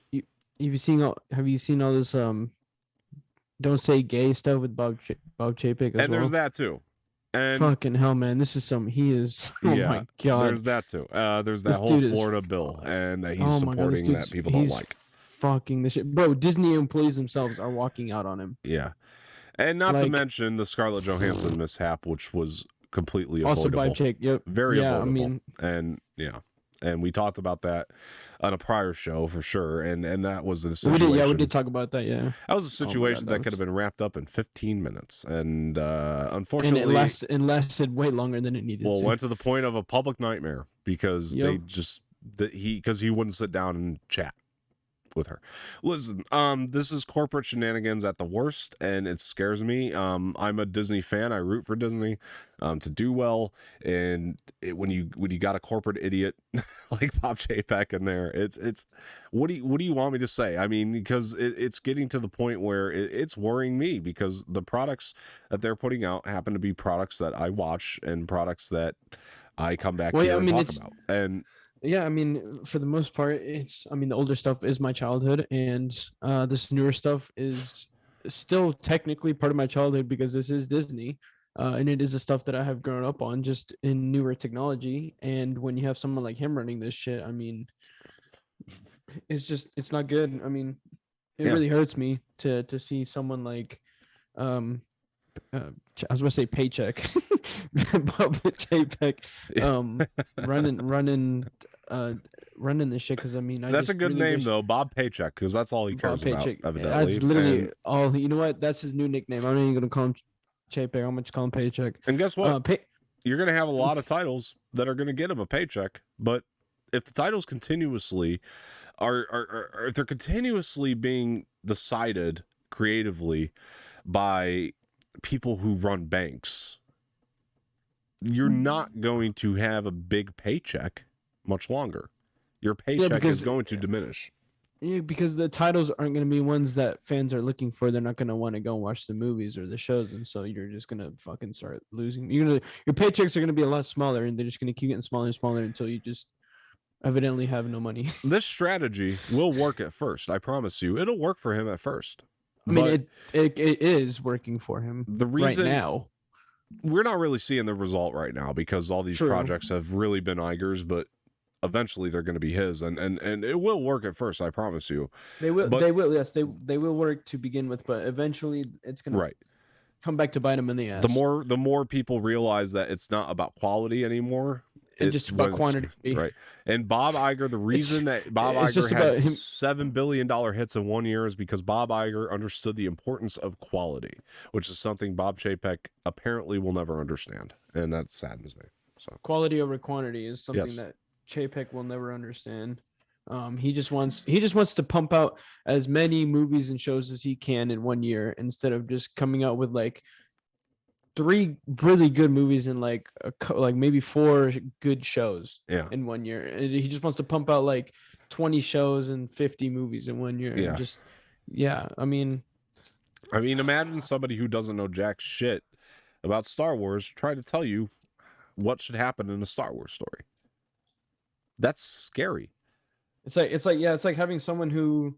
Have you seen all this don't say gay stuff with Bob Chapek as and there's that too. And fucking hell, man, this is he is. Oh my god. There's that too. There's that whole Florida bill, and that he's supporting that people don't like. Fucking this shit, bro. Disney employees themselves are walking out on him. Yeah, and not to mention the Scarlett Johansson mishap, which was completely avoidable. Also by Jake. Yep. Very avoidable. And we talked about that on a prior show for sure, and that was the situation. We did talk about that. Yeah, that was a situation that could have been wrapped up in 15 minutes, and unfortunately, it lasted way longer than it needed. Well, it went to the point of a public nightmare because he wouldn't sit down and chat with her. Listen, this is corporate shenanigans at the worst, and it scares me. I'm a Disney fan. I root for Disney to do well, and when you got a corporate idiot like Bob Chapek in there, it's what do you want me to say? I mean, because it's getting to the point where it's worrying me, because the products that they're putting out happen to be products that I watch and products that I come back here and talk about. And yeah, I mean, for the most part, the older stuff is my childhood, and this newer stuff is still technically part of my childhood because this is Disney, and it is the stuff that I have grown up on, just in newer technology. And when you have someone like him running this shit, I mean, it's not good. I mean, it really hurts me to see someone like, I was going to say paycheck, Bob Chapek, running this shit, because I mean, that's a good name though, Bob Paycheck, because that's all he cares about. Evidently, that's literally all. You know what? That's his new nickname. I'm not even gonna call him Chapek. I'm gonna call him Paycheck. And guess what? You're gonna have a lot of titles that are gonna get him a paycheck, but if the titles continuously are if they're continuously being decided creatively by people who run banks, you're not going to have a big paycheck much longer. Your paycheck is going to diminish. Yeah, because the titles aren't going to be ones that fans are looking for. They're not going to want to go and watch the movies or the shows, and so you're just going to fucking start losing. Your paychecks are going to be a lot smaller, and they're just going to keep getting smaller and smaller until you just evidently have no money. This strategy will work at first. I promise you, it'll work for him at first. I mean, it is working for him. The reason right now, we're not really seeing the result right now because all these projects have really been Iger's, but eventually they're going to be his, and it will work at first. I promise you. They will. Yes, they will work to begin with, but eventually it's going to come back to bite them in the ass. The more people realize that it's not about quality anymore. It's just about quantity. Right. And Bob Iger, the reason that Bob Iger has $7 billion hits in 1 year is because Bob Iger understood the importance of quality, which is something Bob Chapek apparently will never understand. And that saddens me. So quality over quantity is something that Chapek will never understand. He just wants to pump out as many movies and shows as he can in 1 year, instead of just coming out with like 3 really good movies and like maybe 4 good shows in 1 year. He just wants to pump out like 20 shows and 50 movies in 1 year. I mean, imagine somebody who doesn't know jack shit about Star Wars try to tell you what should happen in a Star Wars story. That's scary. It's like having someone who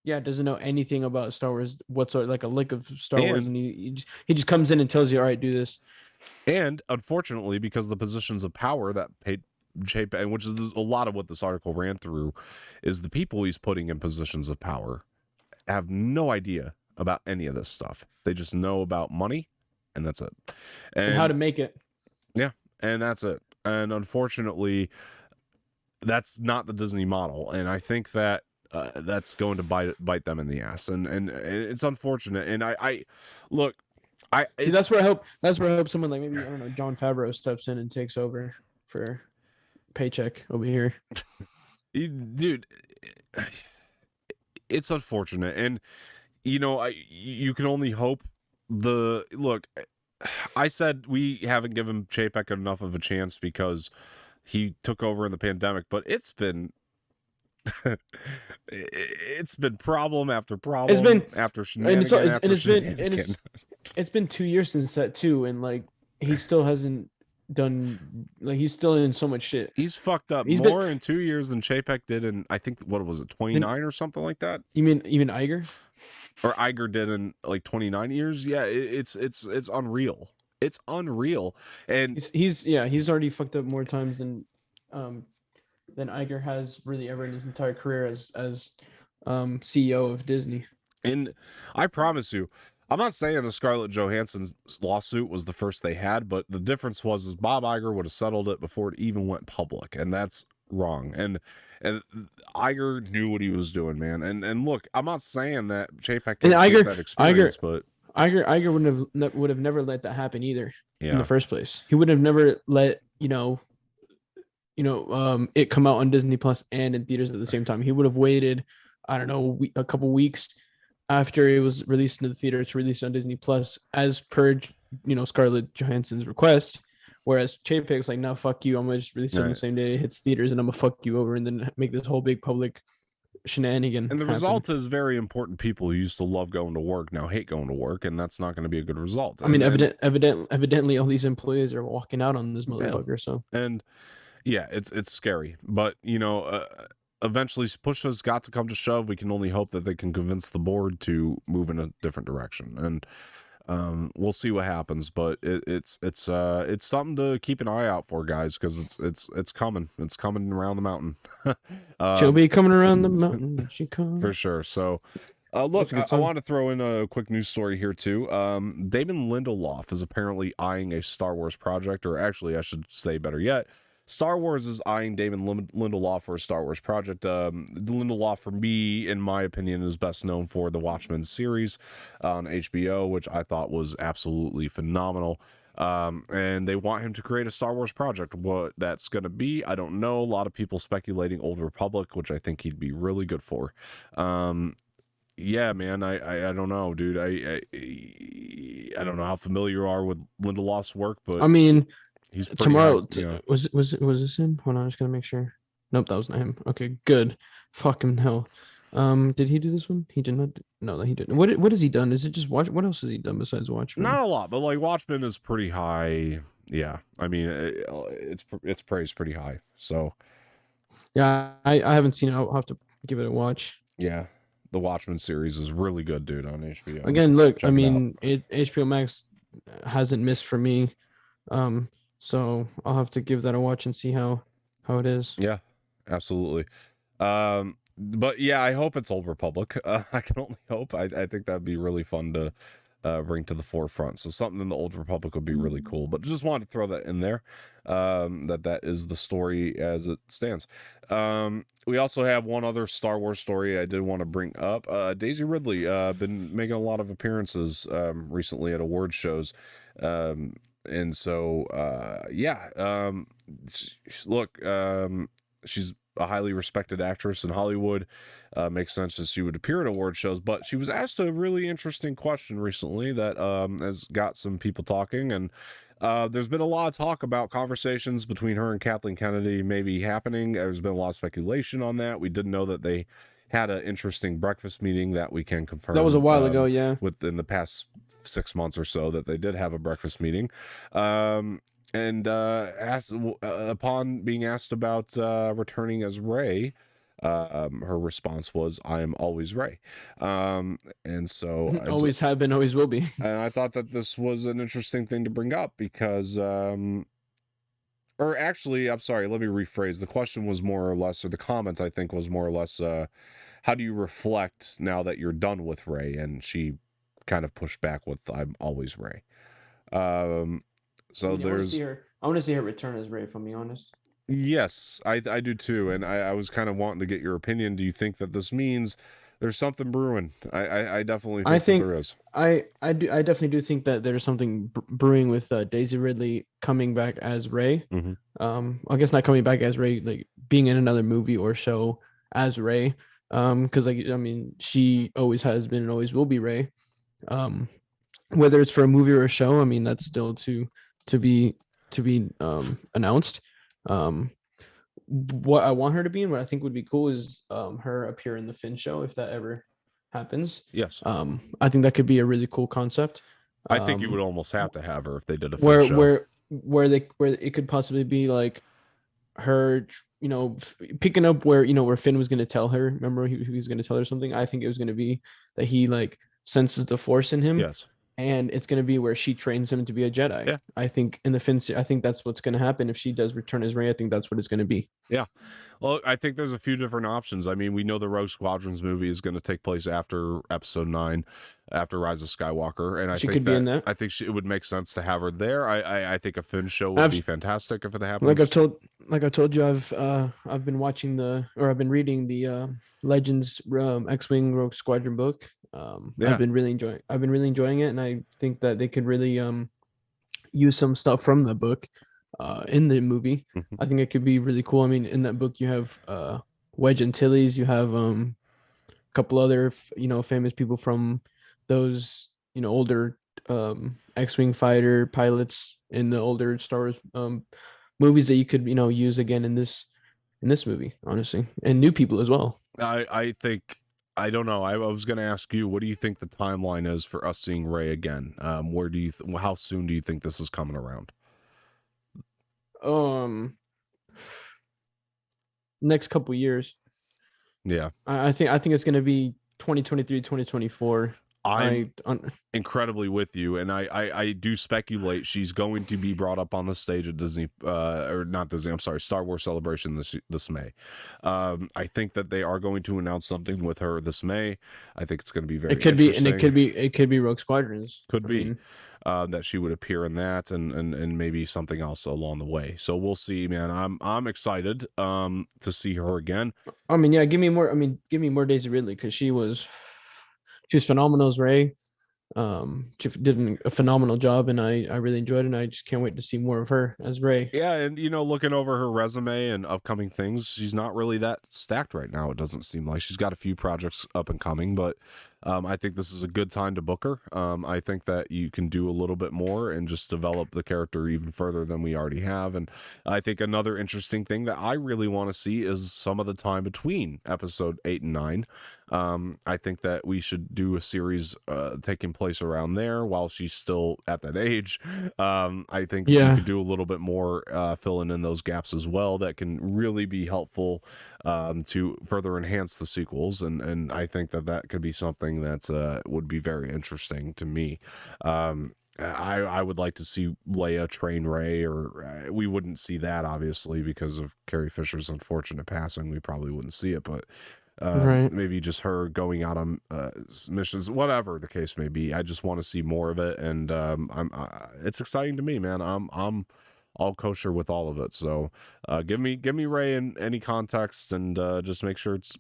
doesn't know anything about Star Wars whatsoever, like a lick of Star Wars, and he just comes in and tells you, all right, do this. And unfortunately, because the positions of power that paid Chapek, which is a lot of what this article ran through, is the people he's putting in positions of power have no idea about any of this stuff. They just know about money, and that's it. And how to make it. Yeah, and that's it. And unfortunately, that's not the Disney model, and I think that that's going to bite them in the ass, and it's unfortunate. And I look, see that's where I hope someone like maybe I don't know John Favreau steps in and takes over for paycheck over here. Dude, it's unfortunate, and you can only hope. I said we haven't given Chapek enough of a chance because he took over in the pandemic, but it's been it's been problem after problem after shenanigan it's been 2 years since that too, and like he still hasn't done, like he's still in so much shit. He's fucked up more in 2 years than Chapek did in, I think, what was it, 29 or something like that? You mean even Iger? Or Iger did in like 29 years? Yeah, it's unreal. It's unreal. And he's already fucked up more times than Iger has really ever in his entire career as CEO of Disney. And I promise you, I'm not saying the Scarlett Johansson's lawsuit was the first they had, but the difference was Bob Iger would have settled it before it even went public, and that's wrong. And Iger knew what he was doing, man. And look, I'm not saying that Chapek didn't get that experience, but Iger would have never let that happen either in the first place. He would have never let it come out on Disney Plus and in theaters at the same time. He would have waited, I don't know, a couple weeks after it was released into the theater to release on Disney Plus as per Scarlett Johansson's request. Whereas Chapek's like, no, fuck you, I'm gonna just release it on the same day it hits theaters, and I'm gonna fuck you over, and then make this whole big public shenanigan. And the result is very important people who used to love going to work now hate going to work, and that's not going to be a good result. I mean, evidently all these employees are walking out on this motherfucker. Yeah. So and yeah, it's scary, but eventually push has got to come to shove. We can only hope that they can convince the board to move in a different direction, and we'll see what happens. But it's something to keep an eye out for, guys, because it's coming around the mountain. She'll be coming around the mountain. She comes for sure. So look, I want to throw in a quick news story here too. Damon Lindelof is apparently eyeing a Star Wars project, or actually I should say better yet, Star Wars is eyeing Damon Lindelof for a Star Wars project. Lindelof, for me, in my opinion, is best known for the Watchmen series on HBO, which I thought was absolutely phenomenal. And they want him to create a Star Wars project. What that's going to be, I don't know. A lot of people speculating Old Republic, which I think he'd be really good for. Yeah, man, I don't know, dude. I don't know how familiar you are with Lindelof's work, but I mean, he's tomorrow. Was this him? Hold on, I'm just gonna make sure. Nope, that was not him. Okay, good. Fucking hell. Did he do this one? He did not. No, he didn't. What has he done? Is it just Watch? What else has he done besides Watchmen? Not a lot, but like Watchmen is pretty high. Yeah, I mean it's praised pretty high. So yeah, I haven't seen it. I'll have to give it a watch. Yeah, the Watchmen series is really good, dude, on HBO. Again, look, I mean, HBO Max hasn't missed for me. So I'll have to give that a watch and see how it is. Yeah, absolutely. But yeah, I hope it's Old Republic. I can only hope. I think that'd be really fun to bring to the forefront. So something in the Old Republic would be really cool. But just wanted to throw that in there. That is the story as it stands. We also have one other Star Wars story I did want to bring up. Daisy Ridley been making a lot of appearances recently at award shows. And so, look, she's a highly respected actress in Hollywood. Makes sense that she would appear at award shows, but she was asked a really interesting question recently that has got some people talking, and there's been a lot of talk about conversations between her and Kathleen Kennedy maybe happening. There's been a lot of speculation on that. We didn't know that they had an interesting breakfast meeting that we can confirm. That was a while ago, yeah. Within the past 6 months or so, that they did have a breakfast meeting. And upon being asked about returning as Rey, her response was, "I am always Rey." And so always have been, always will be. And I thought that this was an interesting thing to bring up because, or actually, I'm sorry, let me rephrase. The question was more or less, or the comment I think was more or less, how do you reflect now that you're done with Rey? And she kind of pushed back with, "I'm always Rey." So I want to see her return as Rey, if I'm being honest. Yes, I do too, and I was kind of wanting to get your opinion. Do you think that this means there's something brewing? I definitely I think that think there is. I definitely do think that there's something brewing with Daisy Ridley coming back as Rey. Mm-hmm. I guess not coming back as Rey, like being in another movie or show as Rey. Because like I mean, she always has been and always will be Rey. Um, whether it's for a movie or a show, I mean, that's still to be announced. Um, what I want her to be and what I think would be cool is her appear in the Finn show if that ever happens. Yes, I think that could be a really cool concept. I think you would Um, almost have to have her if they did a Finn where show. where it could possibly be like her, picking up where Finn was going to tell her. Remember, he was going to tell her something. I think it was going to be that he like senses the Force in him, Yes. and it's going to be where she trains him to be a Jedi. Yeah. I think in the Finn, I think that's what's going to happen if she does return as Rey. I think that's what it's going to be. Yeah. Well, I think there's a few different options. I mean, we know the Rogue Squadrons movie is going to take place after Episode 9, after Rise of Skywalker, and She could be in that. I think it would make sense to have her there. I think a Finn show would be fantastic if it happens. Like I told you, I've been watching I've been reading the Legends X-wing Rogue Squadron book. Yeah. I've been really enjoying it, and I think that they could really use some stuff from the book in the movie. Mhm. I think it could be really cool. I mean, in that book you have Wedge Antilles, you have a couple other famous people from those older X-wing fighter pilots in the older Star Wars movies that you could use again in this movie, honestly, and new people as well. I think, I don't know. I was going to ask you, what do you think the timeline is for us seeing Rey again? Where do you how soon do you think this is coming around? Next couple years. Yeah. I think it's going to be 2023, 2024. I'm incredibly with you, and I do speculate she's going to be brought up on the stage at Disney, or not Disney, I'm sorry, Star Wars Celebration this May. I think that they are going to announce something with her this May. I think it's going to be very interesting. It could be Rogue Squadrons. That she would appear in that, and maybe something else along the way. So we'll see, man. I'm excited to see her again. I mean, yeah, give me more Daisy Ridley, because she was phenomenal as Rey. She did a phenomenal job, and I really enjoyed it, and I just can't wait to see more of her as Rey. Yeah, and looking over her resume and upcoming things, she's not really that stacked right now. It doesn't seem like she's got a few projects up and coming, but I think this is a good time to book her. I think that you can do a little bit more and just develop the character even further than we already have. And I think another interesting thing that I really want to see is some of the time between episode 8 and 9. I think that we should do a series taking place around there while she's still at that age. I think you could do a little bit more filling in those gaps as well that can really be helpful to further enhance the sequels, and I think that could be something that would be very interesting to me. I would like to see Leia train Rey, or we wouldn't see that obviously because of Carrie Fisher's unfortunate passing. We probably wouldn't see it, but maybe just her going out on missions, whatever the case may be. I just want to see more of it, and it's exciting to me, man. I'm all kosher with all of it. So give me Rey in any context, and just make sure it's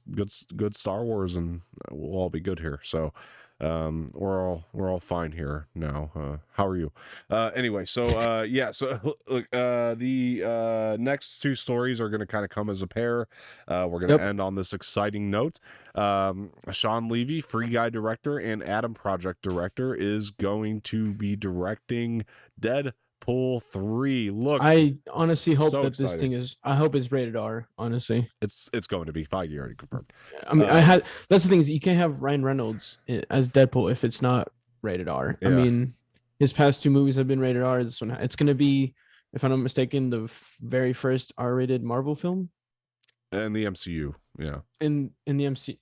good Star Wars, and we'll all be good here. So we're all fine here now. How are you? Anyway, so yeah, so look, the next two stories are going to kind of come as a pair. We're going to end on this exciting note. Sean Levy, Free Guy director and Adam Project director, is going to be directing Deadpool 3. Look, I honestly hope that exciting. This thing is. I hope it's rated R. Honestly, it's going to be. Feige already confirmed. I mean, that's the thing, is you can't have Ryan Reynolds as Deadpool if it's not rated R. Yeah. I mean, his past two movies have been rated R. This one, it's going to be, if I'm not mistaken, the very first R-rated Marvel film. And the MCU, yeah. In the MCU,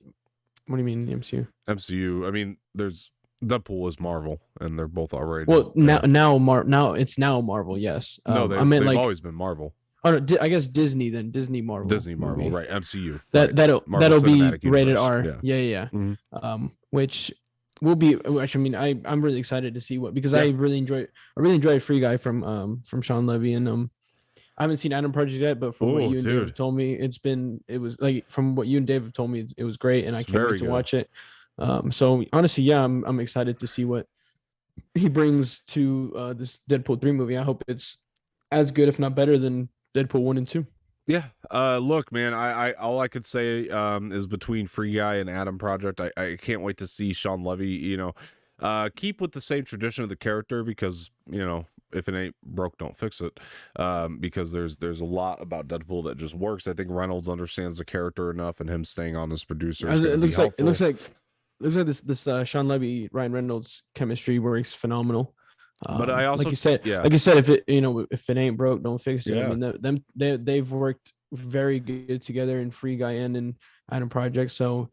what do you mean the MCU? MCU. I mean, there's Deadpool is Marvel, and they're both R-rated. Well, now it's Marvel. Yes. No, they've always been Marvel. Oh no, I guess Disney then. Disney Marvel, right? MCU. That'll be rated R. Yeah. Mm-hmm. Which will be. Which, I mean, I'm really excited to see because I really enjoy Free Guy from Sean Levy, and I haven't seen Adam Project yet, but from what you and Dave have dude. told me, it was like from what you and Dave have told me, it was great, and I can't wait to watch it. So honestly, yeah, I'm excited to see what he brings to this Deadpool 3 movie. I hope it's as good, if not better, than Deadpool 1 and 2. Yeah. Look, man, I all I could say is between Free Guy and Adam Project, I can't wait to see Sean Levy, keep with the same tradition of the character, because, if it ain't broke, don't fix it. Because there's a lot about Deadpool that just works. I think Reynolds understands the character enough, and him staying on as producer is it looks like this Sean Levy Ryan Reynolds chemistry works phenomenal. But I also, like you said, if it ain't broke, don't fix it. I mean, they've worked very good together in Free Guy and in Adam Project. So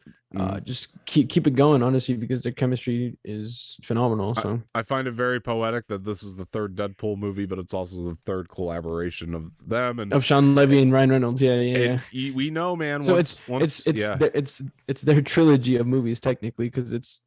just keep it going, honestly, because their chemistry is phenomenal. So I find it very poetic that this is the third Deadpool movie, but it's also the third collaboration of them and of Sean Levy and Ryan Reynolds. Yeah. We know, man. So it's their trilogy of movies technically, because it's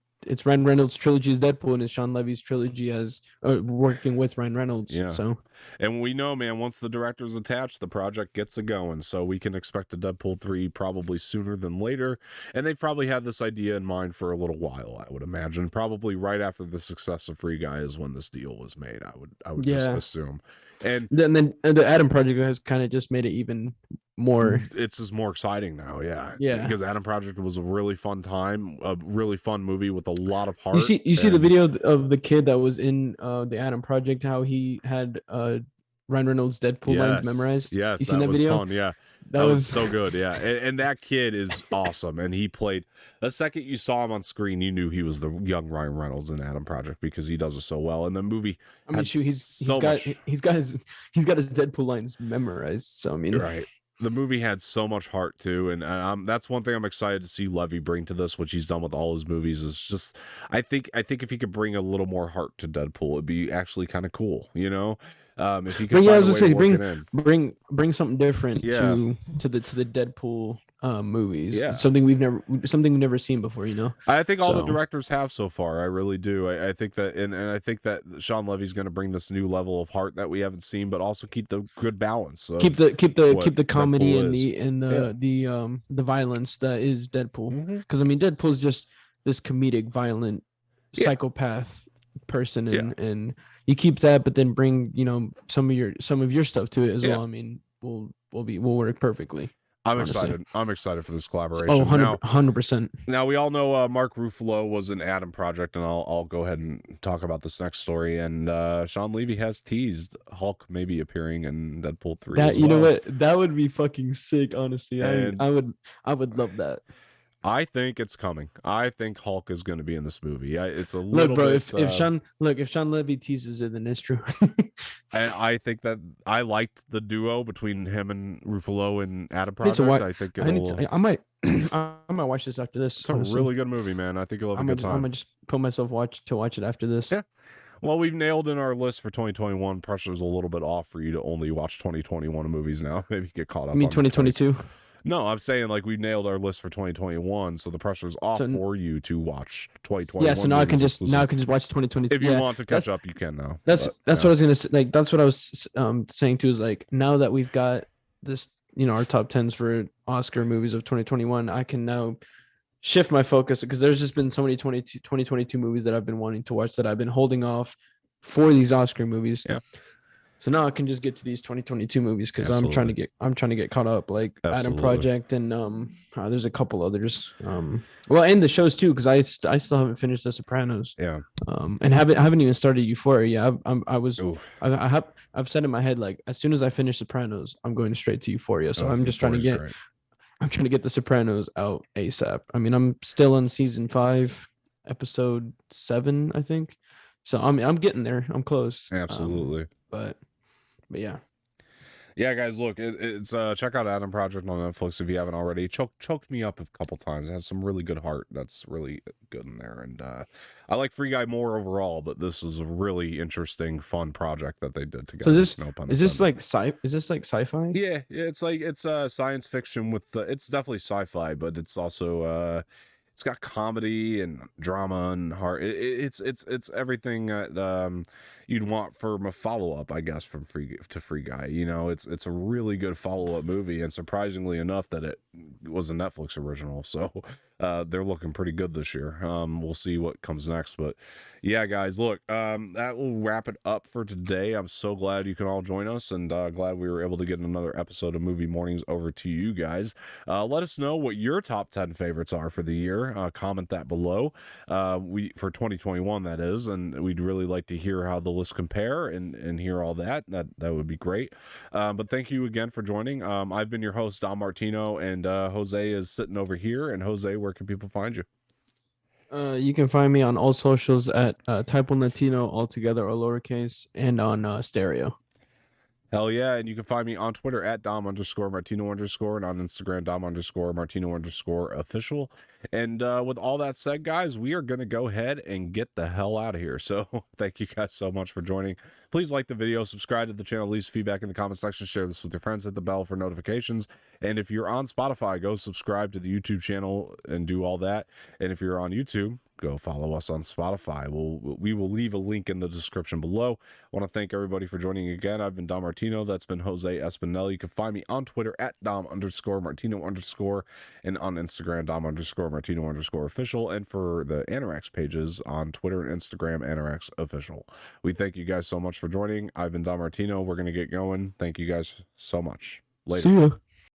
Ryan Reynolds' trilogy as Deadpool, and it's Sean Levy's trilogy as working with Ryan Reynolds. Yeah. So, and we know, man, once the director's attached, the project gets it going. So we can expect a Deadpool 3 probably sooner than later. And they've probably had this idea in mind for a little while, I would imagine. Probably right after the success of Free Guy is when this deal was made. I would just assume. And then the Adam Project has kind of just made it even more. It's just more exciting now, yeah. Because Adam Project was a really fun time, a really fun movie with a lot of heart. You see the video of the kid that was in the Adam Project, how he had Ryan Reynolds' Deadpool lines memorized. Yes, that was video? Fun. Yeah, that was so good. Yeah, and that kid is awesome. And he played. The second you saw him on screen, you knew he was the young Ryan Reynolds in Adam Project, because he does it so well. And the movie, I mean, he's got his Deadpool lines memorized. So I mean, right. The movie had so much heart too, and that's one thing I'm excited to see Levy bring to this, which he's done with all his movies. Is just, I think if he could bring a little more heart to Deadpool, it'd be actually kind of cool, If he could, I was gonna say, bring something different to the Deadpool movies. Yeah, something we've never seen before. I think all the directors have so far. I really do. I think that, and I think that Sean Levy's going to bring this new level of heart that we haven't seen, but also keep the good balance. Keep the comedy and the violence that is Deadpool. Because I mean, Deadpool's just this comedic, violent psychopath person, and you keep that, but then bring some of your stuff to it as well. I mean, we'll work perfectly. I'm excited. I'm excited for this collaboration. 100%. Now we all know Mark Ruffalo was an Adam Project, and I'll go ahead and talk about this next story. And Sean Levy has teased Hulk maybe appearing in Deadpool 3. That know what? That would be fucking sick. Honestly, I would love that. I think it's coming. I think Hulk is going to be in this movie. It's a little bit. If Sean Levy teases it, then it's true. And I think that I liked the duo between him and Ruffalo and Adam Project. I think I might watch this after this. It's a really good movie, man. I think you'll have a good time. I'm gonna just put myself to watch it after this. Yeah. Well, we've nailed in our list for 2021. Pressure's a little bit off for you to only watch 2021 movies now. Maybe get caught up. You mean 2022? No, I'm saying like we nailed our list for 2021, so the pressure's off for you to watch 2021. Yeah, so now I can just watch 2022. If you want to catch up, you can now. That's what I was gonna say. Like that's what I was saying too. Is like now that we've got this, our top 10s for Oscar movies of 2021, I can now shift my focus, because there's just been so many 2022 movies that I've been wanting to watch that I've been holding off for these Oscar movies. Yeah. So now I can just get to these 2022 movies, because I'm trying to get caught up, like Adam Project and there's a couple others. Well, and the shows too, because I still haven't finished The Sopranos. Yeah. And haven't even started Euphoria. I've said in my head, like, as soon as I finish Sopranos, I'm going straight to Euphoria. So I'm just trying to get The Sopranos out ASAP. I mean, I'm still on season 5, episode 7, I think. So I'm getting there. I'm close. Absolutely. But yeah. Yeah, guys, look, it's check out Adam Project on Netflix if you haven't already. Choked me up a couple times. It has some really good heart. That's really good in there. And I like Free Guy more overall, but this is a really interesting, fun project that they did together. So is this like sci-fi? Yeah, it's science fiction with it's definitely sci-fi, but it's also it's got comedy and drama and heart. It's everything that you'd want from a follow-up, I guess, from Free Guy. You know, it's a really good follow-up movie, and surprisingly enough that it was a Netflix original. So they're looking pretty good this year. We'll see what comes next, but yeah, guys, look, that will wrap it up for today. I'm so glad you can all join us, and glad we were able to get another episode of Movie Mornings over to you guys. Let us know what your top 10 favorites are for the year. Comment that below. For 2021, that is, and we'd really like to hear how the lists compare and hear all that. That would be great. But thank you again for joining. I've been your host, Don Martino, and Jose is sitting over here. And Jose, where can people find you? You can find me on all socials at Type 1 Latino, all together or lowercase, and on Stereo. Hell yeah. And you can find me on Twitter at Dom_Martino_ and on Instagram, Dom_Martino_official. And with all that said, guys, we are going to go ahead and get the hell out of here. So thank you guys so much for joining. Please like the video, subscribe to the channel, leave feedback in the comment section, share this with your friends, hit the bell for notifications. And if you're on Spotify, go subscribe to the YouTube channel and do all that. And if you're on YouTube, go follow us on Spotify. We will leave a link in the description below. I want to thank everybody for joining again. I've been Dom Martino. That's been Jose Espinel. You can find me on Twitter at Dom_Martino_ and on Instagram, Dom_Martino_official. And for the Anorax pages on Twitter and Instagram, Anorax official. We thank you guys so much for joining. I've been Dom Martino. We're going to get going. Thank you guys so much. Later. See ya.